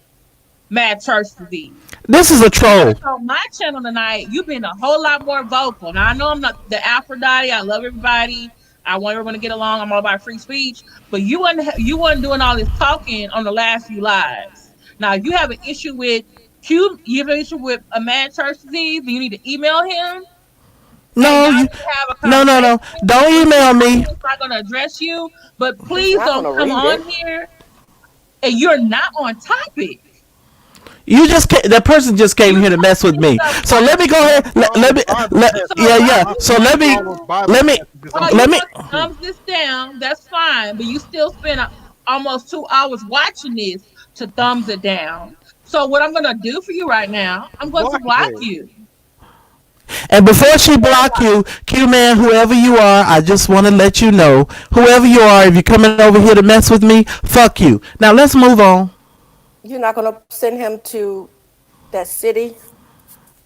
B: Mad Church Disease.
D: This is a troll.
B: On my channel tonight, you've been a whole lot more vocal. Now, I know I'm not the Aphrodite. I love everybody. I want everyone to get along. I'm all about free speech. But you wasn't doing all this talking on the last few lives. Now, you have an issue with Q. You have an issue with a Mad Church Disease. You need to email him.
D: No, no. Don't email me.
B: I'm not going to address you, but please don't come on here and you're not on topic.
D: That person just came here to mess with me. So let me go ahead. So let me
B: thumbs this down. That's fine, but you still spend almost 2 hours watching this to thumbs it down. So what I'm going to do for you right now, I'm going to block you.
D: And before she block you, Q-Man, whoever you are, I just want to let you know, whoever you are, if you're coming over here to mess with me, fuck you. Now let's move on.
E: You're not going to send him to that city?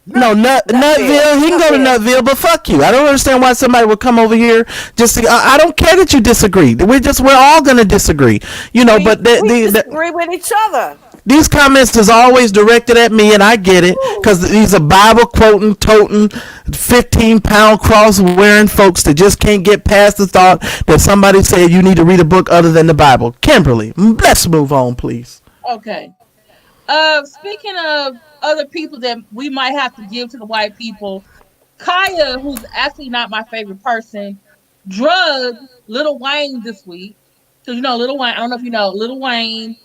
D: No, Nutville. He can go to Nutville, but fuck you. I don't understand why somebody would come over here just to. I don't care that you disagree. We're all gonna disagree, But
E: we disagree with each other.
D: These comments is always directed at me, and I get it, because these are Bible quoting, toting, 15-pound cross wearing folks that just can't get past the thought that somebody said you need to read a book other than the Bible. Kimberly, let's move on, please.
B: Okay. Speaking of other people that we might have to give to the white people, Kaya, who's actually not my favorite person, drugged Lil Wayne this week. Because Lil Wayne, I don't know if you know, Lil Wayne,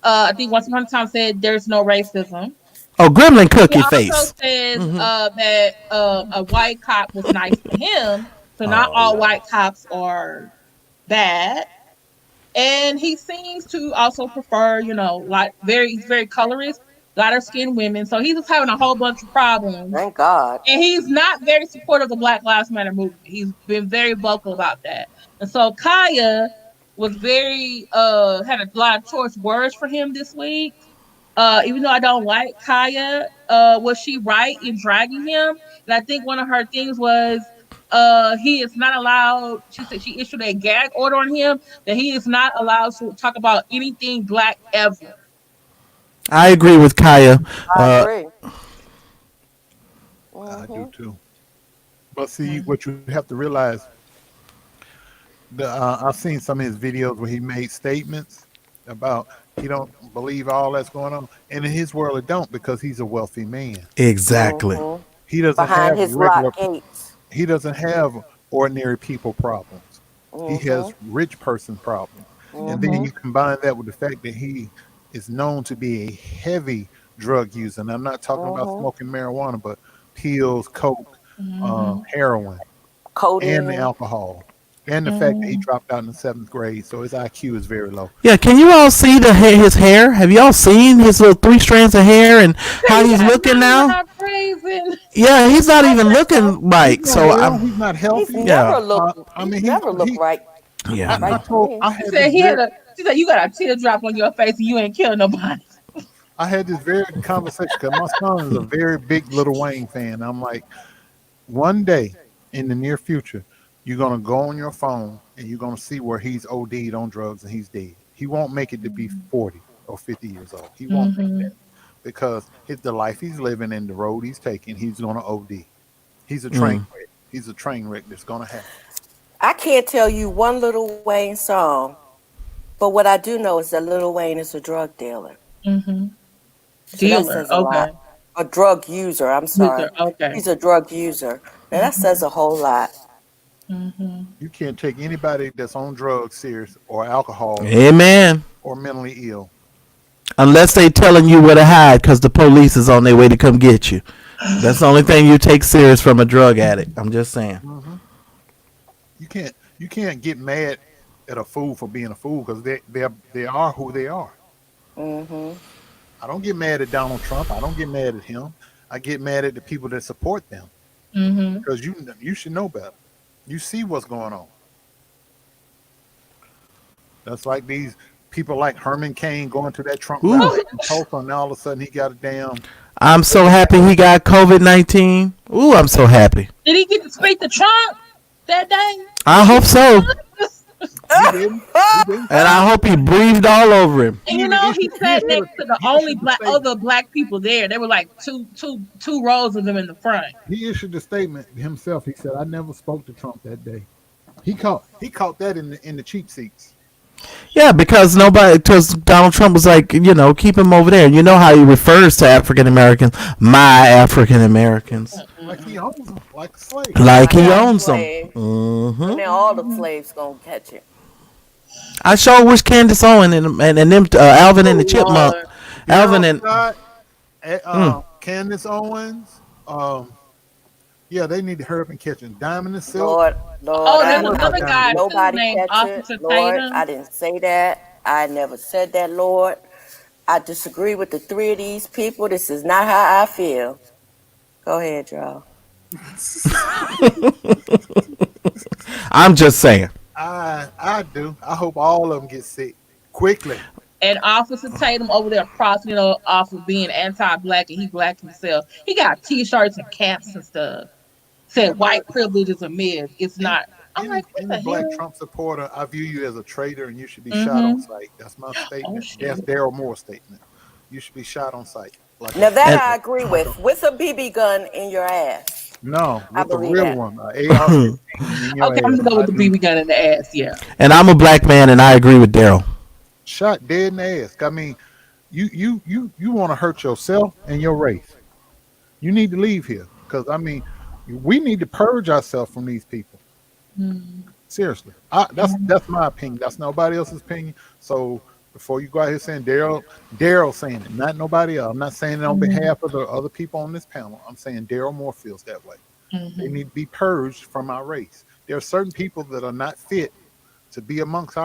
B: I think once upon a time said there's no racism.
D: Oh, gremlin cookie face.
B: He also says that a white cop was nice to him. So not all white cops are bad. And he seems to also prefer, he's very colorist, lighter skinned women. So he's just having a whole bunch of problems.
E: Thank God.
B: And he's not very supportive of the Black Lives Matter movement. He's been very vocal about that. And so Kaya was very, had a lot of choice words for him this week. Even though I don't like Kaya, was she right in dragging him? And I think one of her things was, he is not allowed. She said she issued a gag order on him that he is not allowed to talk about anything black ever.
D: I agree with Kaya.
E: I agree.
C: I do too. But see, what you have to realize, I've seen some of his videos where he made statements about he don't believe all that's going on, and in his world it don't, because he's a wealthy man.
D: Exactly.
C: He doesn't
E: Behind
C: have
E: his
C: regular.
E: locked gates.
C: He doesn't have ordinary people problems. He has rich person problems. And then you combine that with the fact that he is known to be a heavy drug user. And I'm not talking about smoking marijuana, but pills, coke, heroin,
E: codeine,
C: and alcohol. And the fact that he dropped out in the 7th grade, so his IQ is very low.
D: Yeah, can you all see his hair? Have y'all seen his little 3 strands of hair and how he's looking now? Yeah, he's not even looking right. So
C: he's not healthy.
E: He's never looked. He never looked right.
D: Yeah,
B: She said you got a teardrop on your face and you ain't killing nobody.
C: I had this very conversation because my son is a very big Lil Wayne fan. I'm like, one day in the near future, you're going to go on your phone and you're going to see where he's OD'd on drugs and he's dead. He won't make it to be 40 or 50 years old. He won't make that, because the life he's living and the road he's taking, he's going to OD. He's a train wreck. He's a train wreck that's going to happen.
E: I can't tell you one Lil Wayne song, but what I do know is that Lil Wayne is a drug dealer.
B: Mm-hmm.
E: So that
B: Dealer.
E: says a
B: Okay.
E: lot. A drug user, I'm sorry.
B: User. Okay.
E: He's a drug user. Now that says a whole lot.
B: Mm-hmm.
C: You can't take anybody that's on drugs serious or alcohol
D: Amen.
C: or mentally ill.
D: Unless they telling you where to hide because the police is on their way to come get you. That's the only thing you take serious from a drug addict. I'm just saying.
C: Hmm. You can't get mad at a fool for being a fool because they are who they are.
E: Hmm.
C: I don't get mad at Donald Trump. I don't get mad at him. I get mad at the people that support them
B: Mm-hmm.
C: because you should know better. You see what's going on. That's like these people like Herman Cain going to that Trump
D: Ooh.
C: rally in Tulsa, and all of a sudden he got a damn.
D: I'm so happy he got COVID-19. Ooh, I'm so happy.
B: Did he get to speak to Trump that day?
D: I hope so.
C: He didn't. He didn't.
D: And I hope he breathed all over him.
B: And you know, he sat next to the only other black people there. There were like two rows of them in the front.
C: He issued a statement himself. He said, "I never spoke to Trump that day." He caught that in the cheap seats.
D: Yeah, because Donald Trump was like, keep him over there. You know how he refers to African Americans, my African Americans,
C: Like he owns them, like a slave.
D: like he owns them.
E: Slave.
D: Hmm.
E: And then all the slaves gonna catch it.
D: I sure wish Candace Owen and them Alvin and the Chipmunk,
B: Lord.
D: Alvin and
C: Candace Owens. Yeah, they need to hurry up and catch him. Diamond and Silk.
E: Lord,
B: Oh,
E: I
B: there's
E: didn't
B: another
E: know
B: guy too
E: nobody
B: named
E: catch
B: Officer
E: it. Lord,
B: Tatum.
E: I didn't say that. I never said that, Lord. I disagree with the three of these people. This is not how I feel. Go ahead, y'all.
D: I'm just saying.
C: I do. I hope all of them get sick quickly.
B: And Officer Tatum over there profiting off of being anti-black, and he black himself. He got T-shirts and caps and stuff. Said white privilege is a myth. It's not. I'm like, what the
C: Any black
B: hell?
C: Trump supporter, I view you as a traitor, and you should be shot on sight. That's my statement.
B: shit.
C: That's Daryl Moore's statement. You should be shot on sight. Like
E: Now that
D: And-
E: I agree with a BB gun in your ass.
C: no,
E: I
C: with the
E: believe
C: real
E: that.
C: one, AR-15 in your
B: Okay, I'm
C: ass.
B: gonna go with the
C: I do.
B: BB gun in the ass. Yeah.
D: And I'm a black man, and I agree with Daryl.
C: Shot dead in the ass. I mean, you want to hurt yourself and your race. You need to leave here because I mean, we need to purge ourselves from these people. Seriously, that's my opinion. That's nobody else's opinion. So before you go out here saying Daryl saying it, not nobody else. I'm not saying it on behalf of the other people on this panel. I'm saying Daryl Moore feels that way. They need to be purged from our race. There are certain people that are not fit to be amongst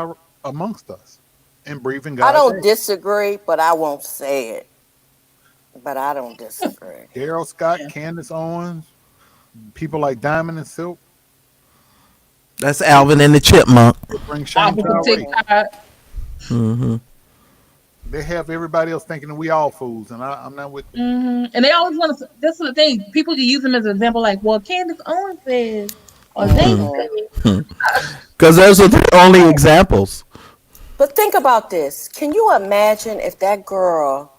C: us and breathing God's
E: I don't
C: air.
E: disagree, but I won't say it. But I don't disagree.
C: Daryl Scott, Candace Owens, people like Diamond and Silk,
D: That's Alvin and the Chipmunk.
C: bring shame to
B: Officer
C: our race.
B: TikTok.
D: Hmm.
C: They have everybody else thinking that we all fools, and I'm not with them.
B: And they always want to. This is the thing. People can use them as an example, like, well, Candace Owens says, or they say.
D: Because those are the only examples.
E: But think about this. Can you imagine if that girl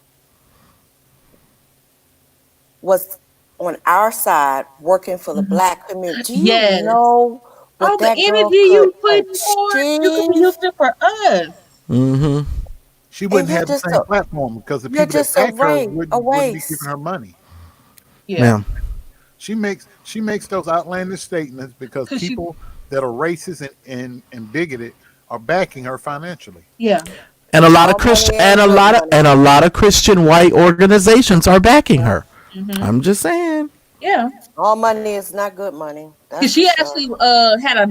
E: was on our side working for the black community? Do you
B: Yes.
E: know what
B: All the
E: that girl
B: energy you
E: could
B: put forward, you could
E: achieve?
B: be using for us.
D: Hmm.
C: She wouldn't
E: you're
C: have the
E: just
C: same
E: a-
C: platform because the
E: you're
C: people that
E: just a
C: back her
E: waste-
C: wouldn't be
E: waste.
C: giving her money.
B: Yeah.
C: She makes those outlandish statements because
B: 'Cause she-
C: people that are racist and bigoted are backing her financially.
B: Yeah.
D: And a lot of
E: All
D: Christian
E: money ain't
D: and a
E: good
D: lot of
E: money.
D: and a lot of Christian white organizations are backing her. I'm just saying.
B: Yeah.
E: All money is not good money. That's
B: Because she
E: for sure.
B: actually had a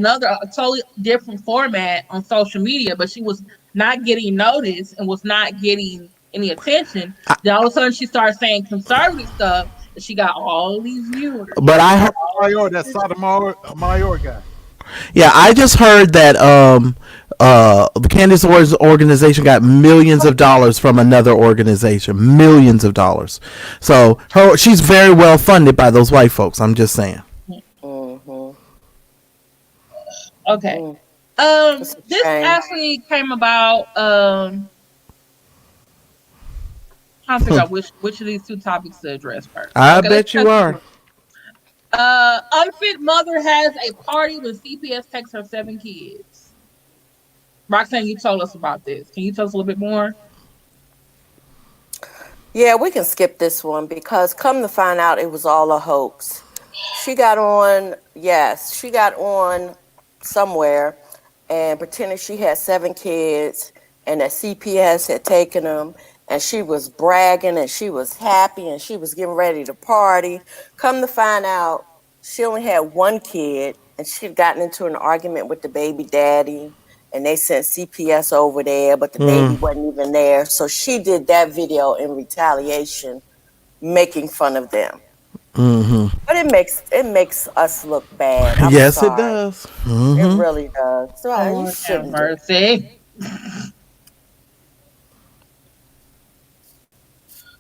B: totally different format on social media, but she was not getting noticed and was not getting any attention. Then all of a sudden she started saying conservative stuff, and she got all these viewers.
D: But I heard,
C: Mayor, that Sotomayor guy.
D: yeah, I just heard that the Candace Owens organization got millions of dollars from another organization, millions of dollars. So she's very well funded by those white folks. I'm just saying.
E: Mhm.
B: Okay.
E: Mm.
B: This
E: shame.
B: actually came about. Trying to figure out which of these two topics to address first.
D: I
B: Okay,
D: bet you are.
B: Unfit mother has a party when CPS takes her 7 kids. Roxanne, you told us about this. Can you tell us a little bit more?
E: Yeah, we can skip this one because come to find out it was all a hoax. She got on somewhere and pretended she had 7 kids and that CPS had taken them, and she was bragging and she was happy and she was getting ready to party. Come to find out she only had 1 kid and she'd gotten into an argument with the baby daddy, and they sent CPS over there, but the baby wasn't even there. So she did that video in retaliation, making fun of them. But it makes us look bad. I'm
D: Yes,
E: sorry.
D: it does.
E: It really does. So you
B: Lord have
E: shouldn't do it.
B: mercy.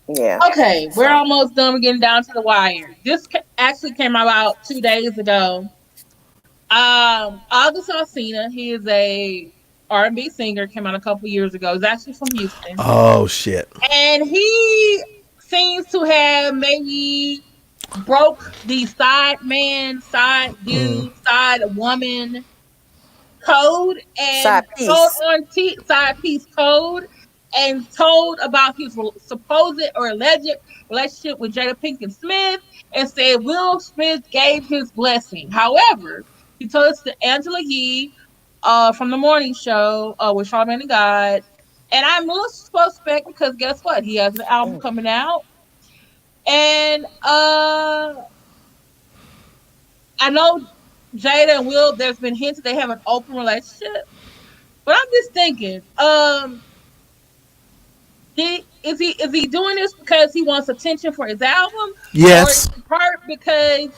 E: Yeah.
B: Okay, we're almost done. We're getting down to the wire. This actually came out about 2 days ago. August Alsina, he is a R&B singer, came out a couple years ago. He's actually from Houston.
D: Oh shit.
B: And he seems to have maybe broke the side man, side dude, side woman code and
E: Side piece.
B: told on side piece code and told about his supposed or alleged relationship with Jada Pinkett Smith and said Will Smith gave his blessing. However, he told us to Angela Yee from the morning show with Charlamagne the God. And I'm a little suspect because guess what? He has an album coming out. And I know Jada and Will, there's been hints they have an open relationship. But I'm just thinking, is he doing this because he wants attention for his album?
D: Yes.
B: Or in part because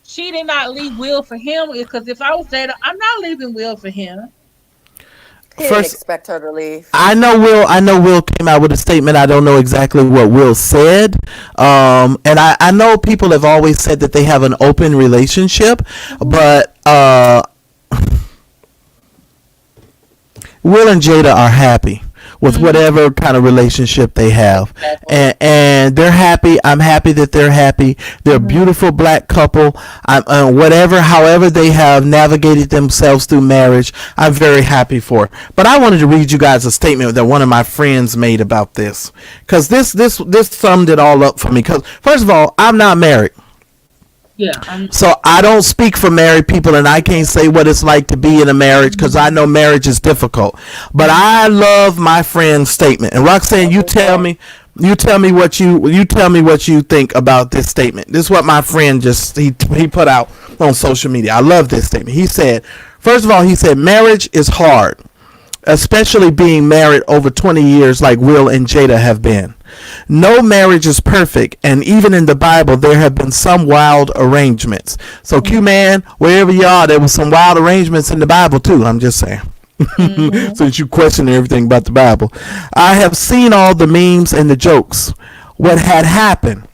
B: she did not leave Will for him? Because if I was Jada, I'm not leaving Will for him.
E: He didn't expect her to leave.
D: I know Will came out with a statement. I don't know exactly what Will said. And I know people have always said that they have an open relationship, but Will and Jada are happy with whatever kind of relationship they have. And they're happy. I'm happy that they're happy. They're a beautiful black couple. However they have navigated themselves through marriage, I'm very happy for it. But I wanted to read you guys a statement that one of my friends made about this, because this summed it all up for me. Because first of all, I'm not married.
B: Yeah.
D: So I don't speak for married people, and I can't say what it's like to be in a marriage because I know marriage is difficult. But I love my friend's statement. And Roxanne, you tell me what you think about this statement. This is what my friend he put out on social media. I love this statement. He said, first of all, marriage is hard, especially being married over 20 years like Will and Jada have been. No marriage is perfect, and even in the Bible, there have been some wild arrangements. So, Q-Man, wherever you are, there was some wild arrangements in the Bible, too. I'm just saying. Since you question everything about the Bible. I have seen all the memes and the jokes. What had happened?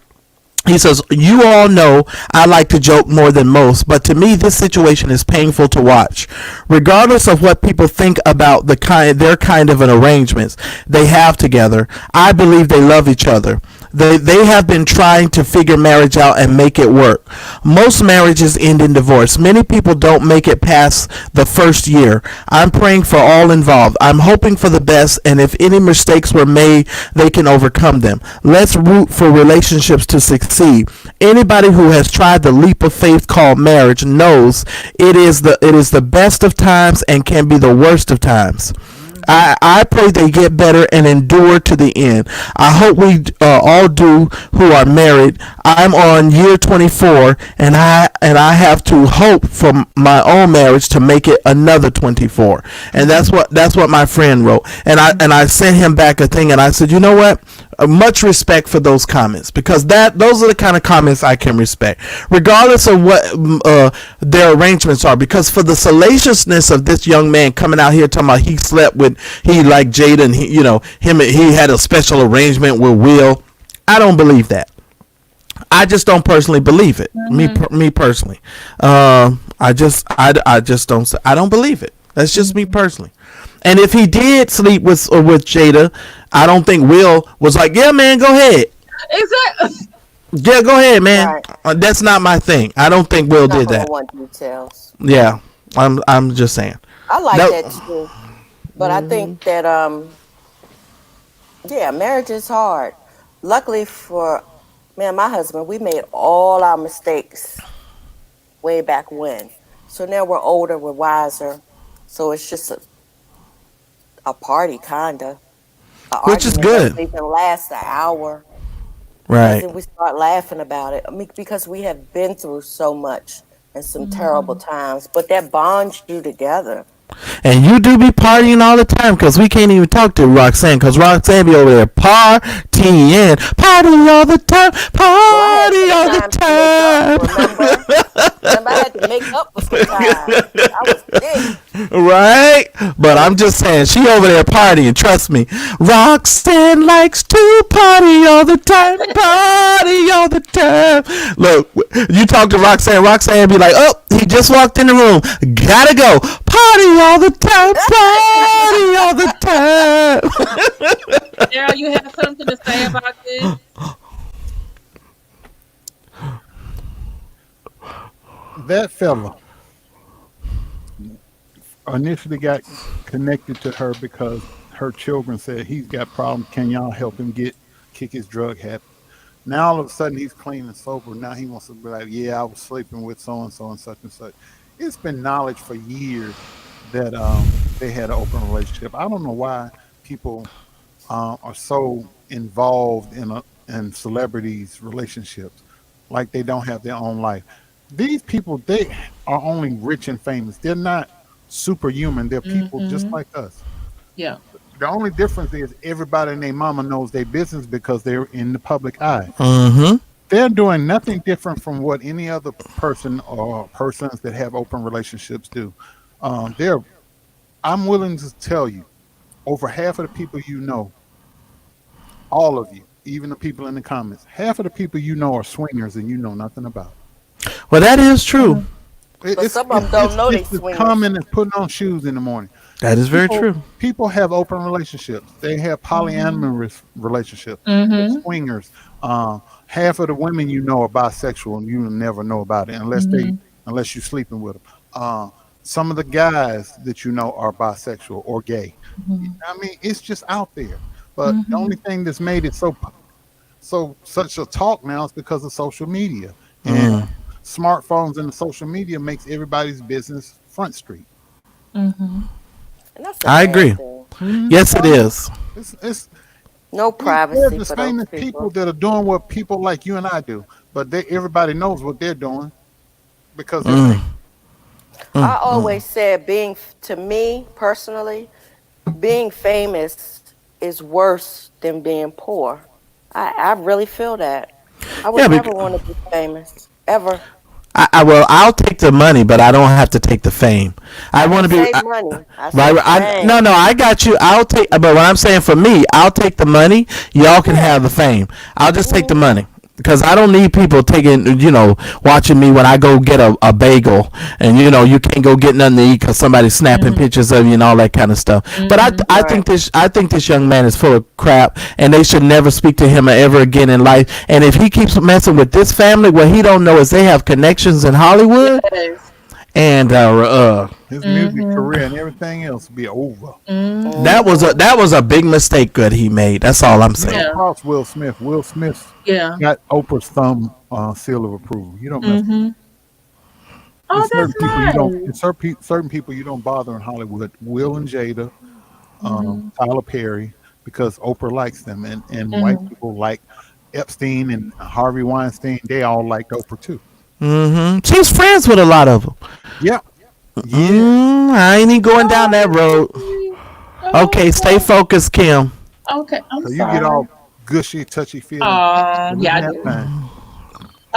D: He says, you all know I like to joke more than most, but to me this situation is painful to watch. Regardless of what people think about their kind of an arrangements they have together, I believe they love each other. They have been trying to figure marriage out and make it work. Most marriages end in divorce. Many people don't make it past the first year. I'm praying for all involved. I'm hoping for the best, and if any mistakes were made, they can overcome them. Let's root for relationships to succeed. Anybody who has tried the leap of faith called marriage knows it is the best of times and can be the worst of times. I pray they get better and endure to the end. I hope we all do who are married. I'm on year 24, and I have to hope for my own marriage to make it another 24. And that's what my friend wrote. And I sent him back a thing, and I said, you know what? Much respect for those comments, because those are the kind of comments I can respect, regardless of what their arrangements are. Because for the salaciousness of this young man coming out here talking about he liked Jada and he had a special arrangement with Will, I don't believe that. I just don't personally believe it. Me personally, I just don't believe it. That's just me personally. And if he did sleep with Jada, I don't think Will was like, yeah, man, go ahead.
B: Exactly.
D: Yeah, go ahead, man.
E: Right.
D: That's not my thing. I don't think Will
E: Not
D: did
E: gonna
D: that.
E: want details.
D: Yeah, I'm just saying.
E: I like
D: No.
E: that too, but I think that yeah, marriage is hard. Luckily for me and my husband, we made all our mistakes way back when. So now we're older, we're wiser. So it's just a party, kinda. An
D: Which is
E: argument
D: good.
E: doesn't even last an hour because
D: Right.
E: then we start laughing about it. I mean, because we have been through so much and some terrible
B: Mhm.
E: times, but that bonds you together.
D: And you do be partying all the time because we can't even talk to Roxanne because Roxanne be over there partying, party all the time,
E: Well, I had
D: party
E: some
D: all the
E: time to make up,
D: time.
E: remember? Remember, I had to make up for some time. I was sick.
D: Right? But I'm just saying, she over there partying. Trust me. Roxanne likes to party all the time. Party all the time. Look, you talk to Roxanne. Roxanne be like, oh, he just walked in the room. Gotta go. Party all the time. Party all the time.
B: Daryl, you have something to say about this?
C: That fella initially got connected to her because her children said he's got problems. Can y'all help him kick his drug habit? Now all of a sudden he's clean and sober. Now he wants to be like, yeah, I was sleeping with so and so and such and such. It's been knowledge for years that they had an open relationship. I don't know why people are so involved in celebrities' relationships, like they don't have their own life. These people, they are only rich and famous. They're not superhuman. They're people just
B: Mhm.
C: like us.
B: Yeah.
C: The only difference is everybody and their mama knows their business because they're in the public eye.
D: Mm-hmm.
C: They're doing nothing different from what any other person or persons that have open relationships do. They're, I'm willing to tell you, over half of the people you know, all of you, even the people in the comments, half of the people you know are swingers and you know nothing about.
D: Well, that is true.
B: Mhm.
E: But some of them don't know they
C: It's as
E: swingers.
C: common as putting on shoes in the morning.
D: That is very
C: People
D: true.
C: people have open relationships. They have polyamorous relationships. They're
B: Mhm.
C: swingers. Half of the women you know are bisexual, and you will never know about it
B: Mhm.
C: unless you're sleeping with them. Some of the guys that you know are bisexual or gay.
B: Mhm.
C: I mean, it's just out there. But the only
B: Mhm.
C: thing that's made it so such a talk now is because of social media and
D: Mm.
C: smartphones, and the social media makes everybody's business front street.
B: Mhm.
E: And that's a
D: I
E: bad
D: agree.
E: thing.
B: Mhm.
D: Yes, it is.
C: It's
E: No
C: They're
E: privacy
C: the
E: for those
C: famous people
E: people.
C: that are doing what people like you and I do, but everybody knows what they're doing because they're
D: Mm.
C: famous.
E: I
D: Mm.
E: always said to me personally, being famous is worse than being poor. I really feel that. I would
D: Yeah,
E: never want to be famous ever.
D: well, I'll take the money, but I don't have to take the fame. I
E: I
D: want
E: didn't
D: to be.
E: say money. I
D: Right,
E: said
D: no,
E: fame.
D: no, I got you. I'll take, but what I'm saying for me, I'll take the money. Y'all can
E: Yeah.
D: have the fame. I'll just take the
E: Hmm.
D: money because I don't need people taking, watching me when I go get a bagel, and you can't go get nothing to eat because somebody's snapping
B: Mhm.
D: pictures of you and all that kind of stuff. But
B: Mhm.
E: Right.
D: I think this young man is full of crap, and they should never speak to him ever again in life. And if he keeps messing with this family, what he don't know is they have connections in Hollywood,
B: Yes.
D: and
C: His music
B: Mhm.
C: career and everything else be over.
B: Mhm.
E: Hmm.
D: that was a big mistake that he made. That's all I'm
C: You
D: saying.
C: don't
B: Yeah.
C: cross Will Smith. Will Smith
B: Yeah.
C: got Oprah's thumb seal of approval. You don't mess with.
B: Mhm. Oh,
C: It's
B: that's
C: certain people you don't.
B: nice.
C: It's certain people you don't bother in Hollywood. Will and Jada,
B: Mhm.
C: Tyler Perry, because Oprah likes them, and white
B: Mhm.
C: people like Epstein and Harvey Weinstein. They all liked Oprah too.
D: She's friends with a lot of them.
C: Yeah, yeah.
D: I ain't even going down that road.
B: Oh,
D: Okay, stay
B: okay.
D: focused, Kim.
B: Okay. I'm
C: So you get
B: sorry.
C: all gushy, touchy feely. We
B: Yeah,
C: can
B: I
C: have
B: do.
C: fun.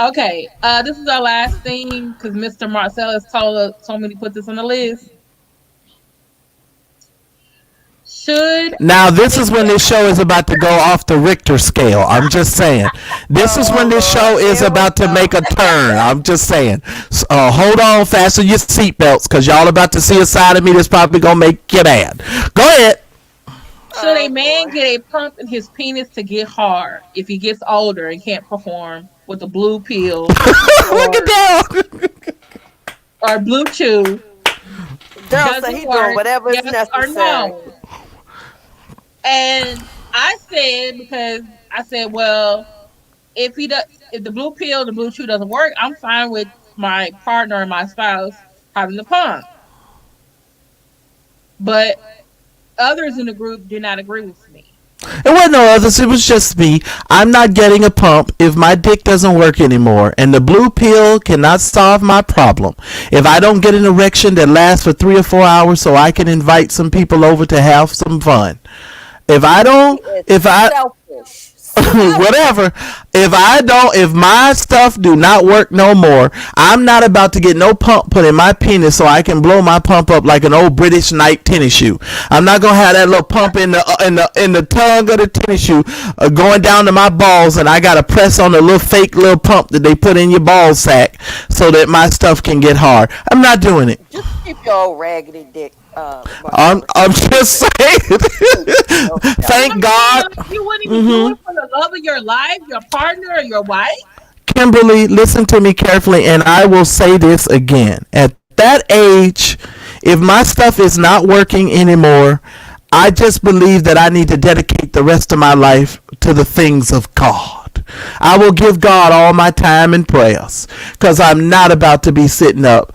B: Okay. This is our last thing because Mr. Marcellus told me to put this on the list. Should
D: Now, this is when this show is about to go off the Richter scale. I'm just saying. This is when
E: Oh
D: this
E: Lord,
D: show is
E: here we
D: about to make
E: go.
D: a turn. I'm just saying. So, hold on, fasten your seatbelts, because y'all about to see a side of me that's probably going to make you mad. Go ahead.
B: a
E: Oh
B: man
E: boy.
B: get a pump in his penis to get hard if he gets older and can't perform with a blue pill
D: Look at that.
B: or blue chew.
E: Daryl said he doing whatever is necessary.
B: No. And I said, well, if the blue pill, the blue chew doesn't work, I'm fine with my partner and my spouse having the pump. But others in the group did not agree with me.
D: It wasn't no others. It was just me. I'm not getting a pump if my dick doesn't work anymore, and the blue pill cannot solve my problem. If I don't get an erection that lasts for 3 or 4 hours, so I can invite some people over to have some fun.
E: Selfish.
D: Whatever. If my stuff do not work no more, I'm not about to get no pump put in my penis so I can blow my pump up like an old British Knight tennis shoe. I'm not gonna have that little pump in the tongue of the tennis shoe going down to my balls, and I gotta press on the little fake little pump that they put in your ball sack so that my stuff can get hard. I'm not doing it.
E: Just keep your old raggedy dick.
D: I'm just saying. Thank God.
B: You wouldn't even do it for the love of your life, your partner, or your wife?
D: Kimberly, listen to me carefully, and I will say this again. At that age, if my stuff is not working anymore, I just believe that I need to dedicate the rest of my life to the things of God. I will give God all my time and prayers, because I'm not about to be sitting up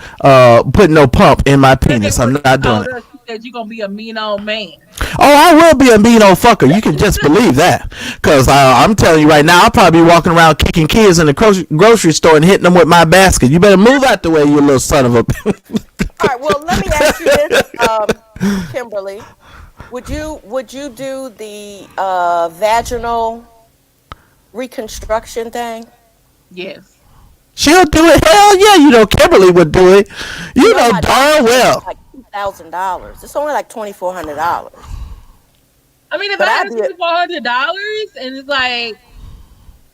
D: putting no pump in my penis. I'm not doing it.
B: That you're going to be a mean old man.
D: Oh, I will be a mean old fucker. You can just believe that. Because I'm telling you right now, I'll probably be walking around kicking kids in the grocery store and hitting them with my basket. You better move out the way, you little son of a...
E: All right, well, let me ask you this, Kimberly. Would you do the vaginal reconstruction thing?
B: Yes.
D: She'll do it. Hell yeah, Kimberly would do it. You know darn well.
E: Like $2,000. It's only like $2,400.
B: I mean, if I had $2,400 and it's like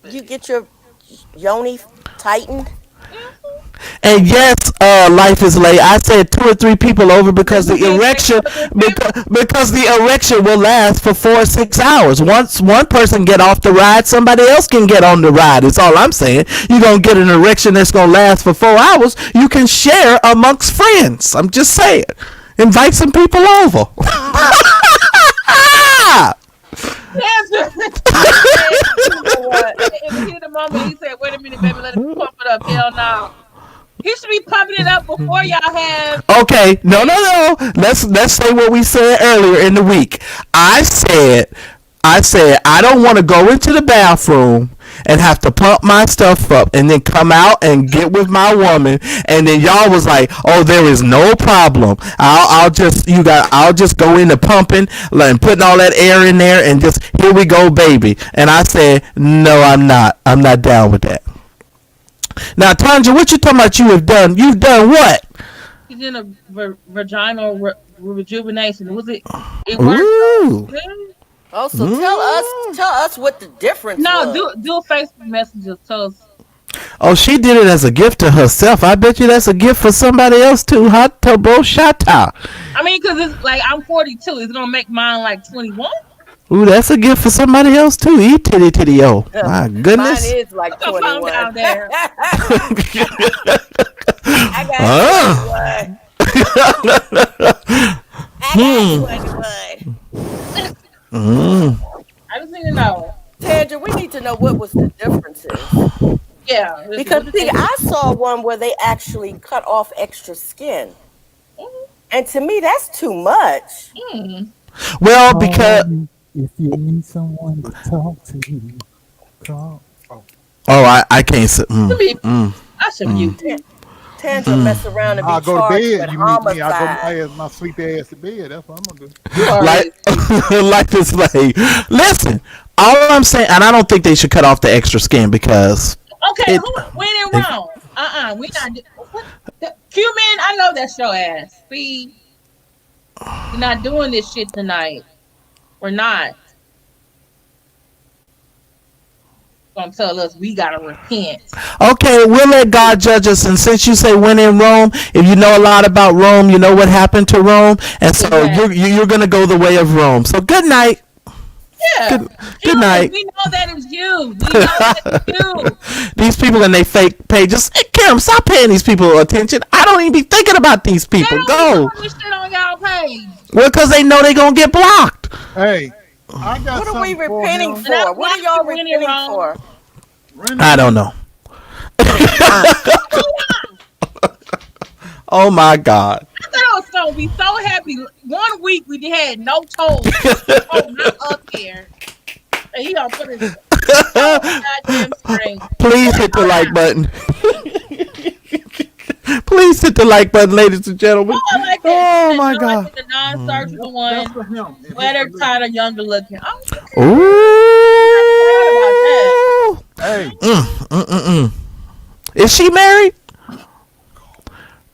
E: you get your yoni tightened.
D: And yes, life is late. I said 2 or 3 people over because the erection will last for 4 or 6 hours. Once one person get off the ride, somebody else can get on the ride. It's all I'm saying. You're gonna get an erection that's gonna last for 4 hours. You can share amongst friends. I'm just saying. Invite some people over.
B: In the moment he said, "Wait a minute, baby, let me pump it up." Hell no. He should be pumping it up before y'all have.
D: Okay, no. Let's say what we said earlier in the week. I said I don't want to go into the bathroom and have to pump my stuff up and then come out and get with my woman, and then y'all was like, "Oh, there is no problem. I'll just go into pumping and putting all that air in there and just here we go, baby." And I said, "No, I'm not. I'm not down with that." Now, Tanja, what you talking about? You have done? You've done what?
B: He's in a vaginal rejuvenation. Was it? It
D: Ooh.
B: worked.
E: Oh, so tell us what the difference was.
B: Do a Facebook Messenger. Tell us.
D: Oh, she did it as a gift to herself. I bet you that's a gift for somebody else too. Hot turbo shata.
B: I mean, because it's like I'm 42. It's gonna make mine like 21.
D: Ooh, that's a gift for somebody else too. Eat titty yo. My goodness.
E: Mine is like 21.
B: Down there.
E: I got 21.
B: I just need to know.
E: Tandra, we need to know what was the differences.
B: Yeah.
E: Because see, I saw one where they actually cut off extra skin. And to me, that's too much.
D: Well, because...
F: If you need someone to talk to you, call.
D: Oh, I can't say...
B: I should mute.
E: Tandra mess around and be
C: I'll go to
E: charged
C: bed.
E: with
C: You meet me.
E: homicide.
C: I go my sleepy ass to bed. That's what I'm gonna do.
D: like this lady. Listen, all I'm saying, and I don't think they should cut off the extra skin because...
B: Okay, when in wrong? We not... Q-Man, I know that's your ass. See? We're not doing this shit tonight. We're not. Gonna tell us we gotta repent.
D: Okay, we'll let God judge us. And since you say when in Rome, if you know a lot about Rome, you know what happened to Rome, and so you're gonna go the way of Rome. So good night.
B: Yeah.
D: Good night.
B: We know that it was you. We know that it was you.
D: These people and they fake pages. Hey, Karen, stop paying these people attention. I don't even be thinking about these people.
B: They
D: Go.
B: don't be doing this shit on y'all page.
D: Well, because they know they going to get blocked.
C: Hey, I got
E: What are we
C: something for
E: repenting
C: him.
E: for? What are y'all repenting for?
D: I don't know. Oh, my God.
B: I thought I was going to be so happy. 1 week we had no toll. Not up there. And he going to put his goddamn screen.
D: Please hit the like button. Please hit the like button, ladies and gentlemen.
B: Oh, I like that.
D: Oh, my
B: I
D: God.
B: like the non-surgical one.
C: That's for him.
B: Better, tighter, younger looking.
D: Ooh.
C: Hey,
D: Is she married?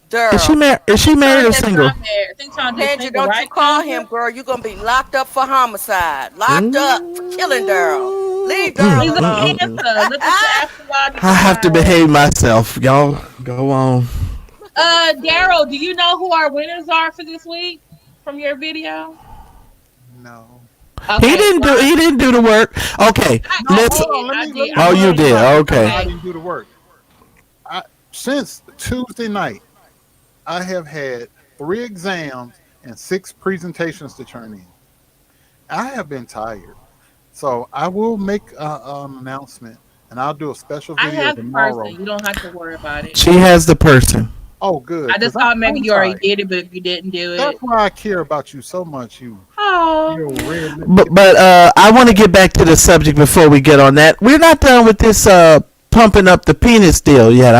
E: Girl.
D: Is she married or single?
E: Andrew, don't you call him, girl. You're going to be locked up for homicide. Locked up for killing Daryl. Leave Daryl
B: He's a
E: alone.
B: cancer. Look at the astrology.
D: I have to behave myself. Y'all go on.
B: Daryl, do you know who our winners are for this week from your video?
C: no.
B: Okay,
D: He didn't do the work. Okay. Let's. Oh, you did. Okay.
C: I didn't do the work. Since Tuesday night, I have had 3 exams and 6 presentations to turn in. I have been tired. So I will make an announcement, and I'll do a special
B: I
C: video
B: have the
C: tomorrow.
B: person. You don't have to worry about it.
D: She has the person.
C: Oh, good.
B: I just
C: 'cause
B: thought maybe
C: I'm
B: you already
C: tired.
B: did it, but if you didn't do it.
C: That's why I care about you so much. You
B: Oh.
C: red.
D: But I want to get back to the subject before we get on that. We're not done with this pumping up the penis deal yet.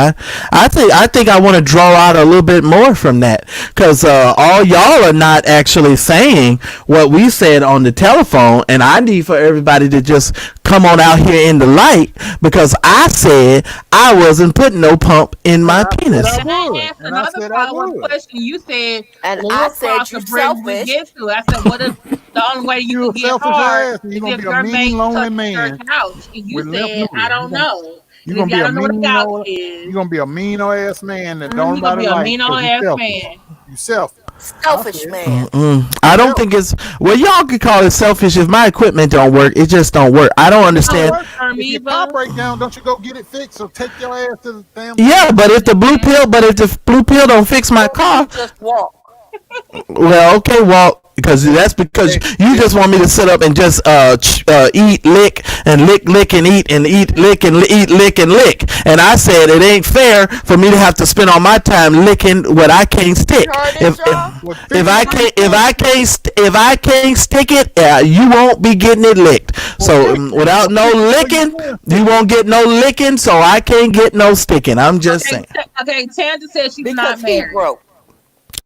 D: I think I want to draw out a little bit more from that, because all y'all are not actually saying what we said on the telephone, and I need for everybody to just come on out here in the light, because I said I wasn't putting no pump in my penis.
B: And I asked
C: And I
B: another
C: said I
B: follow-up
C: would.
B: question. You said,
E: And
B: well,
E: I
B: we'll
E: said
B: cross
E: you
B: the bridge we
E: selfish.
B: get to. I said, what if the only way you
C: You
B: can
C: a
B: get
C: selfish
B: hard
C: ass, and
B: is
C: you gonna
B: if
C: be a
B: your
C: mean,
B: mate
C: lonely
B: touches
C: man
B: your couch? And you
C: with left
B: said,
C: noodle.
B: I don't know.
C: You're gonna
B: If
C: be
B: y'all
C: a
B: don't know what a
C: mean
B: couch
C: old.
B: is,
C: You're gonna be a mean old ass man that
B: you're
C: don't
B: gonna
C: nobody
B: be a
C: like.
B: mean
C: 'Cause
B: old
C: you
B: ass
C: selfish.
B: man.
C: You selfish.
E: Selfish man.
D: I don't think it's, well, y'all could call it selfish. If my equipment don't work, it just don't work. I don't understand.
C: If your car break down, don't you go get it fixed or take your ass to the damn.
D: Yeah, but if the blue pill don't fix my car,
E: Just walk.
D: well, okay, well, because you just want me to sit up and just eat, lick, and lick and eat, and eat, lick, and eat, lick, and lick. And I said it ain't fair for me to have to spend all my time licking what I can't stick. If I can't stick it, you won't be getting it licked. So without no licking, you won't get no licking. So I can't get no sticking. I'm just saying.
B: Okay, Tanja said she's
E: Because
B: not
E: he
B: married.
E: broke.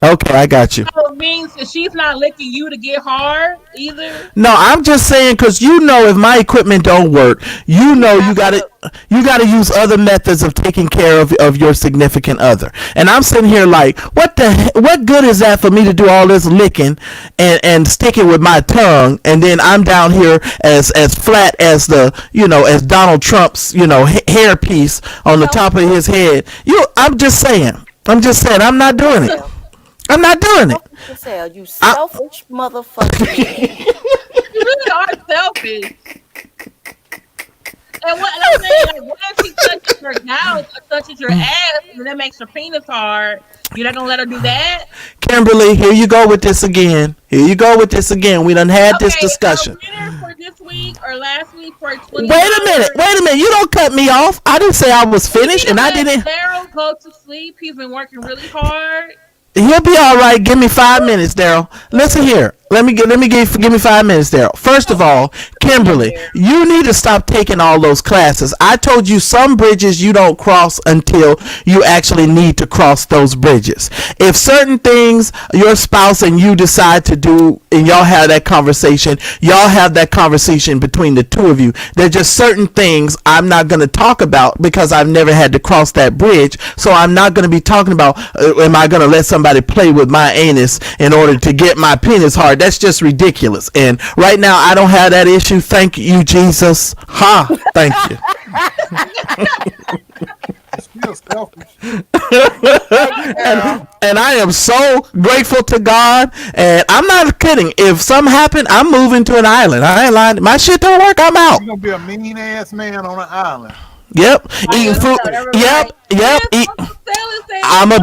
D: Okay, I got you.
B: So it means that she's not licking you to get hard either.
D: No, I'm just saying, because if my equipment don't work, you gotta use other methods of taking care of your significant other. And I'm sitting here like, what good is that for me to do all this licking and stick it with my tongue, and then I'm down here as flat as as Donald Trump's hair piece on the top of his head. I'm just saying, I'm not doing it. I'm not doing it.
E: You selfish motherfucker.
B: You really are selfish. And what if he touches your couch or touches your ass and that makes your penis hard? You're not gonna let her do that?
D: Kimberly, here you go with this again. We done had this discussion.
B: Winner for this week or last week for $20.
D: Wait a minute. You don't cut me off. I didn't say I was finished, and I didn't.
B: Daryl go to sleep. He's been working really hard.
D: He'll be all right. Give me 5 minutes, Daryl. Listen here. Give me 5 minutes, Daryl. First of all, Kimberly, you need to stop taking all those classes. I told you some bridges you don't cross until you actually need to cross those bridges. If certain things your spouse and you decide to do, and y'all have that conversation between the two of you. There's just certain things I'm not going to talk about because I've never had to cross that bridge. So I'm not going to be talking about, am I going to let somebody play with my anus in order to get my penis hard? That's just ridiculous. And right now I don't have that issue. Thank you, Jesus. Thank you.
C: Still selfish.
E: Thank you, Daryl.
D: And I am so grateful to God. And I'm not kidding. If something happened, I'm moving to an island. I ain't lying. My shit don't work. I'm out.
C: You're gonna be a mean ass man on an island.
D: Yep.
B: I
D: Eating
B: know,
D: fruit.
B: that was
D: Yep.
B: right.
D: Yep.
B: Yes,
D: Eat.
B: Uncle Sally said
D: I'ma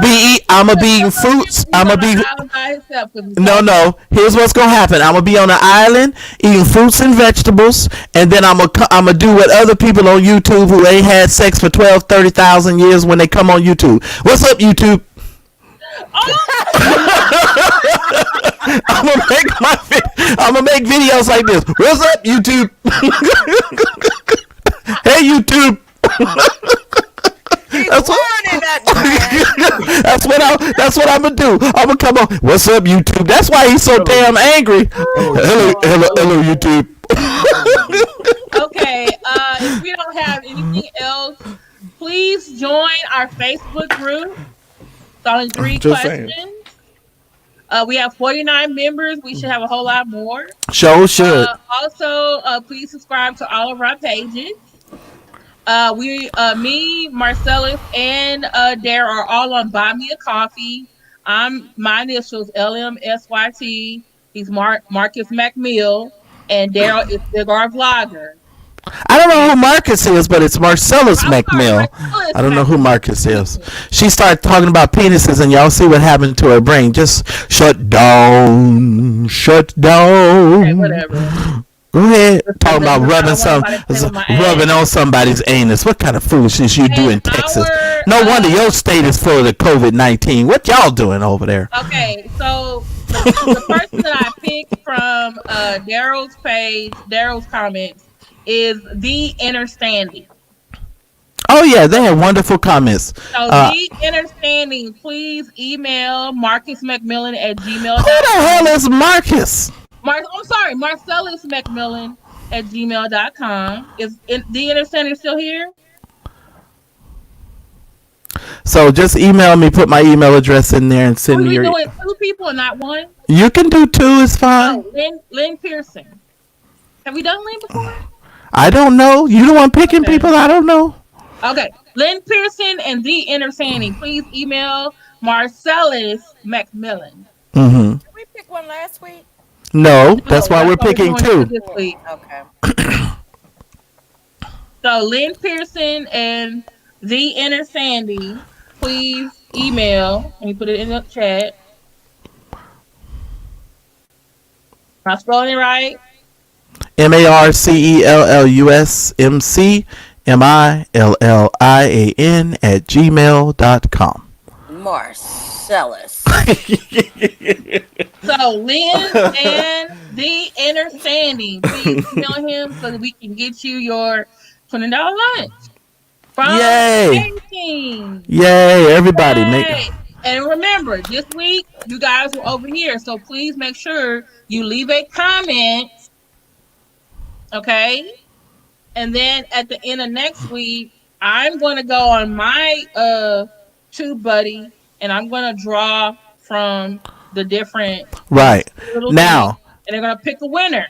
D: be eating fruits.
B: he's
D: I'ma
B: on
D: be
B: an island by himself 'cause he's
D: no,
B: talking.
D: no. Here's what's gonna happen. I'm gonna be on an island eating fruits and vegetables, and then I'm gonna do what other people on YouTube who ain't had sex for 12, 30,000 years when they come on YouTube. What's up, YouTube? I'm gonna make videos like this. What's up, YouTube? Hey, YouTube.
E: He's
D: That's what,
E: learning that,
D: that's what I'm gonna do. I'm gonna come on. What's up, YouTube? That's why he's so damn angry. Hello, YouTube.
B: Okay, if we don't have anything else, please join our Facebook group. It's only 3
D: Just
B: questions.
D: saying.
B: We have 49 members. We should have a whole lot more.
D: Show should.
B: Also, please subscribe to all of our pages. Me, Marcellus, and Dare are all on Buy Me a Coffee. My initials LMSYT. He's Marcus McMill, and Daryl is Cigar Vlogger.
D: I don't know who Marcus is, but it's Marcellus
B: I'm sorry,
D: McMill.
B: Marcellus
D: I don't know who
B: McMill.
D: Marcus is. She started talking about penises, and y'all see what happened to her brain. Just shut down. Shut down.
B: Okay, whatever.
D: Go ahead. Talking about
B: I don't want nobody to play with my ass.
D: rubbing on somebody's anus. What kind of foolishness you do in Texas? No wonder your state is full of the COVID-19. What y'all doing over there?
B: Okay, so the person that I picked from Daryl's page, Daryl's comments, is The Understanding.
D: Oh yeah, they have wonderful comments.
B: So The Understanding, please email MarcusMcMillian@gmail.com.
D: Who the hell is Marcus?
B: I'm sorry, MarcellusMcMillian@gmail.com. Is The Understanding still here?
D: So just email me, put my email address in there, and send me
B: We
D: your.
B: doing 2 people and not 1?
D: You can do 2, it's fine.
B: Oh, Lynn Pearson. Have we done Lynn before?
D: I don't know. You the one picking
B: Okay.
D: people. I don't know.
B: Okay, Lynn Pearson and The Understanding. Please email Marcellus McMillian.
D: Mm-hmm.
E: Did we pick one last week?
D: No, that's why we're
B: That's what
D: picking
B: doing
D: 2.
B: this week.
E: Okay.
B: So Lynn Pearson and The Understanding, please email. Let me put it in the chat. Am I spelling it right?
D: MarcellusMcMillian@gmail.com.
E: Marcellus.
B: So Lynn and The Understanding, please email him so that we can get you your $20 lunch from
D: Yay.
B: the team.
D: Yay, everybody.
B: Yay. And remember, this week you guys were over here, so please make sure you leave a comment. Okay? And then at the end of next week, I'm going to go on my Tube Buddy, and I'm going to draw from the different
D: Right.
B: little
D: Now.
B: things, and they're going to pick a winner.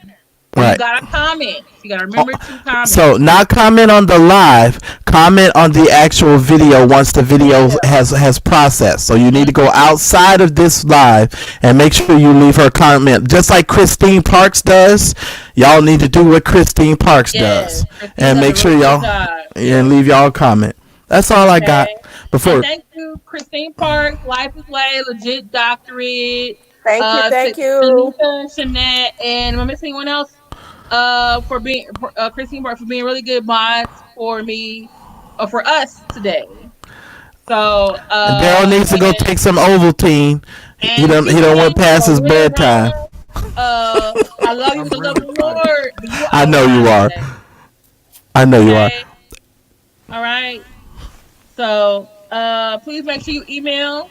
D: Right.
B: You got to comment. You got to remember to comment.
D: So not comment on the live, comment on the actual video once the video has processed. So you need to go outside of this live and make sure you leave her comment. Just like Christine Parks does, y'all need to do what Christine Parks does.
B: Christine
D: And
B: does
D: make
B: a
D: sure
B: really
D: y'all
B: good job.
D: and leave y'all a comment. That's all I got.
B: Okay.
D: Before
B: And thank you, Christine Parks, Life is Lay, Legit Doctorate.
E: Thank you.
B: Tanika, Shanette, and am I missing anyone else? For being Christine Parks for being really good mods for me, for us today. So
D: Daryl needs to go take some Ovaltine. He don't went past his bedtime.
B: I love you with the love of the Lord. But you
D: I know you are. I know you are.
B: Okay. All right. So please make sure you email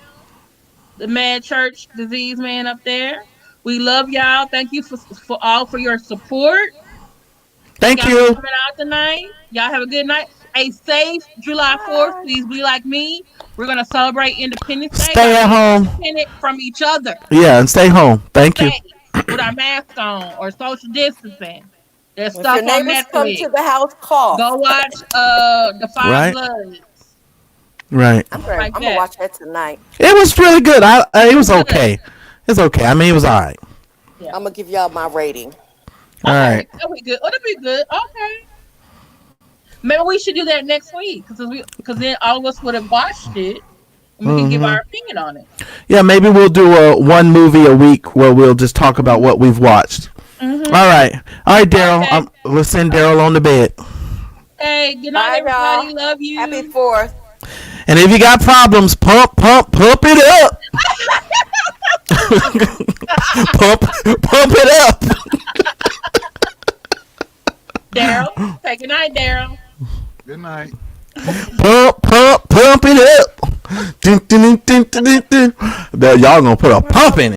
B: the Mad Church Disease Man up there. We love y'all. Thank you for all for your support.
D: Thank
B: y'all
D: you.
B: for coming out tonight. Y'all have a good night. A safe July 4th. Please be like me. We're gonna celebrate Independence Day.
D: Stay at home.
B: Independent from each other.
D: Yeah, and stay home. Thank you.
B: Safe, with our mask on or social distancing. There's
E: If
B: stuff
E: your
B: on
E: neighbors come
B: Netflix.
E: to the house, call.
B: Go watch The Five
D: Right.
B: Bloods.
D: Right.
E: I'm
B: Like
E: gonna
B: that.
E: watch that tonight.
D: It was really good. It was okay. It's okay. I mean, it was all right.
B: Yeah.
E: I'm gonna give y'all my rating.
D: All
B: Okay,
D: right.
B: that'll be good. Oh, that'll be good. Okay. Maybe we should do that next week because then all of us would have watched it and we can give our opinion on it.
D: Yeah, maybe we'll do one movie a week where we'll just talk about what we've watched.
B: Mm-hmm.
D: All right, Daryl.
B: Okay.
D: Let's send Daryl on the bed.
B: Hey, good night,
E: Bye, y'all.
B: everybody. Love you.
E: Happy 4th.
D: And if you got problems, pump it up. pump it up.
B: Daryl. Say good night, Daryl.
C: Good night.
D: Pump it up. Dun, dun, dun, dun, dun, dun. Y'all gonna put a pump in it.